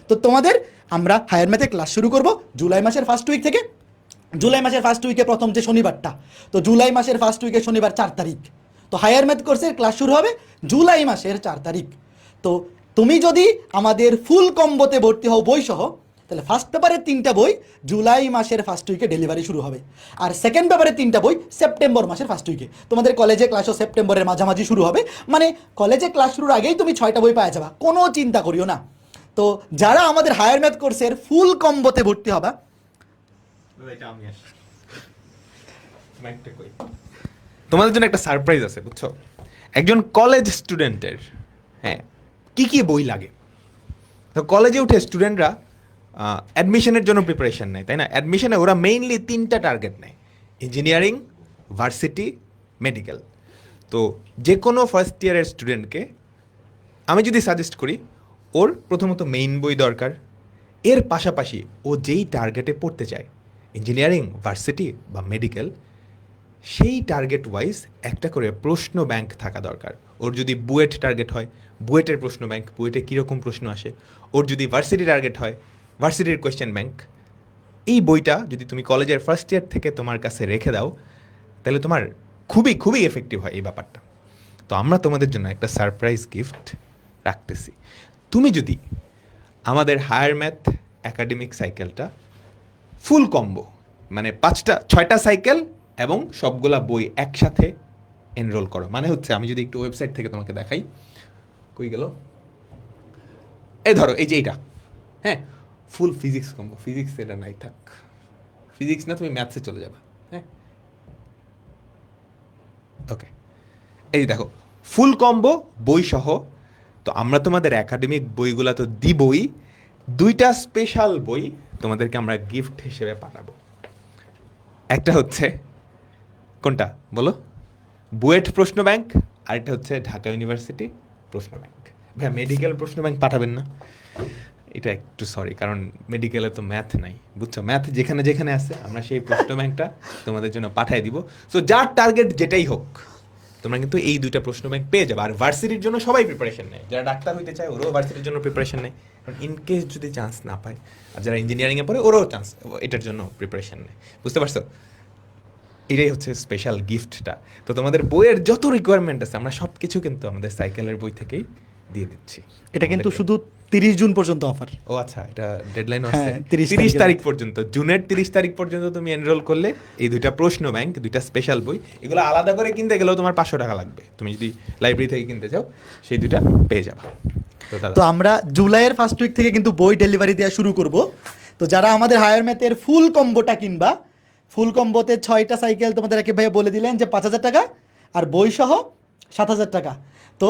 তো তোমাদের আমরা হায়ার ম্যাথে ক্লাস শুরু করবো জুলাই মাসের ফার্স্ট উইক থেকে। জুলাই মাসের ফার্স্ট উইকে প্রথম যে শনিবারটা, তো জুলাই মাসের ফার্স্ট উইকে শনিবার 4 তারিখ। তো হায়ার ম্যাথ কোর্সের ক্লাস শুরু হবে জুলাই মাসের 4 তারিখ। তো তুমি যদি আমাদের ফুল কম্বোতে ভর্তি হও বই সহ, তাহলে ফার্স্ট পেপারের 3টা বই জুলাই মাসের ফার্স্ট উইকে ডেলিভারি শুরু হবে, আর সেকেন্ড পেপারের 3টা বই সেপ্টেম্বর মাসের ফার্স্ট উইকে। তোমাদের কলেজে ক্লাসও সেপ্টেম্বরের মাঝামাঝি শুরু হবে, মানে কলেজে ক্লাস শুরুর আগেই তুমি 6টা বই পাওয়া যাবা, কোনো চিন্তা করিও না। তো যারা আমাদের হায়ার ম্যাথ কোর্সের ফুল কম্বোতে ভর্তি হবা, তোমাদের জন্য একটা সারপ্রাইজ আছে, বুঝছো? একজন কলেজ স্টুডেন্টের হ্যাঁ কি কি বই লাগে। তো কলেজে উঠে স্টুডেন্টরা অ্যাডমিশনের জন্য প্রিপারেশন নেয়, তাই না? অ্যাডমিশনে ওরা মেইনলি 3টা টার্গেট নেয়, ইঞ্জিনিয়ারিং, ভার্সিটি, মেডিকেল। তো যে কোনো ফার্স্ট ইয়ারের স্টুডেন্টকে আমি যদি সাজেস্ট করি, ওর প্রথমত মেইন বই দরকার, এর পাশাপাশি ও যেই টার্গেটে পড়তে চায়, ইঞ্জিনিয়ারিং, ভার্সিটি বা মেডিকেল, সেই টার্গেট ওয়াইজ একটা করে প্রশ্ন ব্যাংক থাকা দরকার। ওর যদি বুয়েট টার্গেট হয়, বুয়েটের প্রশ্ন ব্যাংক, বুয়েটে কীরকম প্রশ্ন আসে। ওর যদি ভার্সিটি টার্গেট হয়, ভার্সিটির কোয়েশ্চেন ব্যাংক। এই বইটা যদি তুমি কলেজের ফার্স্ট ইয়ার থেকে তোমার কাছে রেখে দাও, তাহলে তোমার খুবই খুবই এফেক্টিভ হয় এই ব্যাপারটা। তো আমরা তোমাদের জন্য একটা সারপ্রাইজ গিফট রাখতেছি। তুমি যদি আমাদের হায়ার ম্যাথ একাডেমিক সাইকেলটা ফুল কম্বো মানে 6টা সাইকেল এবং সবগুলা বই একসাথে এনরোল করো, মানে হচ্ছে আমি যদি একটু ওয়েবসাইট থেকে তোমাকে দেখাই, কই গেল, এই ধরো এই যে এইটা, হ্যাঁ ফুল ফিজিক্স কম্বো, ফিজিক্স এটা নাই থাক, ফিজিক্স না তুমি ম্যাথসে চলে যাবে, হ্যাঁ ওকে, এই দেখো ফুল কম্বো বই সহ। তো আমরা তোমাদের একাডেমিক বইগুলা তো দিবই, 2টা স্পেশাল বই তোমাদেরকে আমরা গিফট হিসেবে পাঠাবো। একটা হচ্ছে কোনটা বলো, বুয়েট প্রশ্ন ব্যাংক, আর একটা হচ্ছে ঢাকা ইউনিভার্সিটি প্রশ্ন ব্যাংক। ভাইয়া মেডিকেল প্রশ্ন ব্যাংক পাঠাবেন না, এটা একটু সরি, কারণ মেডিকেলে তো ম্যাথ নাই, বুঝছো, ম্যাথ যেখানে যেখানে আছে আমরা সেই প্রশ্ন ব্যাংকটা তোমাদের জন্য পাঠিয়ে দিব। সো যার টার্গেট যেটাই হোক তোমরা কিন্তু এই 2টা প্রশ্ন ব্যাংক পেয়ে যাবে। আর ভার্সিটির জন্য সবাই প্রিপারেশন নেয়, যারা ডাক্তার হইতে চায় ওরাও ভার্সিটির জন্য প্রিপারেশন নেয়, কারণ ইনকেস যদি চান্স না পায়, আর যারা ইঞ্জিনিয়ারিংয়ে পড়ে ওরাও চান্স এটার জন্য প্রিপারেশন নেয়, বুঝতে পারছো? এটাই হচ্ছে স্পেশাল গিফটটা। তো তোমাদের বইয়ের যত রিকোয়ারমেন্ট আছে আমরা সব কিছু কিন্তু আমাদের সাইকেলের বই থেকেই দিয়ে দিচ্ছি। এটা কিন্তু শুধু 30 জুন পর্যন্ত অফার। ও আচ্ছা, এটা ডেডলাইন আছে হ্যাঁ, 30 30 তারিখ পর্যন্ত, জুনের 30 তারিখ পর্যন্ত তুমি এনরোল করলে এই 2টা প্রশ্ন ব্যাংক, 2টা স্পেশাল বই, এগুলো আলাদা করে কিনতে গেলেও তোমার 500 টাকা লাগবে, তুমি যদি লাইব্রেরি থেকে কিনতে চাও সেই 2টা পেয়ে যাবে। তো দাদা, তো আমরা জুলাইয়ের ফার্স্ট উইক থেকে কিন্তু বই ডেলিভারি দেওয়া শুরু করব। তো যারা আমাদের হায়ার ম্যাথের ফুল কম্বোটা কিনবা, ফুল কম্বোতে 6টা সাইকেল তোমাদের একে ভাইয়া বলে দিলেন যে 5000 টাকা, আর বই সহ 7000 টাকা। তো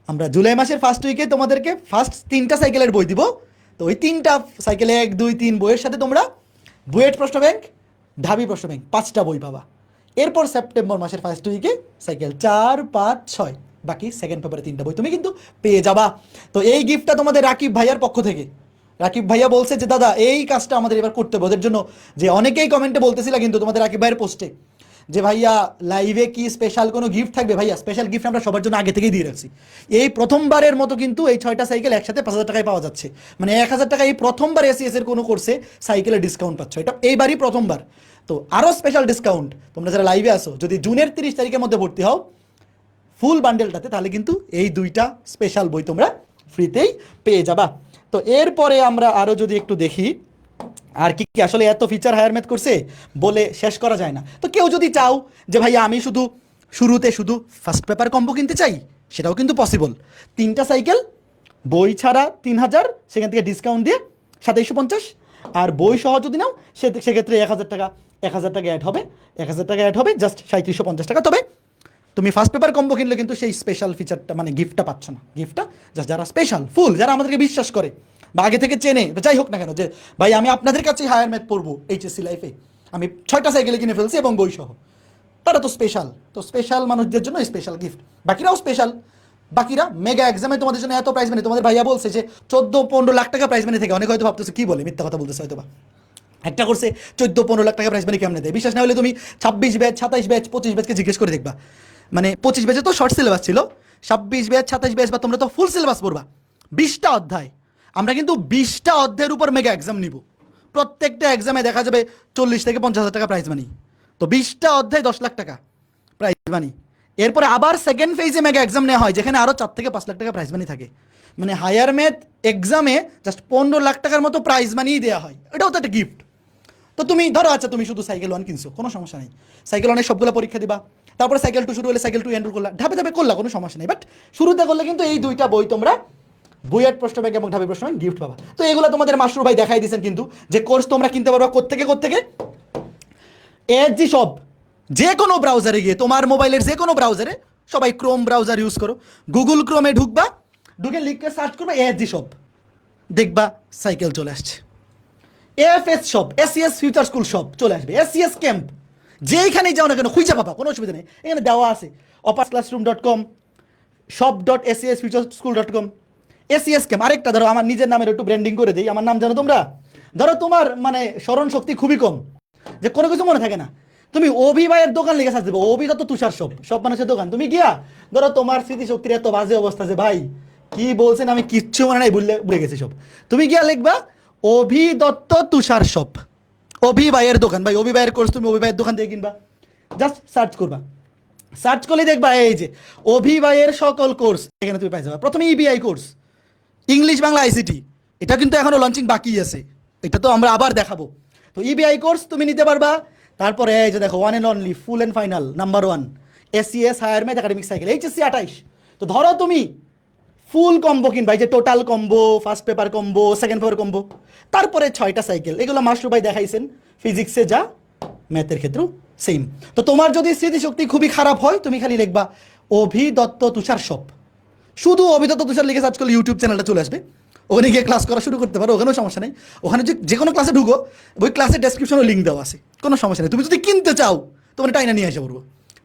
আমরা জুলাই মাসের ফার্স্ট উইকে তোমাদেরকে ফার্স্ট 3টা সাইকেলের বই দিব। তো ওই 3টা সাইকেলে 1, 2, 3 বইয়ের সাথে তোমরা বুয়েট প্রশ্ন ব্যাংক, ঢাবি প্রশ্ন ব্যাংক 5টা বই পাবা। এরপর সেপ্টেম্বর মাসের ফার্স্ট উইকে সাইকেল 4, 5, 6, বাকি সেকেন্ড পেপারে 3টা বই তুমি কিন্তু পেয়ে যাবা। তো এই গিফটটা তোমাদের রাকিব ভাইয়ার পক্ষ থেকে। রাকিব ভাইয়া বলছে যে দাদা এই কাজটা আমাদের এবার করতে হবে, ওদের জন্য যে অনেকেই কমেন্টে বলতেছিল কিন্তু তোমাদের রাকিব ভাইয়ের পোস্টে যে ভাইয়া লাইভে কি স্পেশাল কোনো গিফট থাকবে। ভাইয়া স্পেশাল গিফট আমরা সবার জন্য আগে থেকেই দিয়ে রাখছি। এই প্রথমবারের মতো কিন্তু এই 6টা সাইকেল একসাথে 5000 টাকায় পাওয়া যাচ্ছে, মানে 1000 টাকা এই প্রথমবার এসিএস এর কোনো কোর্সে সাইকেলের ডিসকাউন্ট পাচ্ছ, এটা এইবারই প্রথমবার। তো আরও স্পেশাল ডিসকাউন্ট তোমরা যারা লাইভে আসো, যদি জুনের 30 তারিখের মধ্যে ভর্তি হও ফুল বান্ডেলটাতে, তাহলে কিন্তু এই 2টা স্পেশাল বই তোমরা ফ্রিতেই পেয়ে যাবা। তো এরপরে আমরা আরও যদি একটু দেখি আর কি কি আসলে এত ফিচার হায়ার ম্যাথ করছে বলে শেষ করা যায় না। তো কেউ যদি চাও যে ভাইয়া আমি শুধু শুরুতে শুধু ফার্স্ট পেপার কম্বো কিনতে চাই, সেটাও কিন্তু পসিবল। 3টা সাইকেল, বই ছাড়া 3000, সেখান থেকে ডিসকাউন্ট দিয়ে 2750, আর বই সহ যদি নাও সেক্ষেত্রে 1000 টাকা, 1000 টাকা অ্যাড হবে, 1000 টাকা অ্যাড হবে, জাস্ট 3750 টাকা। তবে তুমি ফার্স্ট পেপার কম্বো কিনলে কিন্তু সেই স্পেশাল ফিচারটা মানে গিফটটা পাচ্ছ না। গিফটটা জাস্ট যারা স্পেশাল ফুল, যারা আমাদেরকে বিশ্বাস করে বা আগে থেকে চেনে, যাই হোক না কেন, যে ভাই আমি আপনাদের কাছেই হায়ার ম্যাথ পড়বো এইচএসসি লাইফে, আমি 6টা সাইকেলে কিনে ফেলছি এবং বই সহ, তারা তো স্পেশাল। তো স্পেশাল মানুষদের জন্য স্পেশাল গিফট, বাকিরাও স্পেশাল। বাকিরা মেগা এক্সামে তোমাদের জন্য এত প্রাইজ মানি, তোমাদের ভাইয়া বলছে যে 14-15 লাখ টাকা প্রাইজ মানি থেকে, অনেকে হয়তো ভাবতেছে কি বলে, মিথ্যা কথা বলতেছে হয়তো বা। একটা করছে 14-15 লাখ টাকা প্রাইজ মানি কেমনে দেয়, বিশ্বাস না হলে তুমি 26 ব্যাচ, 27 ব্যাচ, 25 ব্যাচকে জিজ্ঞেস করে দেখবা। মানে 25 ব্যাচে তো শর্ট সিলেবাস ছিল, 26 ব্যাচ, 27 ব্যাচ বা তোমরা তো ফুল সিলেবাস পড়বা, 20টা অধ্যায়। আমরা কিন্তু 20টা অধ্যায়ের উপর মেগা এক্সাম নিব, প্রত্যেকটা এক্সামে দেখা যাবে 40 থেকে 50,000 টাকা প্রাইজ মানি। তো 20টা অধ্যায় 10 লাখ টাকা প্রাইজ মানি। এরপরে আবার সেকেন্ড ফেজে মেগা এক্সাম নেওয়া হয়, যেখানে আরও 4 থেকে 5 লাখ টাকা প্রাইজ মানি থাকে। মানে হায়ার ম্যাথ এক্সামে জাস্ট 15 লাখ টাকার মতো প্রাইজ মানিই দেওয়া হয়, এটাও তো একটা গিফট। তো তুমি ধরো আচ্ছা তুমি শুধু সাইকেল 1 কিনছো, কোনো সমস্যা নেই, সাইকেল 1 সবগুলো পরীক্ষা দিবা, তারপরে সাইকেল 2 শুরু হলে সাইকেল 2 এনরোল করলা, ধাপে ধাপে করলা, কোনো সমস্যা নেই। বাট শুরুতে করলে কিন্তু এই 2টা বই তোমরা বুয়েট প্রশ্ন ব্যাংক এবং ঢাবি প্রশ্ন ব্যাংক গিফট পাবা। তো এগুলো তোমাদের মাসরুর ভাই দেখাই দিয়েছেন কিন্তু, যে কোর্স তোমরা কিনতে পারবা কোত্থেকে এজি সব, যে কোনো ব্রাউজারে গিয়ে, তোমার মোবাইলের যে কোনো ব্রাউজারে, সবাই ক্রোম ব্রাউজার ইউজ করো, গুগল ক্রোমে ঢুকবা, ঢুকে লিখে সার্চ করবা এজি সব, দেখবা সাইকেল চলে আসছে। AFS shop, ACS future school shop চলে আসবে, এসিএস ক্যাম্প, যেইখানেই যাও না কেন খুঁজে পাবা, কোনো অসুবিধা নেই, এখানে দেওয়া আছে oparsclassroom.com, shop.sasfutureschool.com, এসিএস ক্যাম্প। আরেকটা ধরো আমার নিজের নামের একটু ব্র্যান্ডিং করে দিই, আমার নাম জানো তোমরা, ধরো তোমার মানে স্মরণ শক্তি খুবই কম, যে কোনো কিছু মনে থাকে না, তুমি অভি ভাইয়ের দোকান লিখে সাজ দেবো, অভি তো তুষার সব মানুষের দোকান, তুমি গিয়া ধরো তোমার স্মৃতিশক্তির এত বাজে অবস্থা যে ভাই কি বলছেন আমি কিচ্ছু মনে নাই, ভুলে গেছি সব, তুমি গিয়া লিখবা অভি দত্ত তুষার শপ, অভি ভাইয়ের দোকান, ভাই অভি ভাইয়ের কোর্স তুমি অভি ভাইয়ের দোকান থেকে কিনবা, জাস্ট সার্চ করবা, সার্চ করলে দেখবা এই যে অভি ভাইয়ের সকল কোর্স, এখানে তুমি পাই যাবা। প্রথমে EBI course, English Bangla ICT এটা কিন্তু এখনো লঞ্চিং বাকি আছে, এটা তো আমরা আবার দেখাবো। তো ইবিআই কোর্স তুমি নিতে পারবা। তারপরে এই যে দেখো one and only full and final number 1 SCS higher math academic cycle HSC 28। তো ধরো তুমি ফুল কম্বো কিনবা, এই যে total combo, first paper combo, second paper combo, তারপরে 6টা সাইকেল, এগুলো মাস্টার ভাই দেখাইছেন ফিজিক্সে যা ম্যাথের ক্ষেত্রেও সেম। তো তোমার যদি স্মৃতিশক্তি খুবই খারাপ হয় তুমি খালি লিখবা অভি দত্ত তুষার শপ, শুধু অভি দত্ত তুষার লিখে সার্চ করলে ইউটিউব চ্যানেলটা চলে আসবে, ওখানে গিয়ে ক্লাস করা শুরু করতে পারো, ওখানেও সমস্যা নেই। ওখানে যে কোনো ক্লাসে ঢুকো, ওই ক্লাসের ডেসক্রিপশনও লিঙ্ক দেওয়া আছে, কোনো সমস্যা নেই। তুমি যদি কিনতে চাও তোমার টাইনা নিয়ে আসে পড়বো,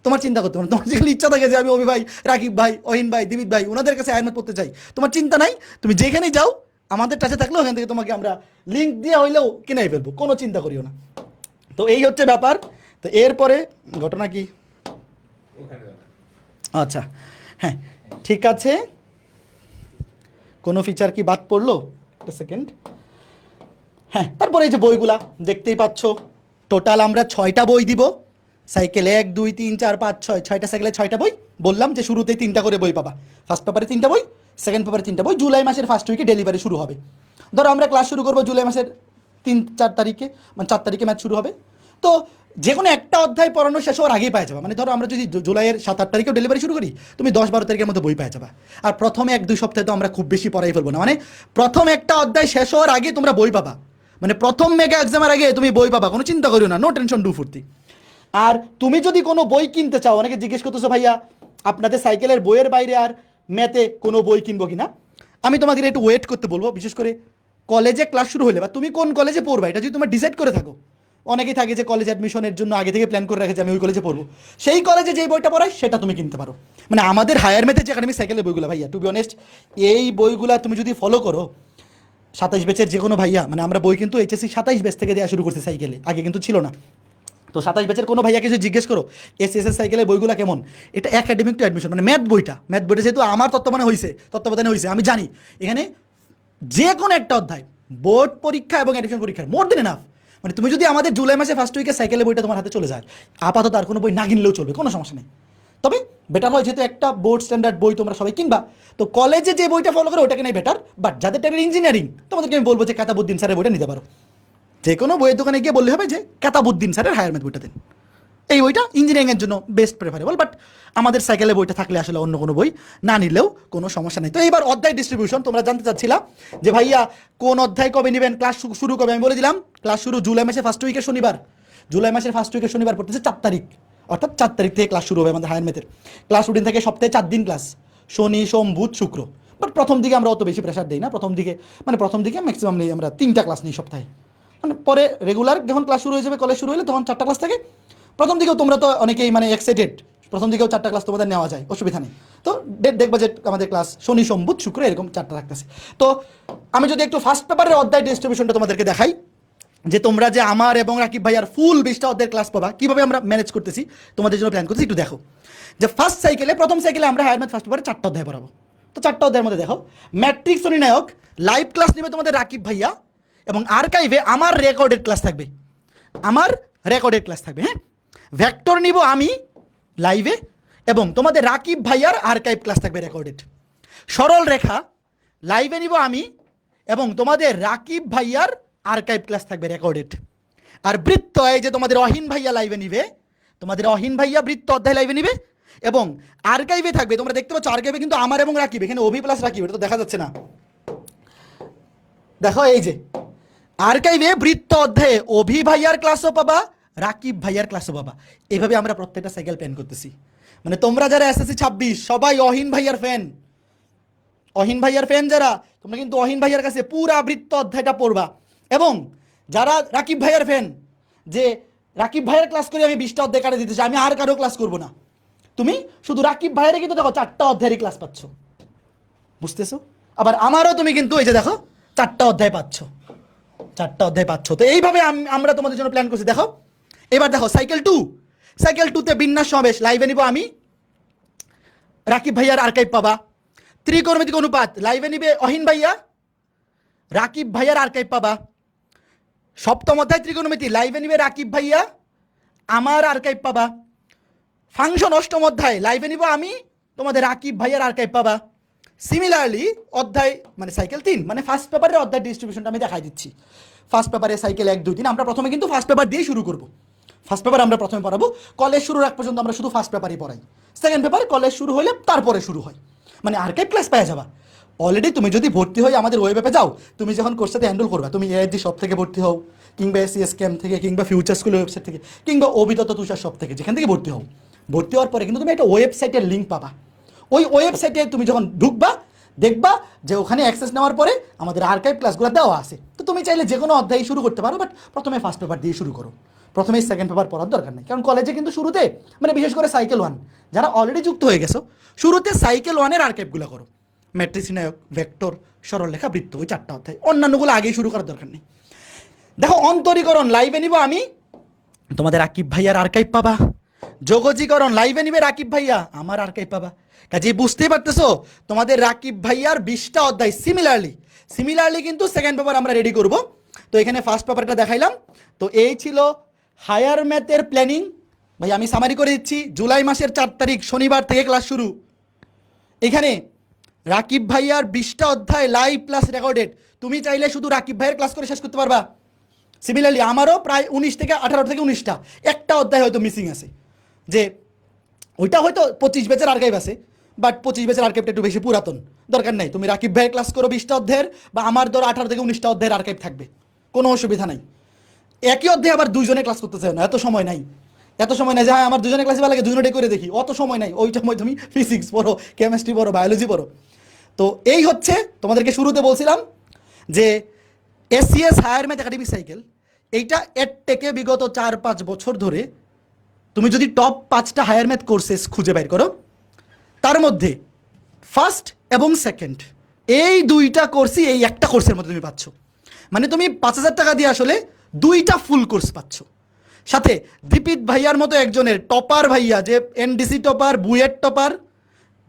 তোমার চিন্তা করতে পারো। তোমার যেখানে ইচ্ছা থাকে যে আমি অভি ভাই, রাকিব ভাই, অহিন ভাই, দিবিত ভাই ওনাদের কাছে আয়ারম্যাথ পড়তে চাই, তোমার চিন্তা নাই, তুমি যেখানেই যাও আমাদের কাছে থাকলে ওখান থেকে তোমাকে আমরা লিঙ্ক দিয়ে হইলেও কিনাই ফেলবো, কোনো চিন্তা করিও না। তো এই হচ্ছে ব্যাপার। তো এরপরে ঘটনা কি, আচ্ছা হ্যাঁ ঠিক আছে, কোনো ফিচার কি বাদ পড়লো, একটা সেকেন্ড। হ্যাঁ তারপরে এই যে বইগুলা দেখতেই পাচ্ছ, টোটাল আমরা 6টা বই দিব সাইকেল, 1 2 3 4 5 6, 6টা সাইকেলে 6টা বই। বললাম যে শুরুতেই 3টা করে বই পাবা, ফার্স্ট পেপারে 3টা বই, সেকেন্ড পেপারে 3টা বই। জুলাই মাসের ফার্স্ট উইকে ডেলিভারি শুরু হবে। ধরো আমরা ক্লাস শুরু করবো জুলাই মাসের 3-4 তারিখে, মানে 4 তারিখে ম্যাচ শুরু হবে। তো যে কোনো একটা অধ্যায় পড়ানো শেষ হওয়ার আগেই পেয়ে যাবা, মানে ধরো আমরা যদি জুলাইয়ের 7-8 তারিখেও ডেলিভারি শুরু করি, তুমি 10-12 তারিখের মধ্যে বই পেয়ে যাবা। আর প্রথমে 1-2 সপ্তাহে তো আমরা খুব বেশি পড়াই ফেলবো না, মানে প্রথম একটা অধ্যায় শেষ হওয়ার আগে তোমরা বই পাবা, মানে প্রথম মেগা এক্সামের আগে তুমি বই পাবা, কোনো চিন্তা করিও না, নো টেনশন ডু ফুর্তি। আর তুমি যদি কোনো বই কিনতে চাও, অনেকে জিজ্ঞেস করতেছো ভাইয়া আপনাদের সাইকেলের বইয়ের বাইরে আর ম্যাথে কোনো বই কিনবো কিনা, আমি তোমাদের একটু ওয়েট করতে বলবো। বিশেষ করে কলেজে ক্লাস শুরু হলে বা তুমি কোন কলেজে পড়বা এটা যদি তোমার ডিসাইড করে থাকো, অনেকেই থাকে যে কলেজ অ্যাডমিশনের জন্য আগে থেকে প্ল্যান করে রাখে যে আমি ওই কলেজে পড়বো, সেই কলেজে যেই বইটা পড়ায় সেটা তুমি কিনতে পারো। মানে আমাদের হায়ার ম্যাথের যে একাডেমিক সাইকেলের বইগুলো ভাইয়া, টু বি অনেস্ট এই বইগুলা তুমি যদি ফলো করো, 27 ব্যাচের যে কোনো ভাইয়া, মানে আমরা বই কিন্তু এইচএসসি 27 ব্যাচ থেকে দেওয়া শুরু করছি সাইকেলে, আগে কিন্তু ছিল না। তো 27 ব্যাচের কোনো ভাইয়াকে যদি জিজ্ঞেস করো এসএসএস সাইকেলের বইগুলো কেমন, এটা একাডেমিক টু অ্যাডমিশন, মানে ম্যাথ বইটা যেহেতু আমার তত্ত্বাবধানে হয়েছে, আমি জানি এখানে যে কোনো একটা অধ্যায় বোর্ড পরীক্ষা এবং অ্যাডমিশন পরীক্ষার মোর দেন এনাফ। মানে তুমি যদি আমাদের জুলাই মাসে ফার্স্ট উইকে সাইকেলের বইটা তোমার হাতে চলে যায়, আপাতত আর কোনো বই না কিনলেও চলবে, কোনো সমস্যা নেই। তবে বেটার হয় যেহেতু একটা বোর্ড স্ট্যান্ডার্ড বই তোমরা সবাই কিনবা, তো কলেজে যে বইটা ফলো করো ওটাকে নেই বেটার। বাট যাদের টাইপের ইঞ্জিনিয়ারিং, তোমাদেরকে আমি বলবো যে কাতাবুদ্দিন স্যারের বইটা নিতে পারো। যে কোনো বইয়ের দোকানে গিয়ে বললে হবে যে কাতাবুদ্দিন স্যারের হায়ার ম্যাথ বইটা দেন, এই বইটা ইঞ্জিনিয়ারিংয়ের জন্য বেস্ট প্রেফারেবল। বাট আমাদের সাইকেলের বইটা থাকলে আসলে অন্য কোনো বই না নিলেও কোনো সমস্যা নেই। তো এইবার অধ্যায় ডিস্ট্রিবিউশন তোমরা জানতে চাচ্ছিলা যে ভাইয়া কোন অধ্যায় কবে নেবেন, ক্লাস শুরু কবে, আমি বলে দিলাম ক্লাস শুরু জুলাই মাসের ফার্স্ট উইকের শনিবার। জুলাই মাসের ফার্স্ট উইকের শনিবার পড়তেছে 4 তারিখ, অর্থাৎ 4 তারিখ থেকে ক্লাস শুরু হবে আমাদের হায়ার ম্যাথের। ক্লাস রুটিন থেকে সপ্তাহে 4 দিন ক্লাস, শনি সোম বুধ শুক্র। বাট প্রথম দিকে আমরা অত বেশি প্রেশার দিই না, প্রথম দিকে ম্যাক্সিমাম নেই আমরা 3টা ক্লাস নিই সপ্তাহে। মানে পরে রেগুলার যখন ক্লাস শুরু হয়ে যাবে, কলেজ শুরু হলে তখন 4টা ক্লাস থাকে। প্রথম দিকেও তোমরা তো অনেকেই মানে এক্সাইটেড, প্রথম দিকেও 4টা ক্লাস তোমাদের নেওয়া যায়, অসুবিধা নেই। তো ডেট দেখবা যে আমাদের ক্লাস শনি সোম বুধ শুক্র এরকম 4টা রাখতেছে। তো আমি যদি একটু ফার্স্ট পেপারের অধ্যায় ডিস্ট্রিবিউশনটা তোমাদেরকে দেখাই, যে তোমরা যে আমার এবং রাকিব ভাইয়ার ফুল 20টা অধ্যায়ের ক্লাস পাবা, কীভাবে আমরা ম্যানেজ করতেছি তোমাদের জন্য প্ল্যান করতেছি, একটু দেখো। যে প্রথম সাইকেলে আমরা হায়ার ম্যাথ ফার্স্ট পেপারে 4টা অধ্যায় পড়াবো। তো 4টা অধ্যায়ের মধ্যে দেখো ম্যাট্রিক্স নির্ণায়ক লাইভ ক্লাস নেবে তোমাদের রাকিব ভাইয়া, এবং আর্কাইভে আমার রেকর্ডেড ক্লাস থাকবে, হ্যাঁ। ভেক্টর নিব আমি লাইভে, এবং তোমাদের রাকিব ভাইয়ার আর্কাইভ ক্লাস থাকবে রেকর্ডেড। সরল রেখা লাইভে নিব আমি, এবং তোমাদের রাকিব ভাইয়ার আর্কাইভ ক্লাস থাকবে রেকর্ডেড। আর বৃত্ত, এই যে তোমাদের অহিন ভাইয়া লাইভে নিবে, তোমাদের অহিন ভাইয়া বৃত্ত অধ্যায় লাইভে নিবে, এবং আর্কাইভে থাকবে, তোমরা দেখতে পাচ্ছ আর্কাইভে কিন্তু আমার এবং রাকিব, এখানে অভি প্লাস রাকিব, এটা তো দেখা যাচ্ছে না, দেখো এই যে আর্কাইভে বৃত্ত অধ্যায়ে অভি ভাইয়ার ক্লাসও পাবা, রাকিব ভাইয়ার ক্লাসও পাবা। এইভাবে আমরা প্রত্যেকটা সাইকেল প্ল্যান করতেছি। মানে তোমরা যারা এসএসসি 26 সবাই অহিন ভাইয়ার ফ্যান যারা, তোমরা কিন্তু অহিন ভাইয়ার কাছে পুরা বৃত্ত অধ্যায়টা পড়বা। এবং যারা রাকিব ভাইয়ার ফ্যান, যে রাকিব ভাইয়ার ক্লাস করে আমি 20টা অধ্যায় কাটে দিতে চাই, আমি আর কারো ক্লাস করবো না, তুমি শুধু রাকিব ভাইয়ারে কিন্তু দেখো 4টা অধ্যায়েরই ক্লাস পাচ্ছ, বুঝতেছো? আবার আমারও তুমি কিন্তু এই যে দেখো 4টা অধ্যায় পাচ্ছ। তো এইভাবে আমরা তোমাদের জন্য প্ল্যান করছি। দেখো এবার দেখো সাইকেল 2তে বিন্যাস সমাবেশ লাইভে নিব আমি, রাকিব ভাইয়ার আর্কাইভ পাবা। ত্রিকোণমিতিক অনুপাত লাইভে নিবে অহিন ভাইয়া, রাকিব ভাইয়ার আর্কাইভ পাবা। সপ্তম অধ্যায় ত্রিকোণমিতি লাইভে নিবে রাকিব ভাইয়া, আমার আর্কাইভ পাবা। ফাংশন অষ্টম অধ্যায় লাইভে নিব আমি, তোমাদের রাকিব ভাইয়ার আর্কাইভ পাবা। সিমিলারলি অধ্যায় মানে সাইকেল 3 মানে ফার্স্ট পেপারের অধ্যায় ডিস্ট্রিবিউশনটা আমি দেখাই দিচ্ছি। ফার্স্ট পেপারে সাইকেল 1 2 3 আমরা প্রথমে কিন্তু ফার্স্ট পেপার দিয়ে শুরু করব। ফার্স্ট পেপার আমরা প্রথমে পড়াবো, কলেজ শুরুর আগ পর্যন্ত আমরা শুধু ফার্স্ট পেপারই পড়াই। সেকেন্ড পেপার কলেজ শুরু হলে তারপরে শুরু হয়, মানে আর্কাইভ ক্লাস পেয়ে যাবা। অলরেডি তুমি যদি ভর্তি হয়ে আমাদের ওয়েব অ্যাপে যাও, তুমি যখন কোর্সটাতে হ্যান্ডেল করবে, তুমি এআইডি শপ থেকে ভর্তি হও, কিংবা এসিএস ক্যাম্প থেকে, কিংবা ফিউচার স্কুলের ওয়েবসাইট থেকে, কিংবা অভিদত্ত তুষার শপ থেকে, যেখান থেকে ভর্তি হও, ভর্তি হওয়ার পরে কিন্তু তুমি একটা ওয়েবসাইটের লিঙ্ক পাবা। ওই ওয়েবসাইটে তুমি যখন ঢুকবা দেখবা যে ওখানে অ্যাক্সেস নেওয়ার পরে আমাদের আর্কাইভ ক্লাসগুলো দেওয়া আছে। তো তুমি চাইলে যে কোনো অধ্যায় শুরু করতে পারো, বাট প্রথমে ফার্স্ট পেপার দিয়ে শুরু করো, প্রথমেই সেকেন্ড পেপার পড়ার দরকার নেই। কারণ কলেজে কিন্তু শুরুতে মানে বিশেষ করে সাইকেল 1 যারা অলরেডি যুক্ত হয়ে গেছো, শুরুতে সাইকেল 1-এর আর্কাইভগুলো করো, ম্যাট্রিক্স নির্ণায়ক, ভেক্টর, সরলরেখা, বৃত্ত, ওই 4টা অধ্যায়। অন্যান্যগুলো আগেই শুরু করার দরকার নেই। দেখো অন্তরীকরণ লাইভে নিব আমি, তোমাদের রাকিব ভাইয়ার আর্কাইভ পাবা। যোগজীকরণ লাইভে নিবে রাকিব ভাইয়া, আমার আর্কাইভ পাবা। কাজে বুঝতেই পারতেছো তোমাদের রাকিব ভাইয়ার 20টা অধ্যায় সিমিলারলি কিন্তু সেকেন্ড পেপার আমরা রেডি করব। তো এখানে ফার্স্ট পেপারটা দেখাইলাম। তো এই ছিল হায়ার ম্যাথের প্ল্যানিং। ভাই আমি সামারি করে দিচ্ছি, জুলাই মাসের 4 তারিখ শনিবার থেকে ক্লাস শুরু। এখানে রাকিব ভাইয়ার 20টা অধ্যায় লাইভ প্লাস রেকর্ডেড। তুমি চাইলে শুধু রাকিব ভাইয়ের ক্লাস করে শেষ করতে পারবা। সিমিলারলি আমারও প্রায় 19 থেকে 18 থেকে 19টা, একটা অধ্যায় হয়তো মিসিং আছে, যে ওইটা হয়তো 25 ব্যাচের আর্কাইভ আছে, বাট 25 ব্যাচের আর্কাইভটা একটু বেশি পুরাতন, দরকার নেই। তুমি রাকিব ভাইয়ের ক্লাস করো 20টা অধ্যায়ের, বা আমার ধরো 18 থেকে 19টা অধ্যায়ের আর্কাইভ থাকবে, কোনো অসুবিধা নাই। একই অধ্যায়ে আবার দুইজনে ক্লাস করতে চাই না, এত সময় নাই যে হ্যাঁ আমার দুজনে ক্লাসে ভালো লাগে দুজনেটাই করে দেখি, অত সময় নাই। ওই সময় তুমি ফিজিক্স পড়ো, কেমিস্ট্রি পড়ো, বায়োলজি পড়ো। তো এই হচ্ছে তোমাদেরকে শুরুতে বলছিলাম যে SCS higher math academy cycle, এইটা এডটেকে বিগত 4-5 বছর ধরে তুমি যদি টপ 5টা হায়ার ম্যাথ কোর্সেস খুঁজে বের করো, তার মধ্যে ফার্স্ট এবং সেকেন্ড এই 2টা কোর্সই এই একটা কোর্সের মধ্যে তুমি পাচ্ছ। মানে তুমি 5,000 টাকা দিয়ে আসলে 2টা ফুল কোর্স পাচ্ছ। সাথে দীপিত ভাইয়ার মতো একজনের টপার ভাইয়া, যে এনডিসি টপার, বুয়েট টপার,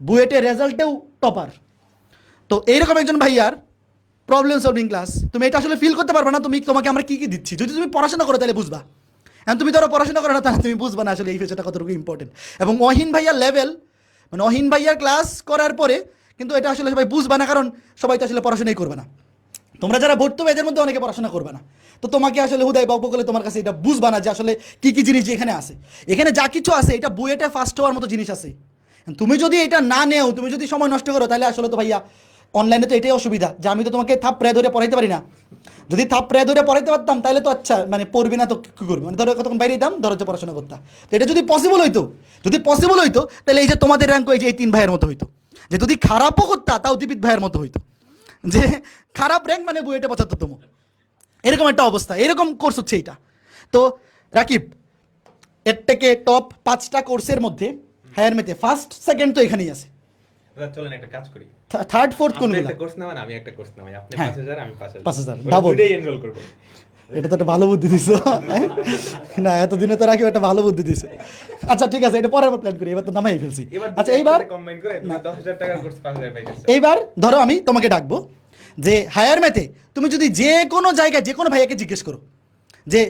বুয়েটের রেজাল্টেও টপার, তো এইরকম একজন ভাইয়ার প্রবলেম সলভিং ক্লাস তুমি এটা আসলে ফিল করতে পারবে না। তোমাকে আমরা কি দিচ্ছি, যদি তুমি পড়াশোনা করো তাহলে বুঝবা। এখন তুমি ধরো পড়াশোনা করো না, তাহলে তুমি বুঝবা না আসলে এই ফিচারটা কতটুকু ইম্পর্টেন্ট। এবং অহিন ভাইয়ার লেভেল, মানে অহিন ভাইয়ার ক্লাস করার পরে কিন্তু এটা আসলে সবাই বুঝবা না, কারণ সবাই তো আসলে পড়াশোনাই করবে না। তোমরা যারা ভর্তি হবে এদের মধ্যে অনেকে পড়াশোনা করবে না, তো তোমাকে আসলে হুদায় বক করলে তোমার কাছে এটা বুঝবা না যে আসলে কি কি জিনিস এখানে আছে। এখানে যা কিছু আছে এটা বুয়েটে ফার্স্ট হওয়ার মতো জিনিস আছে। তুমি যদি এটা না নেও, তুমি যদি সময় নষ্ট করো, তাহলে আসলে তো ভাইয়া অনলাইনে তো এটাই অসুবিধা যে আমি তো তোমাকে থাপড়ে ধরে পড়াইতে পারি না। যদি থাপড়ে ধরে পড়াইতে পারতাম তাহলে তো আচ্ছা, মানে পড়বি না তো কী করবি, মানে ধরো কতক্ষণ বাইরে দাম ধরো যে পড়াশোনা করতাম। তো এটা যদি পসিবল হইতো তাহলে এই যে তোমাদের র্যাঙ্ক এই যে এই 3 ভাইয়ের মতো হইতো, যে যদি খারাপও করতা তাও দীপিত ভাইয়ের মতো হইতো, যে খারাপ র্যাঙ্ক মানে বুয়েটে 75তম, এরকম একটা অবস্থা। এরকম কোর্স হচ্ছে এইটা। তো রাকিব এর থেকে টপ 5টা কোর্সের মধ্যে হায়ার ম্যাথে ফার্স্ট সেকেন্ড তো এখানেই আছে। চলেন একটা কাজ করি, থার্ড ফোর্থ কোনগুলো? একটা কোর্স নেবেন, আমি একটা কোর্স নেব, আপনি হ্যাঁ। 5,000 আমি 5,000 5,000 ডাবল দুটোই এনরোল করব। এটা তো একটা ভালো বুদ্ধি দিছো। না এতদিনে তো রাকিব একটা ভালো বুদ্ধি দিছে। আচ্ছা ঠিক আছে, এটা পরের প্ল্যান করি, এবার তো নামাই ফেলছি। আচ্ছা এইবার কম্বাইন করে 10,000 টাকার কোর্স 5,000 পাইতেছে। এইবার ধরো আমি তোমাকে ডাকবো যে হায়ার ম্যাথে তুমি যদি যে কোনো জায়গায় যে কোনো ভাইয়াকে জিজ্ঞেস করো যে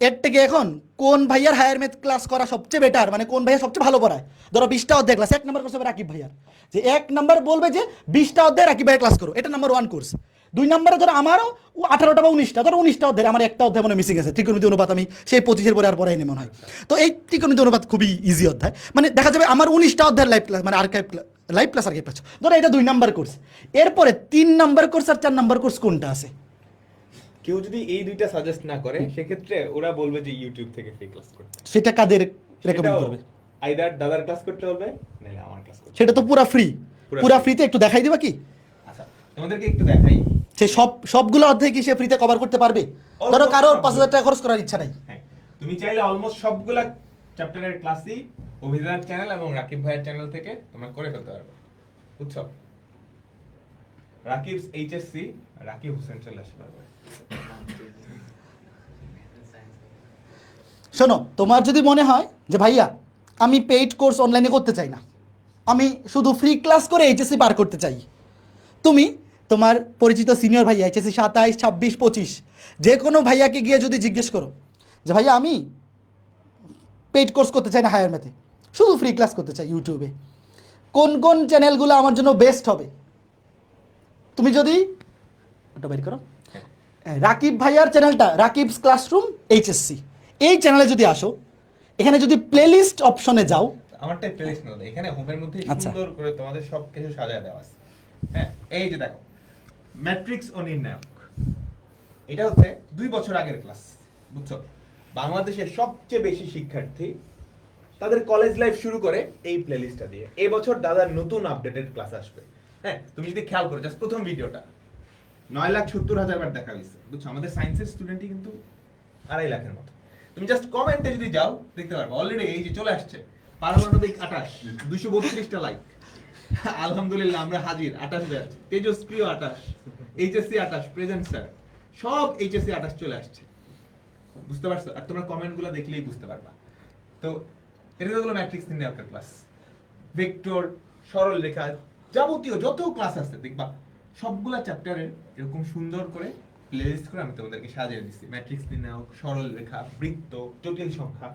এর থেকে এখন কোন ভাইয়ার হায়ার ম্যাথ ক্লাস করা সবচেয়ে বেটার, মানে কোন ভাইয়া সবচেয়ে ভালো পড়ায়, ধরো 20টা অধ্যায় ক্লাস, 1 নাম্বার কোর্স হবে রাকিব ভাইয়ার, যে 1 নাম্বার বলবে যে 20টা অধ্যায় রাকিব ভাইয়া ক্লাস করো, এটা নাম্বার 1 কোর্স। 2 নাম্বারে ধরো আমারও 18টা বা 19টা, ধরো 19টা অধ্যায়, আমার একটা অধ্যায় মনে মিসিং আছে, ত্রিকোণমিতি অনুপাত, আমি সেই 25-এর পরে আর পড়াইনি মনে হয়। তো এই ত্রিকোণমিতি অনুপাত খুবই ইজি অধ্যায়, মানে দেখা যাবে আমার 19টা অধ্যায়ের লাইভ ক্লাস, মানে আর্কাইভ লাইভ প্লাস আর্কাইভ পাচ্ছ। ধরো এটা 2 নাম্বার কোর্স। এরপরে 3 নাম্বার কোর্স আর 4 নাম্বার কোর্স কোনটা আছে? কেউ যদি এই দুইটা সাজেস্ট না করে, সেক্ষেত্রে ওরা বলবে যে ইউটিউব থেকে ফ্রি ক্লাস করতে। সেটা কাদের রেকমেন্ড করবে? আইদার দাদার ক্লাস করতে বলবে, নাহলে আমার ক্লাস করতে। সেটা তো পুরা ফ্রি, পুরা পুরা ফ্রিতে একটু দেখাই দিবা কি? আচ্ছা তোমাদেরকে একটু দেখাই, সে সবগুলো অধ্যায় কি সে ফ্রিতে কভার করতে পারবে? ধরো কারোর 5,000 টাকা খরচ করার ইচ্ছা নাই। হ্যাঁ তুমি চাইলে অলমোস্ট সবগুলা চ্যাপ্টারের ক্লাসই অভিযান চ্যানেল এবং রাকিব ভাইয়ের চ্যানেল থেকে তোমরা করে ফেলতে পারবে, বুঝছো? রাকিব এইচএসসি, রাকিব হোসেন চলে আসতে পারবে। শোনো, তোমার যদি মনে হয় যে ভাইয়া আমি পেইড কোর্স অনলাইনে করতে চাই না, আমি শুধু ফ্রি ক্লাস করে এইচএসসি পার করতে চাই, তুমি তোমার পরিচিত সিনিয়র ভাইয়া এইচএসসি 27, 26, 25 যে কোনো ভাইয়াকে গিয়ে যদি জিজ্ঞেস করো যে ভাইয়া আমি পেইড কোর্স করতে চাই না হায়ার ম্যাথে, শুধু ফ্রি ক্লাস করতে চাই ইউটিউবে, কোন কোন চ্যানেলগুলো আমার জন্য বেস্ট হবে, তুমি যদি ওটা বের করো, রাকিব ভাইয়ার চ্যানেলটা রাকিবস ক্লাসরুম এইচএসসি, এই চ্যানেলে যদি আসো, এখানে যদি প্লেলিস্ট অপশনে যাও, আমারটাই প্লেলিস্ট না, এখানে হোমের মধ্যে আচ্ছা। সুন্দর করে তোমাদের সব কিছু সাজায় দেওয়া আছে। হ্যাঁ, এই যে দেখো ম্যাট্রিক্স ও নির্ণায়ক, এটা হচ্ছে 2 বছর আগের ক্লাস, বুঝছো? বাংলাদেশের সবচেয়ে বেশি শিক্ষার্থী তাদের কলেজ লাইফ শুরু করে এই প্লেলিস্টটা দিয়ে। এই বছর দাদার নতুন আপডেটেড ক্লাস আসবে। হ্যাঁ, তুমি যদি খেয়াল করো জাস্ট প্রথম ভিডিওটা 9,70,000 বার দেখা হয়েছে, বুঝছো? আমাদের সায়েন্সের স্টুডেন্টই কিন্তু 2.5 লাখের মতো। তুমি জাস্ট কমেন্টে যদি যাও দেখতে পারবে অলরেডি এই যে চলে আসছে পারমাণবিক 28, 232টা লাইক। আলহামদুলিল্লাহ আমরা হাজির 28 ব্যাচ, তেজস্ক্রিয় 28, এইচএসসি 28, প্রেজেন্ট স্যার, সব এইচএসসি 28 চলে আসছে, বুঝতে পারছো? আর তোমরা কমেন্টগুলো দেখলেই বুঝতে পারবা। তো এটা তো হলো ম্যাট্রিক্স নির্ণায়কের ক্লাস, ভেক্টর, সরল রেখা, যাবতীয় যত ক্লাস আছে দেখবা সবগুলা চ্যাপ্টারের এরকম সুন্দর করে প্লেলিস্ট করে আমি তোমাদেরকে সাজিয়ে দিচ্ছি। ম্যাট্রিক্স নির্ণায়ক, সরল রেখা, বৃত্ত, জটিল সংখ্যা।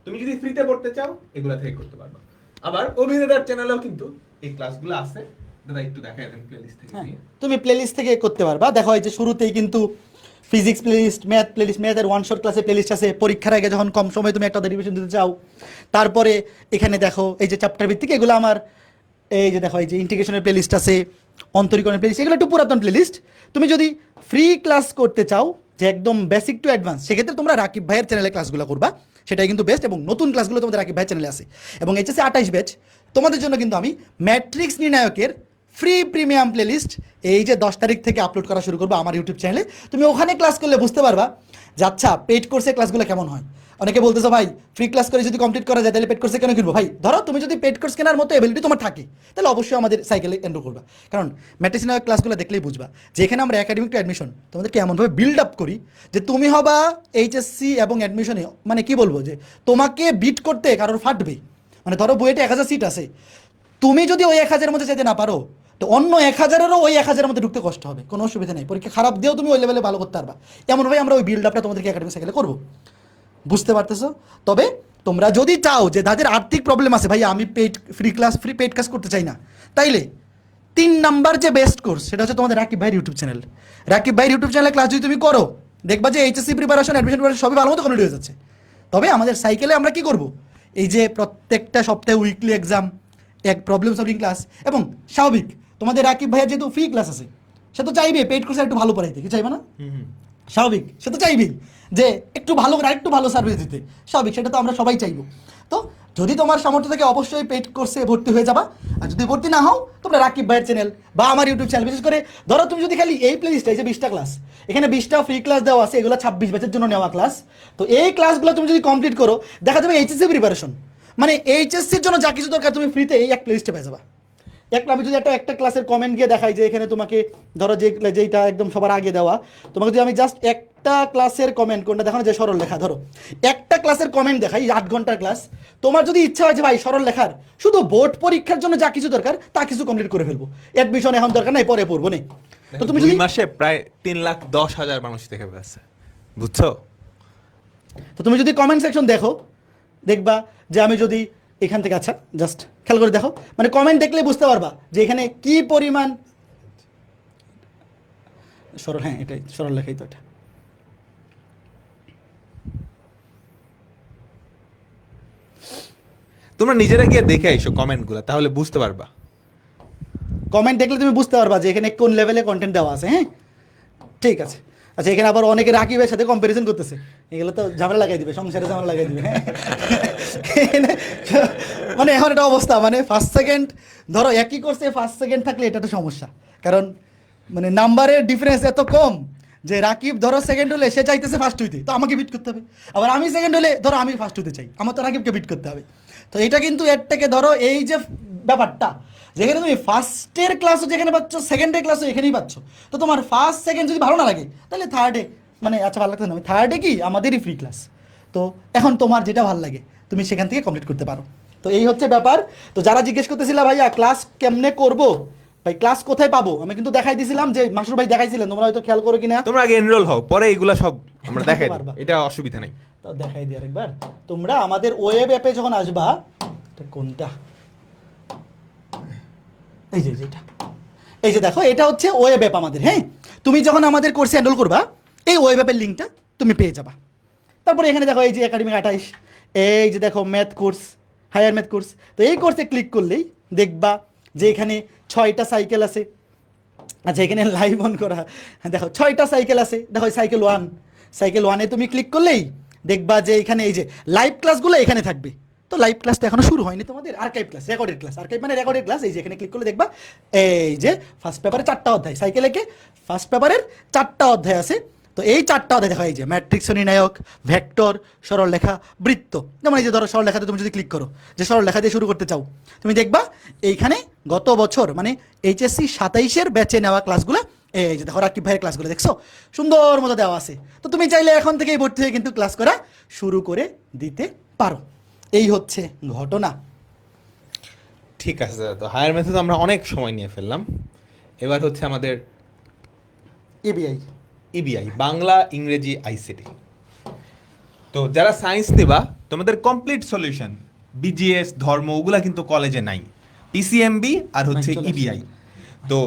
তুমি যদি ফ্রিতে পড়তে চাও এগুলা থেকে করতে পারবা। আবার অভিনেতার চ্যানেলেও কিন্তু এই ক্লাসগুলো আছে, দাদা একটু দেখাই দেন প্লেলিস্ট থেকে হ্যাঁ, দিয়ে। তুমি প্লেলিস্ট থেকে করতে পারবা। দেখো এই যে শুরুতেই কিন্তু ফিজিক্স প্লেলিস্ট, ম্যাথ প্লেলিস্ট, ম্যাথের ওয়ান শট ক্লাসের প্লেলিস্ট আছে, পরীক্ষার আগে যখন কম সময় তুমি একটা ডেরিভেশন দিতে চাও। তারপরে এখানে দেখো এই যে চ্যাপ্টার ভিত্তিক এগুলো আমার, এই যে দেখো এই যে ইন্টিগ্রেশনের প্লেলিস্ট আছে, অন্তরীকরণের প্লেলিস্ট, এগুলো একটু পুরাতন প্লেলিস্ট। তুমি যদি ফ্রি ক্লাস করতে চাও যে একদম বেসিক টু অ্যাডভান্স, সেক্ষেত্রে তোমরা রাকিব ভাইয়ের চ্যানেলে ক্লাসগুলো করবা, সেটাই কিন্তু বেস্ট। এবং নতুন ক্লাসগুলো তোমাদের রাকিব ভাইয়ের চ্যানেলে আছে। এবং এইচএসসি 28 ব্যাচ তোমাদের জন্য কিন্তু আমি ম্যাট্রিক্স নির্ণায়কের ফ্রি প্রিমিয়াম প্লেলিস্ট এই যে 10 তারিখ থেকে আপলোড করা শুরু করবো আমার ইউটিউব চ্যানেলে। তুমি ওখানে ক্লাস করলে বুঝতে পারবা যে আচ্ছা পেড কোর্সে ক্লাসগুলো কেমন হয়। অনেকে বলতেছো ভাই ফ্রি ক্লাস করে যদি কমপ্লিট করা যায় তাহলে পেড কোর্সে কেন কিনবো? ভাই ধরো তুমি যদি পেড কোর্স কেনার মতো এবিলিটি তোমার থাকে তাহলে অবশ্যই আমাদের সাইকেলে এনরোল করবা। কারণ ম্যাট্রিক্স নির্ণায়ক ক্লাসগুলো দেখলেই বুঝবা যে এখানে আমরা একাডেমিক টু অ্যাডমিশন তোমাদেরকে এমনভাবে বিল্ড আপ করি যে তুমি হবা এইচএসসি এবং অ্যাডমিশনে, মানে কি বলবো, যে তোমাকে বিট করতে কারোর ফাটবে। মানে ধরো বইয়েতে 1000 সিট আছে, তুমি যদি ওই 1000-এর মধ্যে যেতে না পারো তো অন্য 1000-এরও ওই 1000-এর মধ্যে ঢুকতে কষ্ট হবে, কোনো অসুবিধা নেই। পরীক্ষা খারাপ দিয়েও তুমি ওই লেভেলে ভালো করতে পারবা। এমনভাবে আমরা ওই বিল্ড আপটা তোমাদেরকে একাডেমিক সাইকেলে করবো, বুঝতে পারতেছো? তবে তোমরা যদি চাও যে তাদের আর্থিক প্রবলেম আছে, ভাই আমি পেড ক্লাস করতে চাই না, তাইলে 3 নাম্বার যে বেস্ট কোর্স সেটা হচ্ছে তোমাদের রাকিব ভাইয়ের ইউটিউব চ্যানেল। রাকিব ভাইয়ের ইউটিউব চ্যানেলে ক্লাস যদি তুমি করো দেখবা যে এইচএসসি প্রিপারেশন, অ্যাডমিশন প্রিপারেশন সবই ভালো মতো কমপ্লিট হয়ে যাচ্ছে। তবে আমাদের সাইকেলে আমরা কি করব, এই যে প্রত্যেকটা সপ্তাহে উইকলি এক্সাম, এক প্রবলেম সলভিং ক্লাস, এবং স্বাভাবিক তোমাদের রাকিব ভাইয়ের যেহেতু ফ্রি ক্লাস আছে সে তো চাইবে পেড কোর্সে একটু ভালো পড়াইতে, কি চাইবে না? স্বাভাবিক, সে তো চাইবেই যে একটু ভালো করে আরেকটু ভালো সার্ভিস দিতে, স্বাভাবিক, সেটা তো আমরা সবাই চাইবো। তো যদি তোমার সামর্থ্য থেকে অবশ্যই পেড কোর্সে ভর্তি হয়ে যাবা। আর যদি ভর্তি না হও তোমরা রাকিব ভাইয়ের চ্যানেল বা আমার ইউটিউব চ্যানেল, বিশেষ করে ধরো তুমি যদি খালি এই প্লেলিস্টে, এই যে 20টা ক্লাস, এখানে 20টা ফ্রি ক্লাস দেওয়া আছে, এগুলো 26 ব্যাচের জন্য নেওয়া ক্লাস। তো এই ক্লাসগুলো তুমি যদি কমপ্লিট করো দেখা যাবে এইচএসসি প্রিপারেশন, মানে এইচএসসির জন্য যা কিছু দরকার তুমি ফ্রিতে এই এক প্লেলিস্টে পেয়ে যাবা। আমি যদি একটা ক্লাসের কমেন্ট গিয়ে দেখাই যে এখানে তোমাকে ধরো যেইটা একদম সবার আগে দেওয়া, তোমাকে যদি আমি জাস্ট একটা ক্লাসের কমেন্ট কোনটা দেখানো যে সরল লেখা, ধরো একটা ক্লাসের কমেন্ট দেখাই 8 ঘন্টার ক্লাস, তোমার যদি ইচ্ছা হয় যে ভাই সরল লেখার শুধু বোর্ড পরীক্ষার জন্য যা কিছু দরকার তা কিছু কমপ্লিট করে ফেলবো, অ্যাডমিশন এখন দরকার নাই, পরে পড়বো নেই। তো তুমি যদি 2 মাসে প্রায় 3,10,000 মানুষ দেখে ফেলছে, বুঝছো? তো তুমি যদি কমেন্ট সেকশন দেখো দেখবা যে আমি যদি এখান থেকে, আচ্ছা জাস্ট খেয়াল করে দেখো, মানে কমেন্ট দেখলে বুঝতে পারবা যে এখানে কি পরিমাণ সরল, হ্যাঁ এটাই সরল লেখাই তো এটা। তোমরা নিজেরা গিয়ে দেখে আইসো কমেন্টগুলো, তাহলে বুঝতে পারবা। কমেন্ট দেখলে তুমি বুঝতে পারবা যে এখানে কোন লেভেলে কন্টেন্ট দেওয়া আছে। হ্যাঁ ঠিক আছে। আচ্ছা এখানে আবার অনেকে রাকিবের সাথে কম্পারিজন করতেছে, এগুলো তো ঝামেলা লাগাই দিবে, সংসারে ঝামেলা লাগাই দিবে। মানে এখন একটা অবস্থা, মানে ফার্স্ট সেকেন্ড ধরো একই কোর্সে ফার্স্ট সেকেন্ড থাকলে এটা একটা সমস্যা, কারণ মানে নাম্বারের ডিফারেন্স এত কম যে রাকিব ধরো সেকেন্ড হলে সে চাইতেছে ফার্স্ট হইতে, তো আমাকে বিট করতে হবে। আবার আমি সেকেন্ড হলে ধরো আমি ফার্স্ট হতে চাই, আমার তো রাকিবকে বিট করতে হবে। তো এটা কিন্তু এর থেকে ধরো এই যে ব্যাপারটা, যেখানে তুমি ফার্স্টের ক্লাসও যেখানে পাচ্ছ, সেকেন্ডের ক্লাসও এখানেই পাচ্ছ, তো তোমার ফার্স্ট সেকেন্ড যদি ভালো না লাগে তাহলে থার্ডে, মানে আচ্ছা ভালো লাগছে না, থার্ডে কি আমাদেরই ফ্রি ক্লাস। তো এখন তোমার যেটা ভালো লাগে তুমি সেখান থেকে কমপ্লিট করতে পারো। তো এই হচ্ছে ব্যাপার। তো যারা জিজ্ঞেস করতেছিলা ভাইয়া ক্লাস কেমনে করবো, ভাই ক্লাস কোথায় পাবো, আমি কিন্তু দেখাই দিয়েছিলাম, যে মাসুর ভাই দেখাইছিলেন, তোমরা হয়তো খেয়াল করো কিনা। তোমরা আগে এনরোল হও, পরে এগুলা সব আমরা দেখাই দিই, পারবা। এটা অসুবিধা নাই। তো দেখাই দিই আরেকবার, তোমরা আমাদের ওয়েব অ্যাপে যখন আসবা, এটা কোনটা, এই যে এটা, এই যে দেখো এটা হচ্ছে ওয়েব অ্যাপ আমাদের, হ্যাঁ। তুমি যখন আমাদের কোর্সে এনরোল করবা এই ওয়েব অ্যাপের লিঙ্কটা তুমি পেয়ে যাবা। তারপরে এখানে দেখো এই যে একাডেমিক 28, এই যে দেখো math course, higher math course. তো এই কোর্সে ক্লিক করলেই দেখবা যে এখানে 6টা সাইকেল আছে। আচ্ছা এখানে লাইভ অন করা, হ্যাঁ দেখো 6টা সাইকেল আছে। দেখো সাইকেল 1, সাইকেল 1-এ তুমি ক্লিক করলেই দেখবা যে এখানে এই যে লাইভ ক্লাসগুলো এখানে থাকবে। তো লাইভ ক্লাস তো এখনো শুরু হয়নি তোমাদের, archive class, recorded class. Archive মানে রেকর্ডেড ক্লাস। এই যে এখানে ক্লিক করলে দেখবা এই যে ফার্স্ট পেপারে 4টা অধ্যায়, সাইকেলে কে ফার্স্ট পেপারের 4টা অধ্যায় আছে। তো এই 4টা অধ্যায় দেখা, এই যে ম্যাট্রিক্স নির্ণায়ক, ভেক্টর, সরলরেখা, বৃত্ত। যেমন এই যে ধরো সরলরেখাতে তুমি যদি ক্লিক করো, যে সরলরেখা দিয়ে শুরু করতে চাও, তুমি দেখবা এইখানে গত বছর মানে এইচএসসি 27-এর ব্যাচে নেওয়া ক্লাসগুলো, এই যে দেখো রাকিব ভাইয়ের ক্লাসগুলো দেখছো সুন্দর মতো দেওয়া আছে। তো তুমি চাইলে এখন থেকেই ভর্তি হয়ে কিন্তু ক্লাস করা শুরু করে দিতে পারো। এই হচ্ছে ঘটনা। ঠিক আছে, তো হায়ার ম্যাথে তো আমরা অনেক সময় নিয়ে ফেললাম। এবার হচ্ছে আমাদের এবিআই ইবিআই, বাংলা ইংরেজি আইসিটি। তো যারা সায়েন্স নেবা তোমাদের কমপ্লিট সলিউশন বিজিএস ধর্ম ওগুলা কিন্তু কলেজে নাই, পিসিএমবি আর হচ্ছে ইবিআই। তো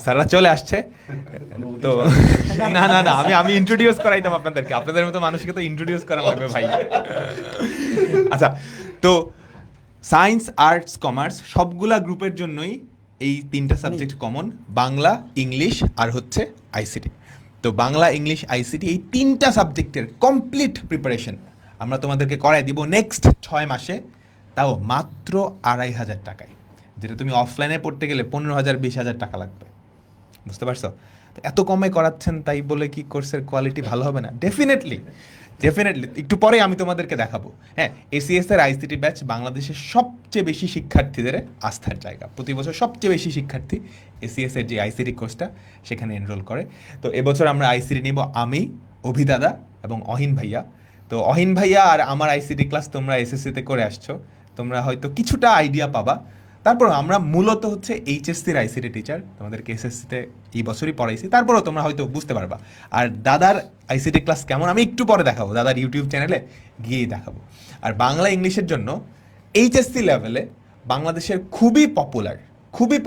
স্যাররা চলে আসছে। তো না না না আমি ইন্ট্রোডিউস করাইতাম আপনাদেরকে, আপনাদের মতো মানুষকে তো ইন্ট্রোডিউস করা লাগবে ভাই। আচ্ছা, তো সায়েন্স আর্টস কমার্স সবগুলা গ্রুপের জন্যই এই 3টা সাবজেক্ট কমন, বাংলা ইংলিশ আর হচ্ছে আইসিটি। তো বাংলা ইংলিশ আইসিটি এই 3টা সাবজেক্টের কমপ্লিট প্রিপারেশন আমরা তোমাদেরকে করাই দিব নেক্সট 6 মাসে, তাও মাত্র 2500 টাকায়, যেটা তুমি অফলাইনে পড়তে গেলে 15,000 20,000 টাকা লাগবে। বুঝতে পারছো? তো এত কমে করাচ্ছেন, তাই বলে কি কোর্সের কোয়ালিটি ভালো হবে না? ডেফিনেটলি একটু পরে আমি তোমাদেরকে দেখাবো। হ্যাঁ, এসিএস এর আইসিটি ব্যাচ বাংলাদেশের সবচেয়ে বেশি শিক্ষার্থীদের আস্থার জায়গা। প্রতি বছর সবচেয়ে বেশি শিক্ষার্থী এসিএস এর যে আইসিটি কোর্সটা সেখানে এনরোল করে। তো এবছর আমরা আইসিটি নিব আমি, অভিদাদা এবং অহিন ভাইয়া। তো অহিন ভাইয়া আর আমার আইসিটি ক্লাস তোমরা এসএসসিতে করে আসছো, তোমরা হয়তো কিছুটা আইডিয়া পাবা। তারপর আমরা মূলত হচ্ছে এইচএসসির আইসিটি টিচার, তোমাদেরকে এসএসসিতে এই বছরই পড়াইছি, তারপরেও তোমরা হয়তো বুঝতে পারবা। আর দাদার আইসিটি ক্লাস কেমন আমি একটু পরে দেখাবো, দাদার ইউটিউব চ্যানেলে গিয়েই দেখাবো। আর বাংলা ইংলিশের জন্য এইচএসসি লেভেলে বাংলাদেশের খুবই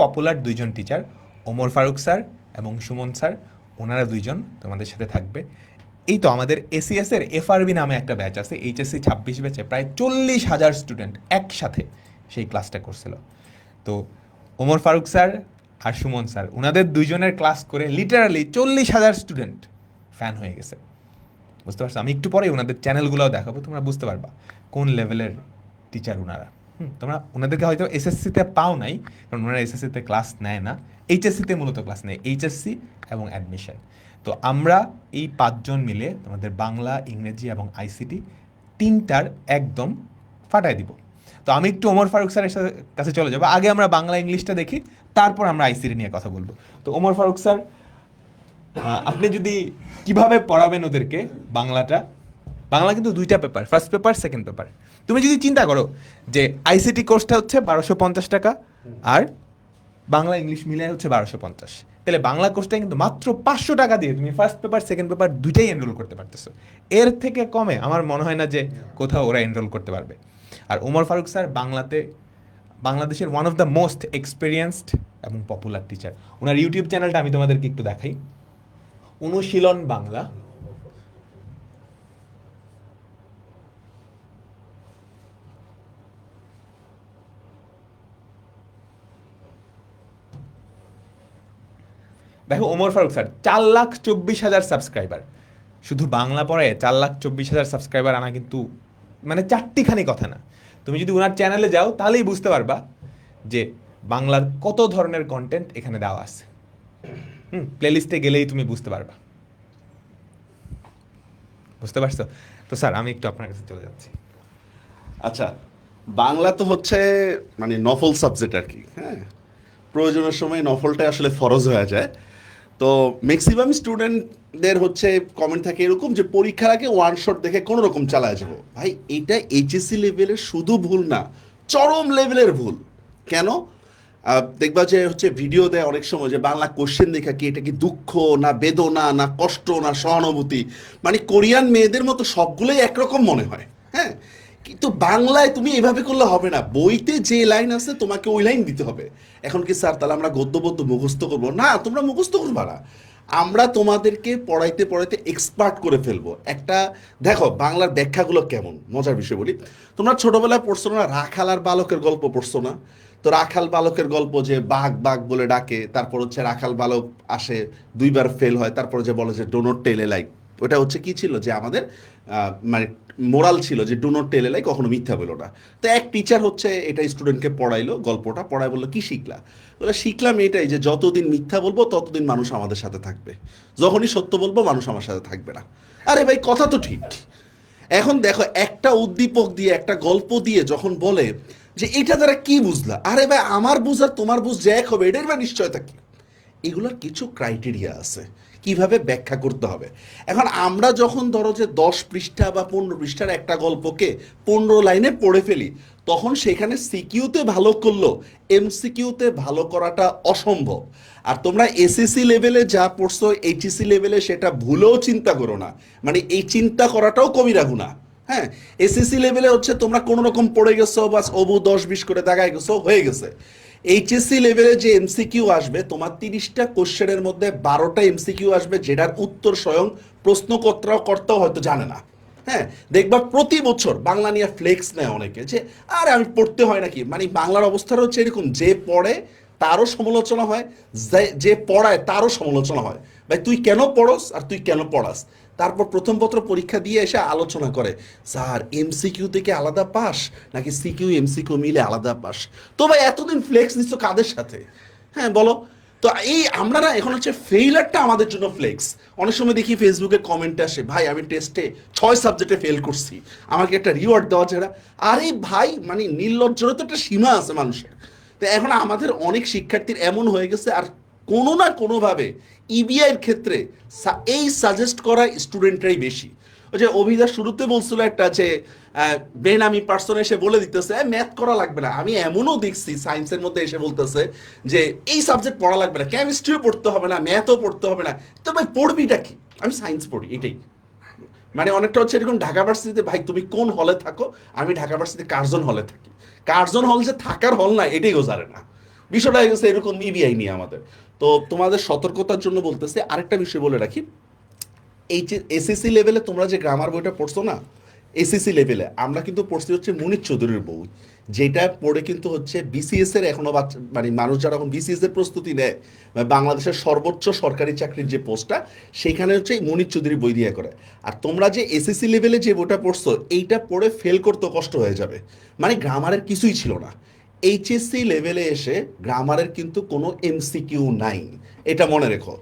পপুলার 2জন টিচার, ওমর ফারুক স্যার এবং সুমন স্যার, ওনারা 2জন তোমাদের সাথে থাকবে। এই তো আমাদের এসিএস এর এফআরবি নামে একটা ব্যাচ আছে, এইচএসসি 26 ব্যাচে প্রায় 40,000 স্টুডেন্ট একসাথে সেই ক্লাসটা করছিল। তো ওমর ফারুক স্যার আর সুমন স্যার ওনাদের 2জনের ক্লাস করে লিটারালি 40,000 স্টুডেন্ট ফ্যান হয়ে গেছে। বুঝতে পারছো? আমি একটু পরে ওনাদের চ্যানেলগুলোও দেখাবো, তোমরা বুঝতে পারবা কোন লেভেলের টিচার ওনারা। তোমরা ওনাদেরকে হয়তো এসএসসিতে পাও নাই, কারণ ওনারা এসএসসিতে ক্লাস নেয় না, এইচএসসিতে মূলত ক্লাস নেয়, এইচএসসি এবং অ্যাডমিশন। তো আমরা এই 5জন মিলে তোমাদের বাংলা ইংরেজি এবং আইসিটি 3টার একদম ফাটায় দিব। তো আমি একটু ওমর ফারুক স্যারের কাছে চলে যাবো, আগে আমরা বাংলা ইংলিশটা দেখি, তারপর আমরা আইসিটি নিয়ে কথা বলবো। তো ওমর ফারুক স্যার, আপনি যদি কিভাবে পড়াবেন ওদেরকে বাংলাটা? বাংলা কিন্তু 2টা paper, first paper second paper. তুমি যদি চিন্তা করো যে আইসিটি কোর্সটা হচ্ছে 1250 টাকা আর বাংলা ইংলিশ মিলে হচ্ছে 1250, তাহলে বাংলা কোর্সটা কিন্তু মাত্র 500 টাকা দিয়ে তুমি ফার্স্ট পেপার সেকেন্ড পেপার 2টাই এনরোল করতে পারতেছো। এর থেকে কমে আমার মনে হয় না যে কোথাও ওরা এনরোল করতে পারবে। আর ওমর ফারুক স্যার বাংলাদেশের one of the most experienced এবং পপুলার টিচার। ওনার ইউটিউব চ্যানেলটা আমি তোমাদেরকে একটু দেখাই, অনুশীলন বাংলা। দেখো ওমর ফারুক স্যার 4,24,000 সাবস্ক্রাইবার, শুধু বাংলা পড়ে 4,24,000 সাবস্ক্রাইবার আনা কিন্তু মানে চারটিখানি কথা না। তুমি যদি ওনার চ্যানেলে যাও তাহলেই বুঝতে পারবা যে বাংলার কত ধরনের কন্টেন্ট এখানে দেওয়া আছে। প্লেলিস্টে গেলেই তুমি বুঝতে পারবা। বুঝতে পারছো? তো স্যার আমি একটু আপনার কাছে চলে যাচ্ছি। আচ্ছা, বাংলা তো হচ্ছে মানে নফল সাবজেক্ট আর কি। হ্যাঁ, প্রয়োজনের সময় নফলটা আসলে ফরজ হয়ে যায়। তো ম্যাক্সিমাম স্টুডেন্টদের হচ্ছে কমেন্ট থাকে এরকম যে পরীক্ষার আগে ওয়ান শট দেখে কোনো রকম চালায় যাবো। ভাই এটা এইচএসসি লেভেলের শুধু ভুল না, চরম লেভেলের ভুল। কেন? দেখবা যে হচ্ছে ভিডিও দেয় অনেক সময় যে বাংলা কোশ্চেন দেখা কি এটা কি দুঃখ না বেদনা না কষ্ট না সহানুভূতি, মানে কোরিয়ান মেয়েদের মতো সবগুলোই একরকম মনে হয়। হ্যাঁ, কিন্তু বাংলায় তুমি এভাবে করলে হবে না, বইতে যে লাইন আছে তোমাকে ওই লাইন দিতে হবে। এখন কি স্যার তাহলে আমরা গদ্য পদ্য মুখস্থ করবো? না, তোমরা মুখস্থ করবা না, আমরা তোমাদেরকে পড়াইতে পড়াইতে এক্সপার্ট করে ফেলবো। একটা দেখো বাংলার ব্যাখ্যাগুলো কেমন, মজার বিষয় বলি। তোমরা ছোটবেলায় পড়ছো না রাখাল আর বালকের গল্প পড়ছো না? তো রাখাল বালকের গল্প যে বাঘ বাঘ বলে ডাকে, তারপর হচ্ছে রাখাল বালক আসে, দুইবার ফেল হয়, তারপর যে বলে যে ডো নট টেল এ লাই। ওটা হচ্ছে কি ছিল যে আমাদের মানে মোরাল ছিল যে ডু নট টেল এ লাই, কখনো মিথ্যা বলো না। তো এক টিচার হচ্ছে এটা স্টুডেন্টকে পড়াইলো, গল্পটা পড়ায়, বললো কি শিখলা? বলে শিখলাম এটাই যে যতদিন মিথ্যা বলবো ততদিন মানুষ আমাদের সাথে থাকবে, যখনই সত্য বলবো মানুষ আমার সাথে থাকবে না। আরে ভাই কথা তো ঠিক। এখন দেখো একটা উদ্দীপক দিয়ে একটা গল্প দিয়ে যখন বলে যে এটা দ্বারা কি বুঝলা, আরে ভাই আমার বুঝ আর তোমার বুঝ যে এক হবে, এটাই বা নিশ্চয়তা কি? এগুলোর কিছু ক্রাইটেরিয়া আছে কিভাবে ব্যাখ্যা করতে হবে। এখন আমরা যখন ধরো যে 10 পৃষ্ঠা বা 15 পৃষ্ঠার একটা গল্পকে 15 লাইনে পড়ে ফেলি, তখন সেখানে সিকিউতে ভালো করলো এমসিকিউতে ভালো করাটা অসম্ভব। আর তোমরা এসএসসি লেভেলে যা পড়ছো এইচএসসি লেভেলে সেটা ভুলেও চিন্তা করো না, মানে এই চিন্তা করাটাও কবিরা গুনাহ। হ্যাঁ, এসএসসি লেভেলে হচ্ছে তোমরা কোনো রকম পড়ে গেছো, বাস অবু 10-20 করে দাগায় গেছো, হয়ে গেছে। এইচএসসি লেভেলে যে এমসিকিউ আসবে, তোমার 30টা কোশ্চেনের মধ্যে 12টা এমসিকিউ আসবে যেটার উত্তর স্বয়ং প্রশ্নকর্তাও হয়তো জানে না। হ্যাঁ, দেখবা প্রতি বছর বাংলা নিয়ে ফ্লেক্স নেয় অনেকে যে আরে আমি পড়তে হয় নাকি, মানে বাংলার অবস্থাটা হচ্ছে এরকম, যে পড়ে তারও সমালোচনা হয়, যে পড়ায় তারও সমালোচনা হয়। ভাই তুই কেন পড়স আর তুই কেন পড়াস? তারপর প্রথম পত্র পরীক্ষা দিয়ে এসে আলোচনা করে স্যার এমসিকিউ থেকে আলাদা পাস নাকি সিকিউ এমসিকিউ মিলে আলাদা পাস। তো ভাই এতদিন ফ্লেক্স নিচ্ছ কাদের সাথে? হ্যাঁ বলো তো। এই আমরা না এখন হচ্ছে ফেইলারটা আমাদের জন্য ফ্লেক্স। অনেক সময় দেখি ফেসবুকে কমেন্ট আসে, ভাই আমি টেস্টে 6 সাবজেক্টে ফেল করছি, আমাকে একটা রিওয়ার্ড দেওয়া যায় না। আরে ভাই মানে নির্লজ্জেরও তো একটা সীমা আছে মানুষের। তো এখন আমাদের অনেক শিক্ষার্থীর এমন হয়ে গেছে, আর কোনো না কোনোভাবে ইবিআইয়ের ক্ষেত্রে এই সাজেস্ট করা স্টুডেন্টরাই বেশি। ওই যে অভিদা শুরুতে বলছিল একটা যে বেনামি পার্সন এসে বলে দিতেছে ম্যাথ করা লাগবে না। আমি এমনও দেখছি সায়েন্সের মধ্যে এসে বলতেছে যে এই সাবজেক্ট পড়া লাগবে না, কেমিস্ট্রিও পড়তে হবে না, ম্যাথও পড়তে হবে না। তো ভাই পড়বিটা কি? আমি সায়েন্স পড়ি, এটাই। মানে অনেকটা হচ্ছে এরকম ঢাকা ভার্সিটিতে, ভাই তুমি কোন হলে থাকো? আমি ঢাকা ভার্সিটিতে কার্জন হলে থাকি। কার্জন হল যে থাকার হল না এটাই ও জানে না। বিষয়টা হয়ে গেছে এরকম ইবিআই নিয়ে আমাদের। তো তোমাদের সতর্কতার জন্য বলতেছে আরেকটা বিষয় বলে রাখি, এই যে এসএসসি লেভেলে তোমরা যে গ্রামার বইটা পড়ছো না, এসএসসি লেভেলে আমরা কিন্তু পড়ছি হচ্ছে মুনির চৌধুরীর বই, যেটা পড়ে কিন্তু হচ্ছে বিসিএস এর এখনো মানে মানুষ যারা এখন বিসিএস এর প্রস্তুতি নেয়, বাংলাদেশের সর্বোচ্চ সরকারি চাকরির যে পোস্টটা, সেখানে হচ্ছে মুনির চৌধুরী বই দিয়ে করে। আর তোমরা যে এসএসসি লেভেলে যে বইটা পড়ছো এইটা পড়ে ফেল করতে কষ্ট হয়ে যাবে, মানে গ্রামারের কিছুই ছিল না। এইচএসসি লেভেলে এসে গ্রামারের কিন্তু কোনো এমসিকিউ নাই, এটা মনে রেখো।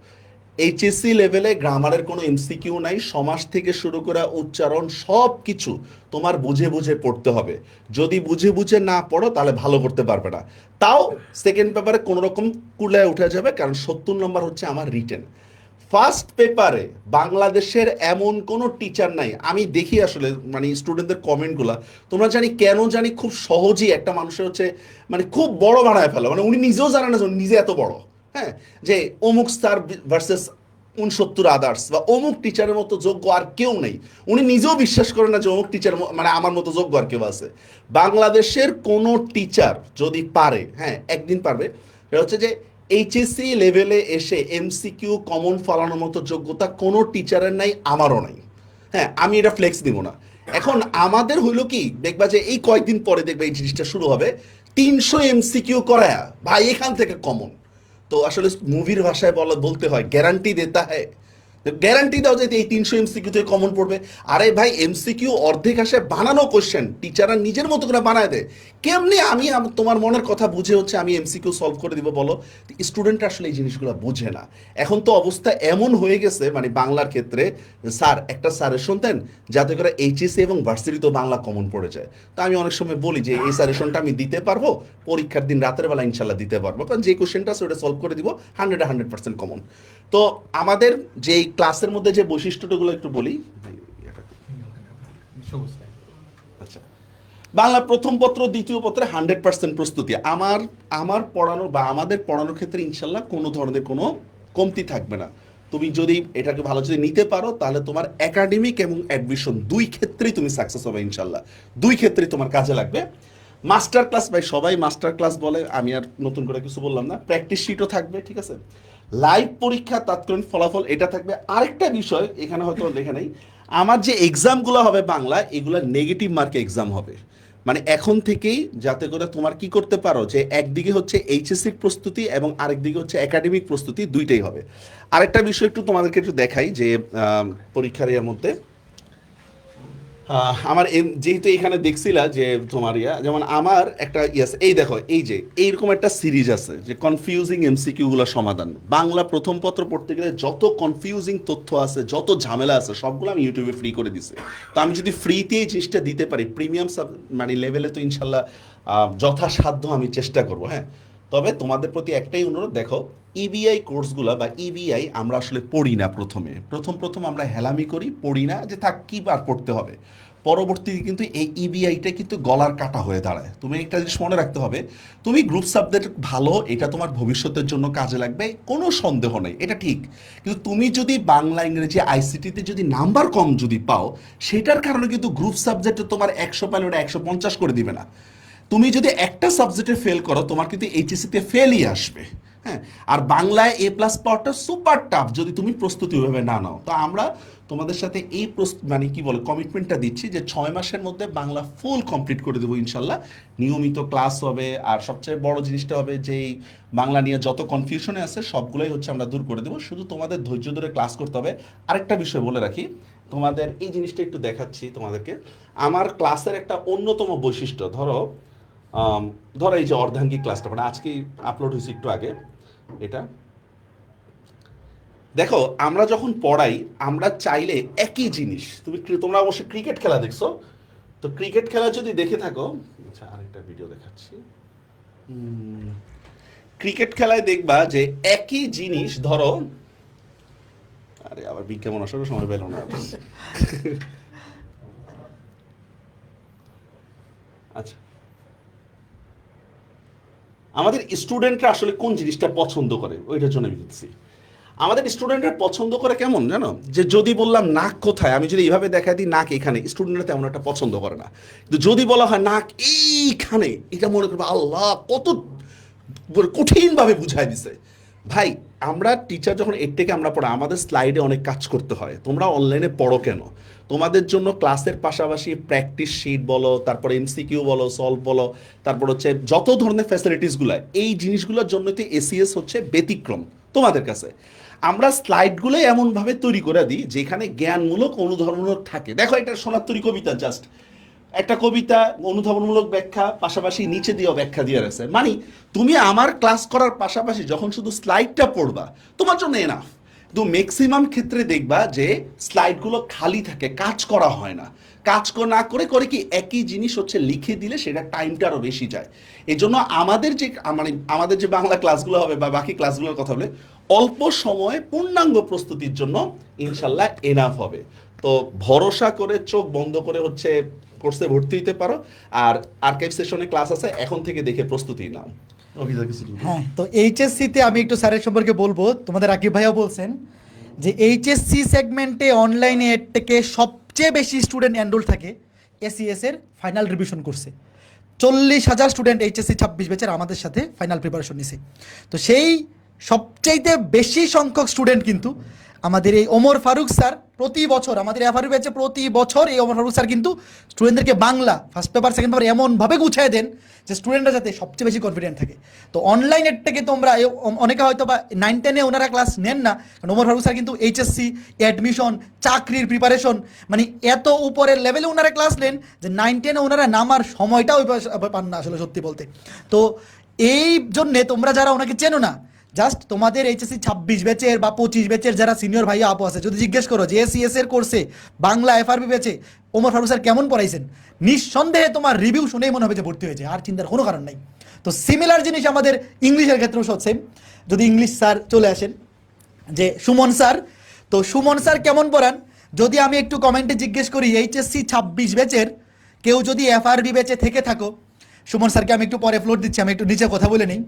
এইচএসসি লেভেলে গ্রামারের কোনো এমসিকিউ নাই, সমাস থেকে শুরু করে উচ্চারণ সব কিছু তোমার বুঝে বুঝে পড়তে হবে। যদি বুঝে বুঝে না পড়ো তাহলে ভালো করতে পারবে না। তাও সেকেন্ড পেপারে কোনো রকম কুলায় উঠে যাবে, কারণ 70 নম্বর হচ্ছে আমার রিটেন। ফার্স্ট পেপারে বাংলাদেশের এমন কোনো টিচার নাই, আমি দেখি আসলে মানে স্টুডেন্টদের কমেন্টগুলা, তোমরা জানি কেন জানি খুব সহজেই একটা মানুষের হচ্ছে মানে খুব বড় বানায় ফেলো, মানে উনি নিজেও জানে না যে উনি নিজে এত বড়। হ্যাঁ, যে অমুক স্যার ভার্সেস 69 আদার্স, বা অমুক টিচারের মতো যোগ্য আর কেউ নেই। উনি নিজেও বিশ্বাস করেন না যে অমুক টিচার মানে আমার মতো যোগ্য আর কেউ আছে। বাংলাদেশের কোনো টিচার যদি পারে, হ্যাঁ একদিন পারবে, সেটা হচ্ছে যে এইচএসসি লেভেলে এসে এমসিকিউ কমন ফলানোর মতো যোগ্যতা কোনো টিচারের নাই, আমারও নাই। হ্যাঁ, আমি এটা ফ্লেক্স দিব না। এখন আমাদের হইলো কি, দেখবা যে এই কয়েকদিন পরে দেখবা এই জিনিসটা শুরু হবে, 300 এমসিকিউ করায়া ভাই এখান থেকে কমন। তো আসলে মুভির ভাষায় বলতে হয় গ্যারান্টি দেতা হ্যায়, গ্যারান্টি দাও যে এই 300 এমসিকিউ থেকে কমন পড়বে। আরে ভাই এমসিকিউ অর্ধেক আসে বানানো কোশ্চেন, টিচাররা নিজের মতো করে বানায় দেয়। কেমনি আমি তোমার মনের কথা বুঝে হচ্ছে আমি এমসিকিউ সলভ করে দিব বলো? স্টুডেন্ট আসলে এই জিনিসগুলো বুঝে না। এখন তো অবস্থা এমন হয়ে গেছে মানে বাংলার ক্ষেত্রে, স্যার একটা সাজেশন দেন যাতে করে এইচএসসি এবং ভার্সিটিতেও বাংলা কমন পড়ে যায়। তো আমি অনেক সময় বলি যে এই সাজেশনটা আমি দিতে পারবো, পরীক্ষার দিন রাতের বেলা ইনশাল্লাহ দিতে পারবো, কারণ যে কোশ্চেনটা আছে ওটা সলভ করে দিব 100% কমন। তো আমাদের যে ক্লাসের মধ্যে যে বৈশিষ্ট্যগুলো একটু বলি। আচ্ছা, বাংলা প্রথম পত্র দ্বিতীয় পত্রে 100% প্রস্তুতি। আমার পড়ানো বা আমাদের পড়ানোর ক্ষেত্রে ইনশাল্লাহ কোনো ধরনের কোনো কমতি থাকবে না। তুমি যদি এটাকে ভালো যদি নিতে পারো তাহলে তোমার একাডেমিক এবং অ্যাডমিশন দুই ক্ষেত্রেই তুমি সাকসেস হবে ইনশাল্লাহ, দুই ক্ষেত্রেই তোমার কাজে লাগবে। মাস্টার ক্লাস ভাই, সবাই মাস্টার ক্লাস বলে, আমি আর নতুন করে কিছু বললাম না। প্র্যাকটিস শিটও থাকবে, ঠিক আছে, লাইভ পরীক্ষা, তাৎক্ষণিক ফলাফল এটা থাকবে। আরেকটা বিষয় এখানে হয়তো লেখা নেই, আমার যে এক্সামগুলো হবে বাংলা, এগুলো নেগেটিভ মার্কে এক্সাম হবে। মানে এখন থেকেই যাতে করে তোমার কি করতে পারো যে একদিকে হচ্ছে এইচএসসির প্রস্তুতি এবং আরেকদিকে হচ্ছে একাডেমিক প্রস্তুতি, দুইটাই হবে। আরেকটা বিষয় একটু তোমাদেরকে একটু দেখাই যে পরীক্ষার এর মধ্যে আমার যেহেতু এখানে দেখছিলা যে তোমার যেমন আমার একটা এই দেখো, এই যে এইরকম একটা সিরিজ আছে যে কনফিউজিং এমসিকিউ গুলো সমাধান। বাংলা প্রথম পত্র পড়তে গেলে যত কনফিউজিং তথ্য আছে, যত ঝামেলা আছে, সবগুলো আমি ইউটিউবে ফ্রি করে দিছি। তো আমি যদি ফ্রিতে এই জিনিসটা দিতে পারি প্রিমিয়াম মানে লেভেলে, তো ইনশাল্লাহ যথাসাধ্য আমি চেষ্টা করবো। হ্যাঁ, তবে তোমাদের প্রতি একটাই অনুরোধ, দেখো ইবিআই কোর্সগুলো বা ইবিআই আমরা আসলে পড়ি না। প্রথম আমরা হেলামি করি, পড়ি না, যে থাক কি আর পড়তে হবে। পরবর্তীতে কিন্তু এই ইবিআইটা কিন্তু গলার কাটা হয়ে দাঁড়ায়। তুমি একটা জিনিস মনে রাখতে হবে, তুমি গ্রুপ সাবজেক্ট ভালো, এটা তোমার ভবিষ্যতের জন্য কাজে লাগবে, কোনো সন্দেহ নেই, এটা ঠিক। কিন্তু তুমি যদি বাংলা, ইংরেজি, আইসিটিতে যদি নাম্বার কম যদি পাও, সেটার কারণে কিন্তু গ্রুপ সাবজেক্টে তোমার 100 পাইলে ওটা 150 করে দিবে না। তুমি যদি একটা সাবজেক্টে ফেল করো, তোমার কিন্তু এইচএসসিতে ফেলই আসবে। হ্যাঁ, আর বাংলায় এ প্লাস পাওয়াটা সুপার টাফ যদি তুমি প্রস্তুতি ওইভাবে না নাও। তো আমরা তোমাদের সাথে এই মানে কি বলে কমিটমেন্টটা দিচ্ছি যে 6 মাসের মধ্যে বাংলা ফুল কমপ্লিট করে দেবো ইনশাল্লাহ। নিয়মিত ক্লাস হবে, আর সবচেয়ে বড় জিনিসটা হবে যে বাংলা নিয়ে যত কনফিউশনে আছে সবগুলোই হচ্ছে আমরা দূর করে দেবো। শুধু তোমাদের ধৈর্য ধরে ক্লাস করতে হবে। আরেকটা বিষয় বলে রাখি, তোমাদের এই জিনিসটা একটু দেখাচ্ছি তোমাদেরকে। আমার ক্লাসের একটা অন্যতম বৈশিষ্ট্য, ধরো এই যে অর্ধাঙ্গিক ক্লাসটা, মানে আজকে আপলোড হয়েছে একটু আগে, এটা দেখো, আমরা যখন পড়াই আমরা চাইলে একই জিনিস, তোমরা অবশ্যই ক্রিকেট খেলা দেখছো, তো ক্রিকেট খেলা যদি দেখে থাকো, আচ্ছা আরেকটা ভিডিও দেখাচ্ছি, ক্রিকেট খেলায় দেখবা যে একই জিনিস, ধরো আরে আবার বিজ্ঞাপন আসার সময় পেল না। আচ্ছা, আমাদের স্টুডেন্টরা আসলে কোন জিনিসটা পছন্দ করে ওইটার জন্য আমি দিচ্ছি। আমাদের স্টুডেন্টরা পছন্দ করে কেমন জানো, যে যদি বললাম নাক কোথায়, আমি যদি এইভাবে দেখাই দিই নাক এখানে, স্টুডেন্টরা তেমন একটা পছন্দ করে না। কিন্তু যদি বলা হয় নাক এইখানে, এটা মনে করবে আল্লাহ কত কঠিনভাবে বুঝাই দিছে। ভাই, আমরা টিচার যখন এর থেকে আমরা পড়া, আমাদের স্লাইডে অনেক কাজ করতে হয়। তোমরা অনলাইনে পড়ো কেন? তোমাদের জন্য ক্লাসের পাশাপাশি প্র্যাকটিস শিট বলো, তারপরে এমসিকিউ বলো, সলভ বলো, তারপর হচ্ছে যত ধরনের ফ্যাসিলিটিসগুলো, এই জিনিসগুলোর জন্য তো এসিএস হচ্ছে ব্যতিক্রম তোমাদের কাছে। আমরা স্লাইডগুলো এমনভাবে তৈরি করে দিই যেখানে জ্ঞানমূলক, অনুধাবনমূলক থাকে। দেখো, এটা সোনার তৈরি কবিতা, জাস্ট একটা কবিতা, অনুধাবনমূলক ব্যাখ্যা, পাশাপাশি নিচে দিয়েও ব্যাখ্যা দিয়ে রাখছে। মানে তুমি আমার ক্লাস করার পাশাপাশি যখন শুধু স্লাইডটা পড়বা, তোমার জন্য এনাফ। কিন্তু ম্যাক্সিমাম ক্ষেত্রে দেখবা যে স্লাইডগুলো খালি থাকে, কাজ করা হয় না। কাজ না করে করে কি, একই জিনিস হচ্ছে লিখে দিলে সেটা টাইমটা আরও বেশি যায়। এই জন্য আমাদের যে বাংলা ক্লাসগুলো হবে বা বাকি ক্লাসগুলোর কথা বলে, অল্প সময়ে পূর্ণাঙ্গ প্রস্তুতির জন্য ইনশাল্লাহ এনাফ হবে। তো ভরসা করে চোখ বন্ধ করে হচ্ছে কোর্সে ভর্তি হতে পারো। আর আর্কাইভ সেশনে ক্লাস আছে, এখন থেকে দেখে প্রস্তুতি নাও। হ্যাঁ, তো এইচএসসিতে আমি একটু স্যারের সম্পর্কে বলবো। তোমাদের আকিব ভাইয়াও বলছেন যে এইচএসসি সেগমেন্টে অনলাইনে এর থেকে সবচেয়ে বেশি স্টুডেন্ট এনরোল থাকে এসিএস এর ফাইনাল রিভিশন কোর্সে। 40,000 স্টুডেন্ট এইচএসসি 26 ব্যাচের আমাদের সাথে ফাইনাল প্রিপারেশন নিছে। তো সেই সবচাইতে বেশি সংখ্যক স্টুডেন্ট কিন্তু আমাদের এই ওমর ফারুক স্যার প্রতি বছর, আমাদের এফআরবি ব্যাচে প্রতি বছর এই ওমর ফারুক স্যার কিন্তু স্টুডেন্টদেরকে Bangla first paper second paper এমনভাবে গুছিয়ে দেন যে স্টুডেন্টরা যাতে সবচেয়ে বেশি কনফিডেন্ট থাকে। তো অনলাইনের থেকে তোমরা অনেকে হয়তো বা 9-10-এ ওনারা ক্লাস নেন না, কারণ ওমর ফারুক স্যার কিন্তু এইচএসসি, অ্যাডমিশন, চাকরির প্রিপারেশন, মানে এত উপরের লেভেলে ওনারা ক্লাস নেন যে 9-10-এ ওনারা নামার সময়টাও পান না আসলে, সত্যি বলতে। তো এই জন্যে তোমরা যারা ওনাকে চেনো না, জাস্ট তোমাদের এইচএসসি 26 ব্যাচের বা 25 ব্যাচের যারা সিনিয়র ভাইয়া আপু আছে, যদি জিজ্ঞেস করো যে এসিএস এর কোর্সে বাংলা এফআরবি ব্যাচে ওমর ফারুক স্যার কেমন পড়াইছেন, নিঃসন্দেহে তোমার রিভিউ শুনেই মনে হবে যে ভর্তি হয়েছে, আর চিন্তার কোনো কারণ নাই। তো সিমিলার জিনিস আমাদের ইংলিশের ক্ষেত্রেও সেম। যদি ইংলিশ স্যার চলে আসেন, যে সুমন স্যার, তো সুমন স্যার কেমন পড়ান, যদি আমি একটু কমেন্টে জিজ্ঞেস করি এইচএসসি 26 ব্যাচের কেউ যদি এফআরবি ব্যাচে থেকে থাকো, সুমন স্যারকে আমি একটু পরে ফ্লোর দিচ্ছি, আমি একটু নিচে কথা বলে নিই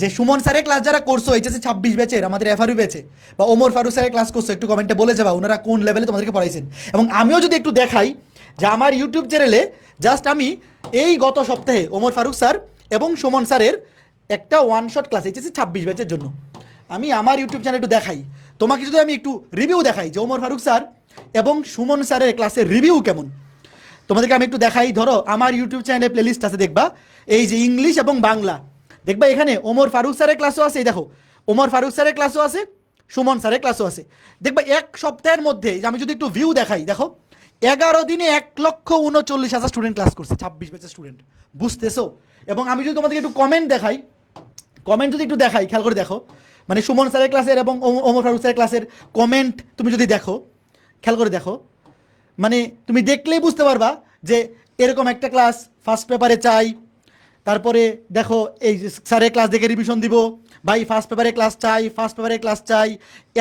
যে সুমন স্যারের ক্লাস যারা করছো এইচএসসি 26 ব্যাচের আমাদের এফআরইউ ব্যাচে বা ওমর ফারুক স্যারের ক্লাস করছো, একটু কমেন্টে বলে যাবা ওনারা কোন লেভেলে তোমাদেরকে পড়াইছেন। এবং আমিও যদি একটু দেখাই যে আমার ইউটিউব চ্যানেলে জাস্ট আমি এই গত সপ্তাহে ওমর ফারুক স্যার এবং সুমন স্যারের একটা ওয়ান শট ক্লাস এইচএসসি 26 ব্যাচের জন্য আমি আমার ইউটিউব চ্যানেলে একটু দেখাই, তোমাকে যদি আমি একটু রিভিউ দেখাই যে ওমর ফারুক স্যার এবং সুমন স্যারের ক্লাসের রিভিউ কেমন, তোমাদেরকে আমি একটু দেখাই। ধরো আমার ইউটিউব চ্যানেলে প্লেলিস্ট আছে, দেখবা এই যে ইংলিশ এবং বাংলা, দেখবা এখানে ওমর ফারুক স্যারের ক্লাসও আছে, এই দেখো ওমর ফারুক স্যারের ক্লাসও আছে, সুমন স্যারের ক্লাসও আছে। দেখবা এক সপ্তাহের মধ্যে যে আমি যদি একটু ভিউ দেখাই, দেখো 11 দিনে 1,39,000 স্টুডেন্ট ক্লাস করছে, 26 ব্যাচের স্টুডেন্ট, বুঝতেছো? এবং আমি যদি তোমাদেরকে একটু কমেন্ট দেখাই, কমেন্ট যদি একটু দেখাই, খেয়াল করে দেখো, মানে সুমন স্যারের ক্লাসের এবং ওমর ফারুক স্যারের ক্লাসের কমেন্ট তুমি যদি দেখো, খেয়াল করে দেখো, মানে তুমি দেখলেই বুঝতে পারবা যে এরকম একটা ক্লাস ফার্স্ট পেপারে চাই। তারপরে দেখো এই স্যারের ক্লাস দেখে রিভিশন দিব, ভাই ফার্স্ট পেপারে ক্লাস চাই, ফার্স্ট পেপারে ক্লাস চাই,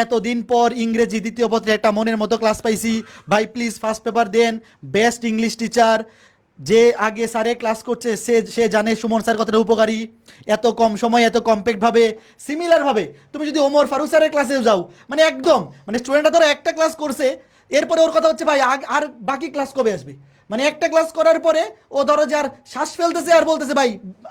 এতদিন পর ইংরেজি দ্বিতীয় পত্রে একটা মনের মতো ক্লাস পাইছি, ভাই প্লিজ ফার্স্ট পেপার দেন, বেস্ট ইংলিশ টিচার, যে আগে স্যারে ক্লাস করছে সে জানে সুমন স্যার কতটা উপকারী, এত কম সময় এত কম্প্যাক্টভাবে। সিমিলারভাবে তুমি যদি ওমর ফারুক স্যারের ক্লাসেও যাও, মানে একদম মানে স্টুডেন্টরা ধরো একটা ক্লাস করছে, এরপরে ওর কথা হচ্ছে ভাই আর বাকি ক্লাস কবে আসবে, মানে একটা ক্লাস করার পরে ও ধরো যে আর শ্বাস ফেলতেছে আর বলতেছে ভাই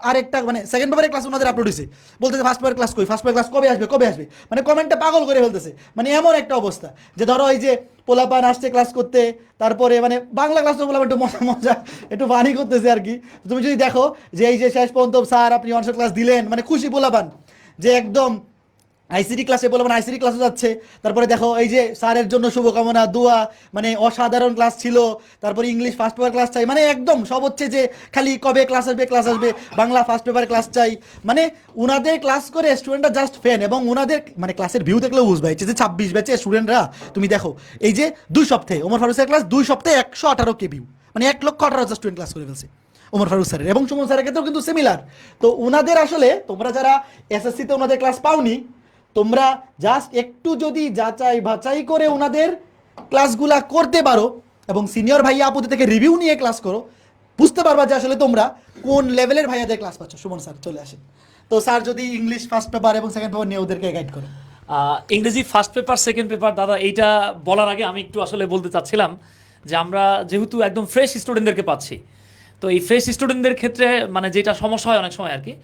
আর একটা, মানে সেকেন্ড পেপারের ক্লাস ওনাদের আপলোড হয়েছে, বলতেছে ফার্স্ট পেপার ক্লাস কই, ফার্স্ট পেপার ক্লাস কবে আসবে, মানে কমেন্টটা পাগল করে ফেলতেছে। মানে এমন একটা অবস্থা যে ধরো এই যে পোলাপান আসছে ক্লাস করতে, তারপরে মানে বাংলা ক্লাস তো পোলাপান একটু মজা একটু বানি করতেছে আর কি। তুমি যদি দেখো যে এই যে শেষ পর্যন্ত স্যার আপনি অনশট ক্লাস দিলেন, মানে খুশি পোলাপান যে একদম আইসিডি ক্লাসে বলবো, আইসিডি ক্লাসে যাচ্ছে। তারপরে দেখো এই যে স্যারের জন্য শুভকামনা দোয়া, মানে অসাধারণ ক্লাস ছিল। তারপরে ইংলিশ ফার্স্ট পেপার ক্লাস চাই, মানে একদম সব হচ্ছে যে খালি কবে ক্লাস আসবে, বাংলা ফার্স্ট পেপার ক্লাস চাই। মানে উনাদের ক্লাস করে স্টুডেন্টরা জাস্ট ফ্যান, এবং উনাদের মানে ক্লাসের ভিউ দেখলেও বুঝবে যে 26 ব্যাচে স্টুডেন্টরা, তুমি দেখো এই যে 2 সপ্তাহে ওমর ফারুক স্যারের ক্লাস 2 সপ্তাহে 118K ভিউ, মানে 1,18,000 স্টুডেন্ট ক্লাস করে ফেলছে ওমর ফারুক স্যারের। এবং সুমন স্যারের ক্ষেত্রেও কিন্তু সিমিলার। তো উনাদের আসলে তোমরা যারা এসএসসিতে ওনাদের ক্লাস পাওনি, তোমরা জাস্ট একটু যদি যাচাই বাছাই করে ওনাদের ক্লাসগুলা করতে পারো এবং সিনিয়র ভাইয়া আপুদের থেকে রিভিউ নিয়ে ক্লাস করো, বুঝতে পারবা যে আসলে তোমরা কোন লেভেলের ভাইয়াদের ক্লাস পাচ্ছ। সুমন স্যার চলে আসেন। তো স্যার যদি ইংলিশ ফার্স্ট পেপার এবং সেকেন্ড পেপার নিয়ে ওদেরকে গাইড করো। ইংরেজি ফার্স্ট পেপার সেকেন্ড পেপার, দাদা এইটা বলার আগে আমি একটু আসলে বলতে চাচ্ছিলাম যে আমরা যেহেতু একদম ফ্রেশ স্টুডেন্টদেরকে পাচ্ছি, তো এই ফ্রেশ স্টুডেন্টদের ক্ষেত্রে মানে যেটা সমস্যা হয় অনেক সময় আর কি,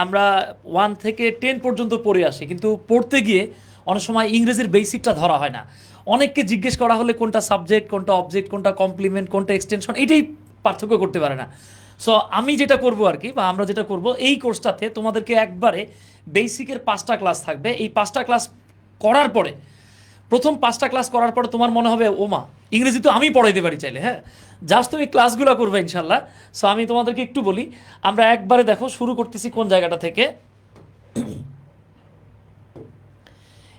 আমরা 1 থেকে 10 পর্যন্ত পড়ে আসি, কিন্তু পড়তে গিয়ে অনেক সময় ইংরেজির বেসিকটা ধরা হয় না। অনেককে জিজ্ঞেস করা হলে কোনটা সাবজেক্ট, কোনটা অবজেক্ট, কোনটা কমপ্লিমেন্ট, কোনটা এক্সটেনশন, এটাই পার্থক্য করতে পারে না। সো আমি যেটা করব আর কি, বা আমরা যেটা করব, এই কোর্সটাতে তোমাদেরকে একবারে বেসিকের 5টা ক্লাস থাকবে। এই 5টা ক্লাস করার পরে, প্রথম 5টা ক্লাস করার পরে তোমার মনে হবে ওমা ইংরেজি তো আমি পড়াইতে পারি চাইলে, হ্যাঁ জাস্ট তুমি ক্লাসগুলো করবে ইনশাল্লাহ। সো আমি তোমাদেরকে একটু বলি, আমরা একবারে দেখো শুরু করতেছি কোন জায়গাটা থেকে,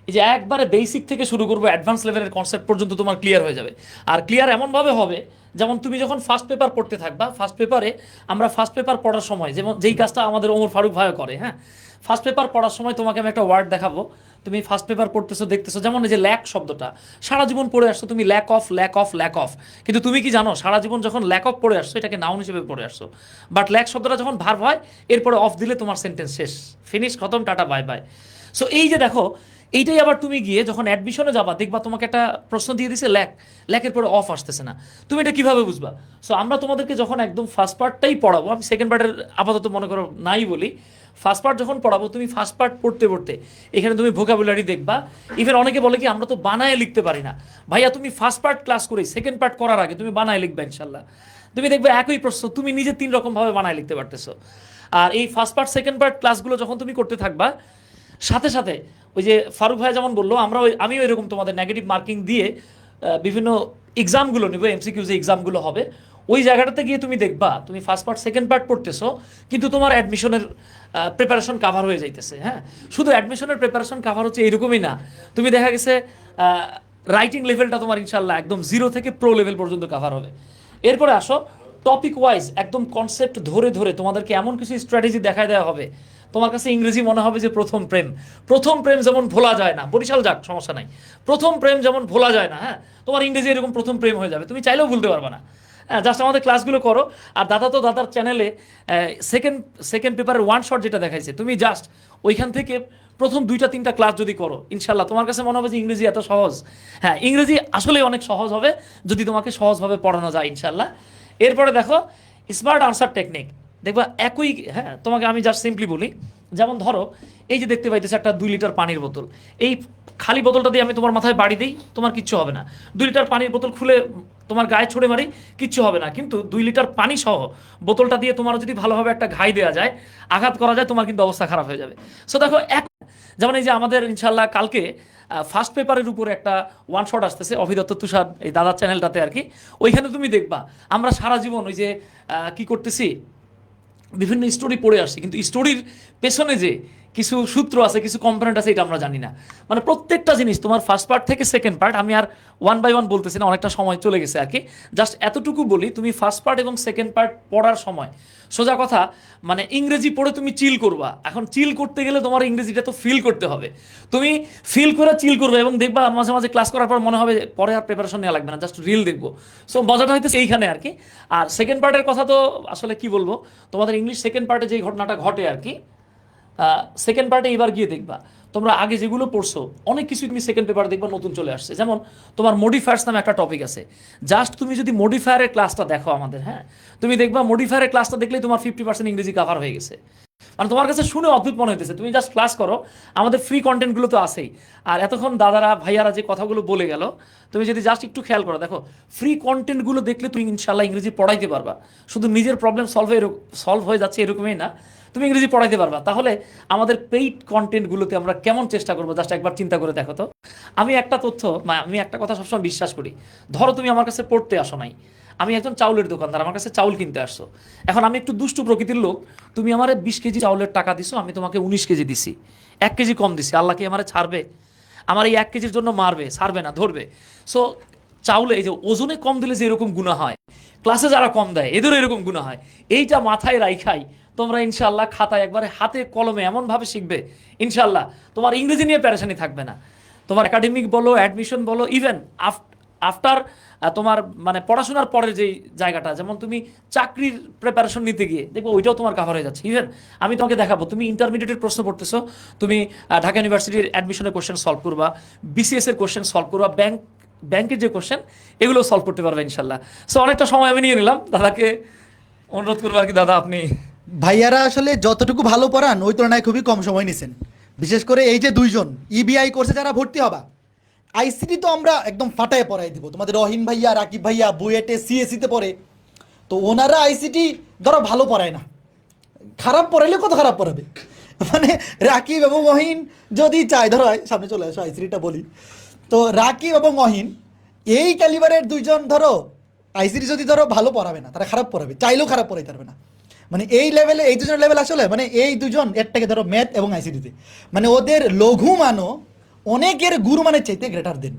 এই যে একবারে বেসিক থেকে শুরু করবো, অ্যাডভান্স লেভেলের কনসেপ্ট পর্যন্ত তোমার ক্লিয়ার হয়ে যাবে। আর ক্লিয়ার এমনভাবে হবে যেমন তুমি যখন ফার্স্ট পেপার পড়তে থাকবা, ফার্স্ট পেপারে আমরা ফার্স্ট পেপার পড়ার সময় যেমন যেই কাজটা আমাদের ওমর ফারুক ভাইও করে, হ্যাঁ ফার্স্ট পেপার পড়ার সময় তোমাকে আমি একটা ওয়ার্ড দেখাবো, তুমি ফার্স্ট পেপার পড়তেছো দেখতেছো, যেমন এই যে ল্যাক শব্দটা সারা জীবন পড়ে আসছো তুমি, ল্যাক অফ, কিন্তু তুমি কি জানো সারা জীবন যখন ল্যাক অফ পড়ে আসছো এটাকে নাউন হিসেবে পড়ে আসছো, বাট ল্যাক শব্দটা যখন ভার্ব হয় এরপরে অফ দিলে তোমার সেন্টেন্স শেষ, ফিনিশ, খতম, টাটা বাই বাই। সো এই যে দেখো এইটাই আবার তুমি গিয়ে যখন অ্যাডমিশনে যাবা দেখবা তোমাকে একটা প্রশ্ন দিয়ে দিছে ল্যাকের পরে অফ আসতেছে না, তুমি এটা কিভাবে বুঝবা? সো আমরা তোমাদেরকে যখন একদম ফার্স্ট পার্টটাই পড়াবো, আমি সেকেন্ড পার্টের আপাতত মনে করো নাই বলি, ফার্স্ট পার্ট যখন পড়াবো তুমি ফার্স্ট পার্ট পড়তে পড়তে এখানে তুমি ভোকাবুলারি দেখবা। ইভেন অনেকে বলে কি আমরা তো বানায় লিখতে পারি না, ভাইয়া তুমি ফার্স্ট পার্ট ক্লাস করে সেকেন্ড পার্ট করার আগে তুমি বানায় লিখবে ইনশাল্লাহ, তুমি দেখবে একই প্রশ্ন তুমি নিজে 3 রকমভাবে বানায় লিখতে পারতেছো। আর এই ফার্স্ট পার্ট সেকেন্ড পার্ট ক্লাসগুলো যখন তুমি করতে থাকবা, সাথে সাথে ওই যে ফারুক ভাই যেমন বললো, আমিও এরকম তোমাদের নেগেটিভ মার্কিং দিয়ে বিভিন্ন এক্সামগুলো নেবো, এমসিকিউ যে এক্সামগুলো হবে ওই জায়গাটাতে গিয়ে তুমি দেখবা তুমি ফার্স্ট পার্ট সেকেন্ড পার্ট পড়তেছো কিন্তু তোমার অ্যাডমিশনের প্রিপারেশন কাভার হয়ে যাইতেছে। হ্যাঁ শুধু অ্যাডমিশনের প্রিপারেশন কাভার হচ্ছে এরকমই না, তুমি দেখা গেছে রাইটিং লেভেলটা তোমার ইনশাল্লাহ একদম 0 থেকে প্রো লেভেল পর্যন্ত কাভার হবে। এরপরে আসো টপিক ওয়াইজ একদম কনসেপ্ট ধরে ধরে তোমাদেরকে এমন কিছু স্ট্র্যাটেজি দেখায় দেওয়া হবে, তোমার কাছে ইংরেজি মনে হবে যে প্রথম প্রেম যেমন ভোলা যায় না, বরিশাল যাক সমস্যা নাই, প্রথম প্রেম যেমন ভোলা যায় না, হ্যাঁ তোমার ইংরেজি এরকম প্রথম প্রেম হয়ে যাবে, তুমি চাইলেও ভুলতে পারবে না। জাস্ট আমাদের ক্লাসগুলো করো। আর দাদা তো দাদার চ্যানেলে সেকেন্ড পেপারের ওয়ান শট যেটা দেখাইছে, তুমি জাস্ট ওইখান থেকে প্রথম 2-3টা ক্লাস যদি করো, ইনশাল্লাহ তোমার কাছে মনে হবে যে ইংরেজি এত সহজ। হ্যাঁ, ইংরেজি আসলে অনেক সহজ হবে যদি তোমাকে সহজভাবে পড়ানো যায় ইনশাল্লাহ। এরপরে দেখো স্মার্ট আনসার টেকনিক, দেখবা একই, হ্যাঁ তোমাকে আমি জাস্ট সিম্পলি বলি, যেমন ধরো এই যে দেখতে পাইতেছে একটা 2 লিটার পানির বোতল, এই খালি বোতলটা দিয়ে আমি তোমার মাথায় বাড়ি দিই, তোমার কিচ্ছু হবে না। 2 লিটার পানির বোতল খুলে তোমার গায়ে ছড়ে মারি, কিচ্ছু হবে না। কিন্তু 2 লিটার পানি সহ বোতলটা দিয়ে তোমার যদি ভালোভাবে একটা ঘাই দেওয়া যায়, আঘাত করা যায়, তোমার কিন্তু অবস্থা খারাপ হয়ে যাবে। সো দেখো যেমন এই যে আমাদের ইনশাল্লাহ কালকে ফার্স্ট পেপারের উপরে একটা ওয়ান শট আসতেছে অভিদত্ত তুষার এই দাদার চ্যানেলটাতে আর কি। ওইখানে তুমি দেখবা আমরা সারা জীবন ওই যে কি করতেছি, বিভিন্ন স্টোরি পড়ে আসছি, কিন্তু স্টোরির পেছনে যে কিছু সূত্র আছে, কিছু কম্পোনেন্ট আছে, এটা আমরা জানি না। মানে প্রত্যেকটা জিনিস তোমার ফার্স্ট পার্ট থেকে সেকেন্ড পার্ট, আমি আর 1 বাই 1 বলতেছি না, অনেকটা সময় চলে গেছে আর কি। জাস্ট এতটুকু বলি, তুমি ফার্স্ট পার্ট এবং সেকেন্ড পার্ট পড়ার সময় সোজা কথা মানে ইংরেজি পড়ে তুমি চিল করবা। এখন চিল করতে গেলে তোমার ইংরেজিটা তো ফিল করতে হবে, তুমি ফিল করে চিল করবে এবং দেখবা মাঝে মাঝে ক্লাস করার পর মনে হবে পরে আর প্রিপারেশন নেওয়া লাগবে না, জাস্ট রিল দেখবো। সো মজাটা হইতেছে এইখানে আর কি। আর সেকেন্ড পার্টের কথা তো আসলে কি বলবো, তোমাদের ইংলিশ সেকেন্ড পার্টে যে ঘটনাটা ঘটে আর কি, সেকেন্ড পার্টে এবার গিয়ে দেখবা তোমরা আগে যেগুলো পড়ছো অনেক কিছু তুমি সেকেন্ড পেপার দেখবা নতুন চলে আসছে। যেমন তোমার মডিফায়ার্স নামে একটা টপিক আছে, জাস্ট তুমি যদি মডিফায়ারের ক্লাসটা দেখো আমাদের, হ্যাঁ তুমি দেখবা মডিফায়ারের ক্লাসটা দেখলেই তোমার 50% ইংরেজি কভার হয়ে গেছে। মানে তোমার কাছে শুনে অদ্ভুত মনে হইতেছে, তুমি জাস্ট ক্লাস করো, আমাদের ফ্রি কন্টেন্টগুলো তো আছেই। আর এতক্ষণ দাদারা ভাইয়ারা যে কথাগুলো বলে গেল, তুমি যদি জাস্ট একটু খেয়াল করো, দেখো ফ্রি কন্টেন্টগুলো দেখলে তুমি ইনশাল্লাহ ইংরেজি পড়াইতে পারবা। শুধু নিজের প্রবলেম সলভ হয়ে যাচ্ছে এরকমই না, তুমি ইংরেজি পড়াইতে পারবা। তাহলে আমাদের পেইড কন্টেন্টগুলোতে আমরা কেমন চেষ্টা করবো, জাস্ট একবার চিন্তা করে দেখো তো। আমি একটা কথা সবসময় বিশ্বাস করি, ধরো তুমি আমার কাছে পড়তে আসো নাই, আমি একজন চাউলের দোকানদার, আমার কাছে চাউল কিনতে আসছো। এখন আমি একটু দুষ্টু প্রকৃতির লোক, তুমি আমার 20 কেজি চাউলের টাকা দিছো, আমি তোমাকে 19 কেজি দিছি, 1 কেজি কম দিছি, আল্লাহ কি আমার ছাড়বে? আমার এই 1 কেজির জন্য মারবে? ছাড়বে না, ধরবে। সো চাউলে এই যে ওজনে কম দিলে যে এরকম গুনাহ হয়, ক্লাসে যারা কম দেয় এদেরও এরকম গুনাহ হয়। এইটা মাথায় রাখাই তোমরা ইনশাল্লাহ খাতায় একবারে হাতে কলমে এমনভাবে শিখবে, ইনশাল্লাহ তোমার ইংরেজি নিয়ে প্যারেশানি থাকবে না। তোমার একাডেমিক বলো, অ্যাডমিশন বলো, ইভেন আফটার তোমার মানে পড়াশোনার পরের যে জায়গাটা, যেমন তুমি চাকরির প্রিপারেশন নিতে গিয়ে দেখবো ওইটাও তোমার কাভার হয়ে যাচ্ছে। ইভেন আমি তোমাকে দেখাবো, তুমি ইন্টারমিডিয়েটের প্রশ্ন পড়তেছো, তুমি ঢাকা ইউনিভার্সিটির অ্যাডমিশনের কোশ্চেন সলভ করবা, বিসিএস এর কোশ্চেন সলভ করবা, ব্যাংকের যে কোশ্চেন এগুলো সলভ করতে পারবে ইনশাল্লাহ। সো অনেকটা সময় আমি নিয়ে নিলাম, দাদাকে অনুরোধ করবো আর কি, দাদা আপনি। ভাইয়ারা আসলে যতটুকু ভালো পড়ান ওই তুলনায় খুবই কম সময় নিছেন। বিশেষ করে এই যে 2 জন ইবিআই কোর্সে যারা ভর্তি হবা, আইসিটি তো আমরা একদম ফাটায় পড়াই দিব। তোমাদের রহিম ভাইয়া, রাকিব ভাইয়া বুয়েটে সিএসিতে পড়ে, তো ওনারা আইসিটি ধরো ভালো পড়ায় না, খারাপ পড়াইলে কত খারাপ পড়াবে। মানে রাকিব এবং অহিন যদি চায়, ধরো সামনে চলে আসো আইসিটিটা বলি, তো রাকিব এবং অহিন এই ক্যালিবারের 2 জন ধরো আইসিটি যদি ধরো ভালো পড়াবে না, তারা খারাপ পড়াবে, চাইলেও খারাপ পড়াইতে পারবে না। মানে এই লেভেলে এই 2 জনের লেভেল আসলে মানে এই 2 জন এর থেকে ধরো ম্যাথ এবং আইসিটিতে মানে ওদের লঘু মানও অনেকের গুরু মানের চাইতে গ্রেটার দেন,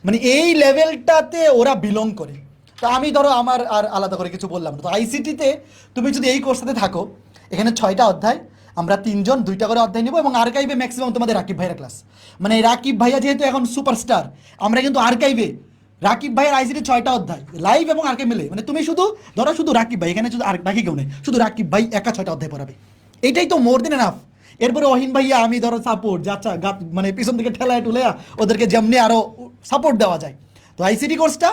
মানে এই লেভেলটাতে ওরা বিলং করে। তো আমি ধরো আমার আর আলাদা করে কিছু বললাম না। তো আইসিটিতে তুমি যদি এই কোর্সটাতে থাকো, এখানে 6টা অধ্যায়, আমরা 3 জন 2টা করে অধ্যায় নেবো, এবং আর্কাইভে ম্যাক্সিমাম তোমাদের রাকিব ভাইয়ের ক্লাস। মানে রাকিব ভাইয়া যেহেতু এখন সুপারস্টার, আমরা কিন্তু আর্কাইভে রাকিব ভাইয়ের আইসিটি 6টা অধ্যায় লাইভ এবং আর্কাইভ মিলে, মানে তুমি শুধু ধরো শুধু রাকিব ভাই, এখানে শুধু আর বাকি কেউ নেই, শুধু রাকিব ভাই একা 6টা অধ্যায় পড়াবে, এইটাই তো মোর দেন এনাফ। এরপরে অহিন ভাইয়া আমি ধরো সাপোর্ট যাচ্ছা মানে পিছন থেকে ঠেলায় টুলেয়া ওদেরকে যেমনি আরও সাপোর্ট দেওয়া যায়। তো আইসিটি কোর্সটা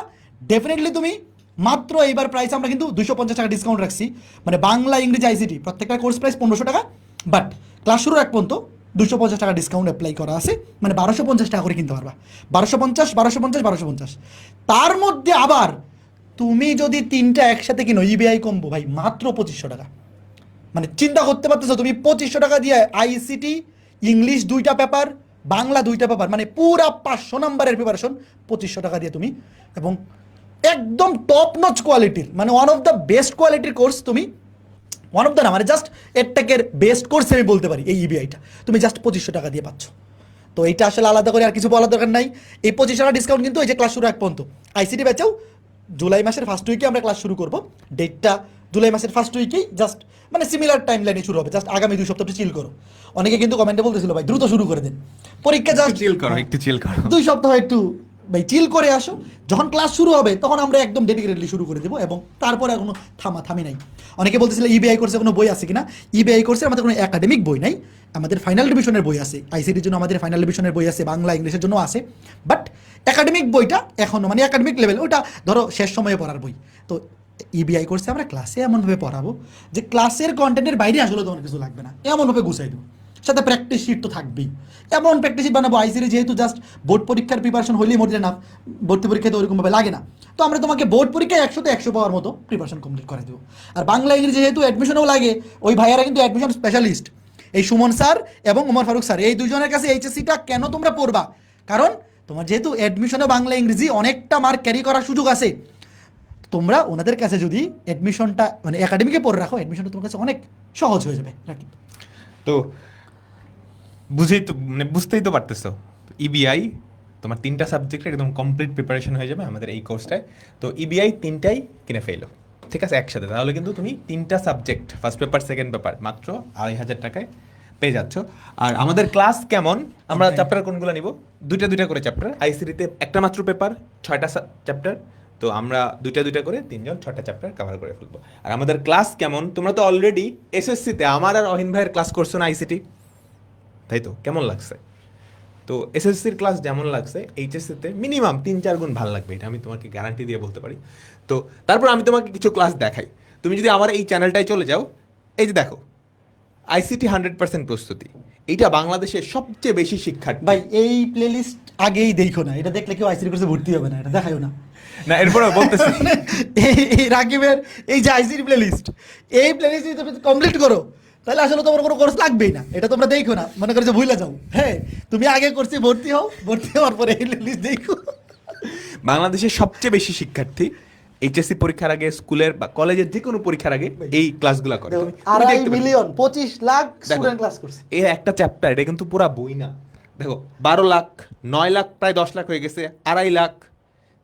ডেফিনেটলি তুমি মাত্র এইবার প্রাইস আমরা কিন্তু 250 টাকা ডিসকাউন্ট রাখছি, মানে বাংলা ইংরেজি আইসিটি প্রত্যেকটা কোর্স প্রাইস 1500 টাকা, বাট ক্লাস শুরুর এক পর্যন্ত 250 টাকা ডিসকাউন্ট অ্যাপ্লাই করা আছে, মানে 1250 টাকা করে কিনতে পারবা। 1250 তার মধ্যে আবার তুমি যদি 3টা একসাথে কিনো ইবিআই কম্বো ভাই মাত্র 2500 টাকা। মানে চিন্তা করতে পারতেছো তুমি 2500 টাকা দিয়ে আইসিটি ইংলিশ 2টা পেপার, বাংলা 2টা পেপার, মানে পুরা 500 নম্বরের প্রিপারেশন 2500 টাকা দিয়ে তুমি, এবং একদম টপ নচ কোয়ালিটির, মানে ওয়ান অফ দ্য বেস্ট কোয়ালিটির কোর্স তুমি, ওয়ান অফ দ্য না মানে জাস্ট এডটেকের বেস্ট কোর্স আমি বলতে পারি এই ইবিআইটা, তুমি জাস্ট 2500 টাকা দিয়ে পাচ্ছ। তো এইটা আসলে আলাদা করে আর কিছু বলার দরকার নাই। এই 2500 টাকা ডিসকাউন্ট কিন্তু এই যে ক্লাস শুরু এক পর্যন্ত, আইসিটি ব্যাচেও জুলাই মাসের ফার্স্ট উইকে আমরা ক্লাস শুরু করব, ডেটটা জুলাই মাসের ফার্স্ট উইকেই, জাস্ট মানে সিমিলার টাইম লাইনে শুরু হবে, জাস্ট আগামী 2 সপ্তাহ চিল করো। অনেকে কিন্তু কমেন্টে বলতেছিল ভাই দ্রুত শুরু করে দিন, পরীক্ষা জাস্ট চিল করো, একটু চিল করো, 2 সপ্তাহ একটু ভাই চিল করে আসো, যখন ক্লাস শুরু হবে তখন আমরা একদম ডেডিকেটেডলি শুরু করে দেবো, এবং তারপরে আর কোনো থামি নাই। অনেকে বলতেছিল ইবিআই কোর্সে কোনো বই আছে কিনা, ইবিআই কোর্সে আমাদের কোনো একাডেমিক বই নাই, আমাদের ফাইনাল ডিভিশনের বই আছে, আইসিটির জন্য আমাদের ফাইনাল ডিভিশনের বই আছে, বাংলা ইংলিশের জন্য আছে, বাট একাডেমিক বইটা এখনও মানে একাডেমিক লেভেল ওটা ধরো শেষ সময়ে পড়ার বই। তো ইবিআই কোর্সে আমরা ক্লাসে এমনভাবে পড়াবো যে ক্লাসের কন্টেন্টের বাইরে আসলে তোমার কিছু লাগবে না, এমনভাবে গুছাই দেবো, সাথে প্র্যাকটিস শিট তো থাকবেই, এমন প্র্যাকটিস শিট বানাবো। আইসিটি যেহেতু জাস্ট বোর্ড পরীক্ষার প্রিপারেশন হলেই মোটে না, ভর্তি পরীক্ষায় তো ওরকমভাবে লাগে না, তো আমরা তোমাকে বোর্ড পরীক্ষায় 100তে 100 পাওয়ার মতো প্রিপারেশন কমপ্লিট করে দেবো। আর বাংলা ইংরেজি যেহেতু অ্যাডমিশনও লাগে, ওই ভাইয়ারা কিন্তু অ্যাডমিশন স্পেশালিস্ট, এই সুমন স্যার এবং ওমর ফারুক স্যার, এই দুজনের কাছে এইচএসসিটা কেন তোমরা পড়বা, কারণ তোমার যেহেতু অ্যাডমিশনে বাংলা ইংরেজি অনেকটা মার্ক ক্যারি করার সুযোগ আছে, তোমরা ওনাদের কাছে যদি অ্যাডমিশনটা মানে একাডেমিকে পড়ে রাখো, অ্যাডমিশনটা তোমার কাছে অনেক সহজ হয়ে যাবে। তো বুঝতেই তো পারতেছো, ইবিআই তোমার 3টা সাবজেক্টের একদম কমপ্লিট প্রিপারেশন হয়ে যাবে আমাদের এই কোর্সটায়। তো ইবিআই 3টাই কিনে ফেলো, ঠিক আছে, একসাথে, তাহলে কিন্তু তুমি 3টা subject first paper second paper মাত্র 2,500 টাকায় পেয়ে যাচ্ছ। আর আমাদের ক্লাস কেমন, আমরা চ্যাপ্টার কোনগুলো নিব, দুইটা করে চ্যাপ্টার, আইসিটিতে একটা মাত্র পেপার 6টা চ্যাপ্টার, তো আমরা দুইটা করে 3জন 6টা চ্যাপ্টার কভার করে ফেলবো। আর আমাদের ক্লাস কেমন, তোমরা তো অলরেডি এসএসসিতে আমার আর অহিন ভাইয়ের ক্লাস করছো না আইসিটি, তাই তো, কেমন লাগছে? তো এসএসসির ক্লাস যেমন লাগছে এইচএসসিতে মিনিমাম 3-4 গুণ ভালো লাগবে, এটা আমি তোমাকে গ্যারান্টি দিয়ে বলতে পারি। তো তারপর আমি তোমাকে কিছু ক্লাস দেখাই, তুমি যদি আমার এই চ্যানেলটায় চলে যাও, এই যে দেখো আইসিটি 100% প্রস্তুতি, এইটা বাংলাদেশের সবচেয়ে বেশি শিক্ষার্থী। ভাই এই প্লেলিস্ট আগেই দেখো না, এটা দেখলে কেউ আইসিটি কোর্সে ভর্তি হবে না, এটা দেখাও না। না এরপরে বলতেছি এই রাকিবের এই যে আইসিটি প্লেলিস্ট, এই প্লেলিস্ট যদি তুমি কমপ্লিট করো তাহলে আসলে তোমার কোনো কোর্স লাগবেই না, এটা তোমরা দেখো না, মনে করো যে ভুলে যাও। হ্যাঁ, তুমি আগে কোর্সে ভর্তি হও, ভর্তি হওয়ার পরে এই প্লেলিস্ট দেখো। বাংলাদেশের সবচেয়ে বেশি শিক্ষার্থী এইচএসসি পরীক্ষার আগে, স্কুলের বা কলেজের যে কোনো পরীক্ষার আগে এই ক্লাসগুলো করে। 2.5 মিলিয়ন 25 লাখ স্টুডেন্ট ক্লাস করছে। এই একটা চ্যাপ্টার, এটা কিন্তু পুরো বই না। দেখো 12 লাখ, 9 লাখ, প্রায় 10 লাখ হয়ে গেছে, 2.5 লাখ,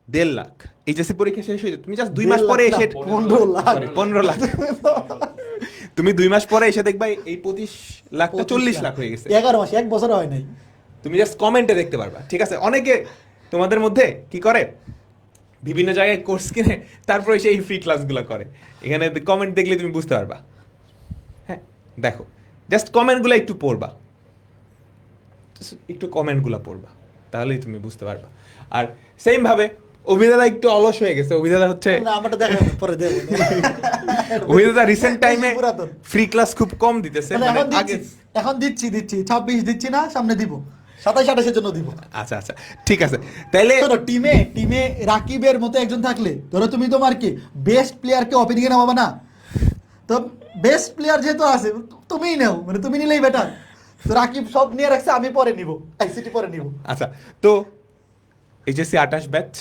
1.5 লাখ। এইচএসসি পরীক্ষা শেষ হয়ে যায়, তুমি জাস্ট 2 মাস পরে এসে 15 লাখ তুমি 2 মাস পরে এসে দেখবা এই 25 লাখটা 40 লাখ হয়ে গেছে। 11 মাস, 1 বছর হয় নাই। তুমি জাস্ট কমেন্টে দেখতে পারবা, ঠিক আছে। অনেকে তোমাদের মধ্যে কি করে, বিভিন্ন জায়গায় কোর্স কিনে তারপরে সেই ফ্রি ক্লাসগুলো করে, এখানে কমেন্ট দেখলে তুমি বুঝতে পারবা। হ্যাঁ দেখো, জাস্ট কমেন্টগুলো একটু পড়বা, একটু কমেন্টগুলো পড়বা, তাহলেই তুমি বুঝতে পারবা। আর সেম ভাবে অভিদাদা একটু অলস হয়ে গেছে, অভিদাদা হচ্ছে না, আমারটা দেখা পরে দেব। অভিদাদা রিসেন্ট টাইমে ফ্রি ক্লাস খুব কম দিতেছে, মানে আগে এখন দিচ্ছি 26 দিচ্ছি না, সামনে দিব 27-28 এর জন্য দিব। আচ্ছা আচ্ছা ঠিক আছে, তাইলে ধরো টিমে রাকিবের মতো একজন থাকলে, ধরো তুমি তোমার কি বেস্ট প্লেয়ারকে ওপেনিং এ নামাবা না, তো বেস্ট প্লেয়ার যেহেতু আছে তুমিই নাও, মানে তুমি নিলেই বেটার। তো রাকিব সব নিয়ে রাখছে, আমি পরে নিব, আইসিটি পরে নিব। আচ্ছা, তো এইচএসসি 28 ব্যাচ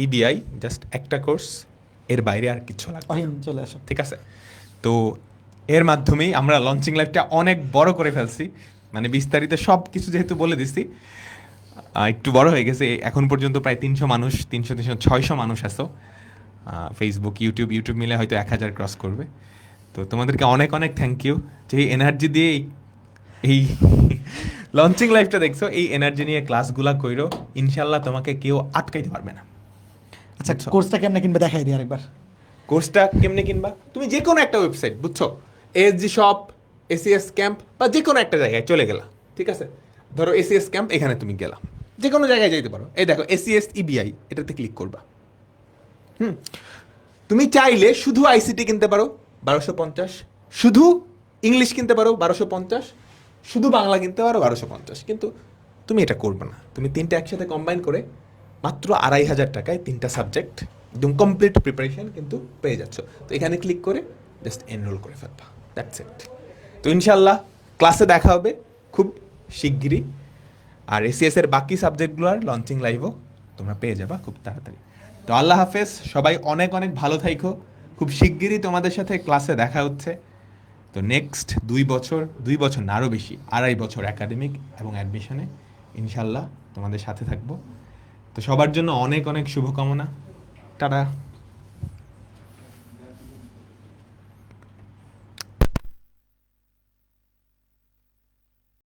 ইবিআই জাস্ট একটা কোর্স, এর বাইরে আর কিছু লাগবে না। চলে আসো, ঠিক আছে। তো এর মাধ্যমেই আমরা লঞ্চিং লাইভটা অনেক বড় করে ফেলছি, মানে বিস্তারিত সব কিছু যেহেতু বলে দিছি, একটু বড় হয়ে গেছে। এখন পর্যন্ত প্রায় 300 মানুষ, 300-600 মানুষ আসো, ফেসবুক ইউটিউব মিলে হয়তো 1000 ক্রস করবে। তো তোমাদেরকে অনেক অনেক থ্যাংক ইউ, যে এই এনার্জি দিয়ে এই লঞ্চিং লাইভটা দেখছো, এই এনার্জি নিয়ে ক্লাসগুলা কইরো, ইনশাল্লাহ তোমাকে কেউ আটকাইতে পারবে না। আচ্ছা কোর্সটা কেমনে কিনবে দেখাই দিই আরেকবার। কোর্সটা কেমনে কিনবা, তুমি যে কোনো একটা ওয়েবসাইট, বুঝছো, এসজি শপ, এসিএস ক্যাম্প বা যে কোনো একটা জায়গায় চলে গেলা, ঠিক আছে। ধরো এসিএস ক্যাম্প, এখানে তুমি গেলা, যে কোনো জায়গায় যাইতে পারো। এই দেখো এসিএস ইবিআই, এটাতে ক্লিক করবা। তুমি চাইলে শুধু আইসিটি কিনতে পারো 1250, শুধু ইংলিশ কিনতে পারো 1250, শুধু বাংলা কিনতে পারো 1250, কিন্তু তুমি এটা করবে না। তুমি 3টা একসাথে কম্বাইন করে মাত্র 2,500 টাকায় 3টা সাবজেক্ট একদম কমপ্লিট প্রিপারেশন কিন্তু পেয়ে যাচ্ছ। তো এখানে ক্লিক করে জাস্ট এনরোল করে ফেলবা, দ্যাটস ইট। তো ইনশাল্লাহ ক্লাসে দেখা হবে খুব শিগগিরই, আর এসিএস এর বাকি সাবজেক্টগুলোর লঞ্চিং লাইভও তোমরা পেয়ে যাবা খুব তাড়াতাড়ি। তো আল্লাহ হাফেজ, সবাই অনেক অনেক ভালো থাইকো, খুব শিগগিরই তোমাদের সাথে ক্লাসে দেখা হচ্ছে। তো নেক্সট 2 বছর না আরও বেশি, 2.5 বছর একাডেমিক এবং অ্যাডমিশনে ইনশাল্লাহ তোমাদের সাথে থাকবো। তো সবার জন্য অনেক অনেক শুভকামনা, টাটা।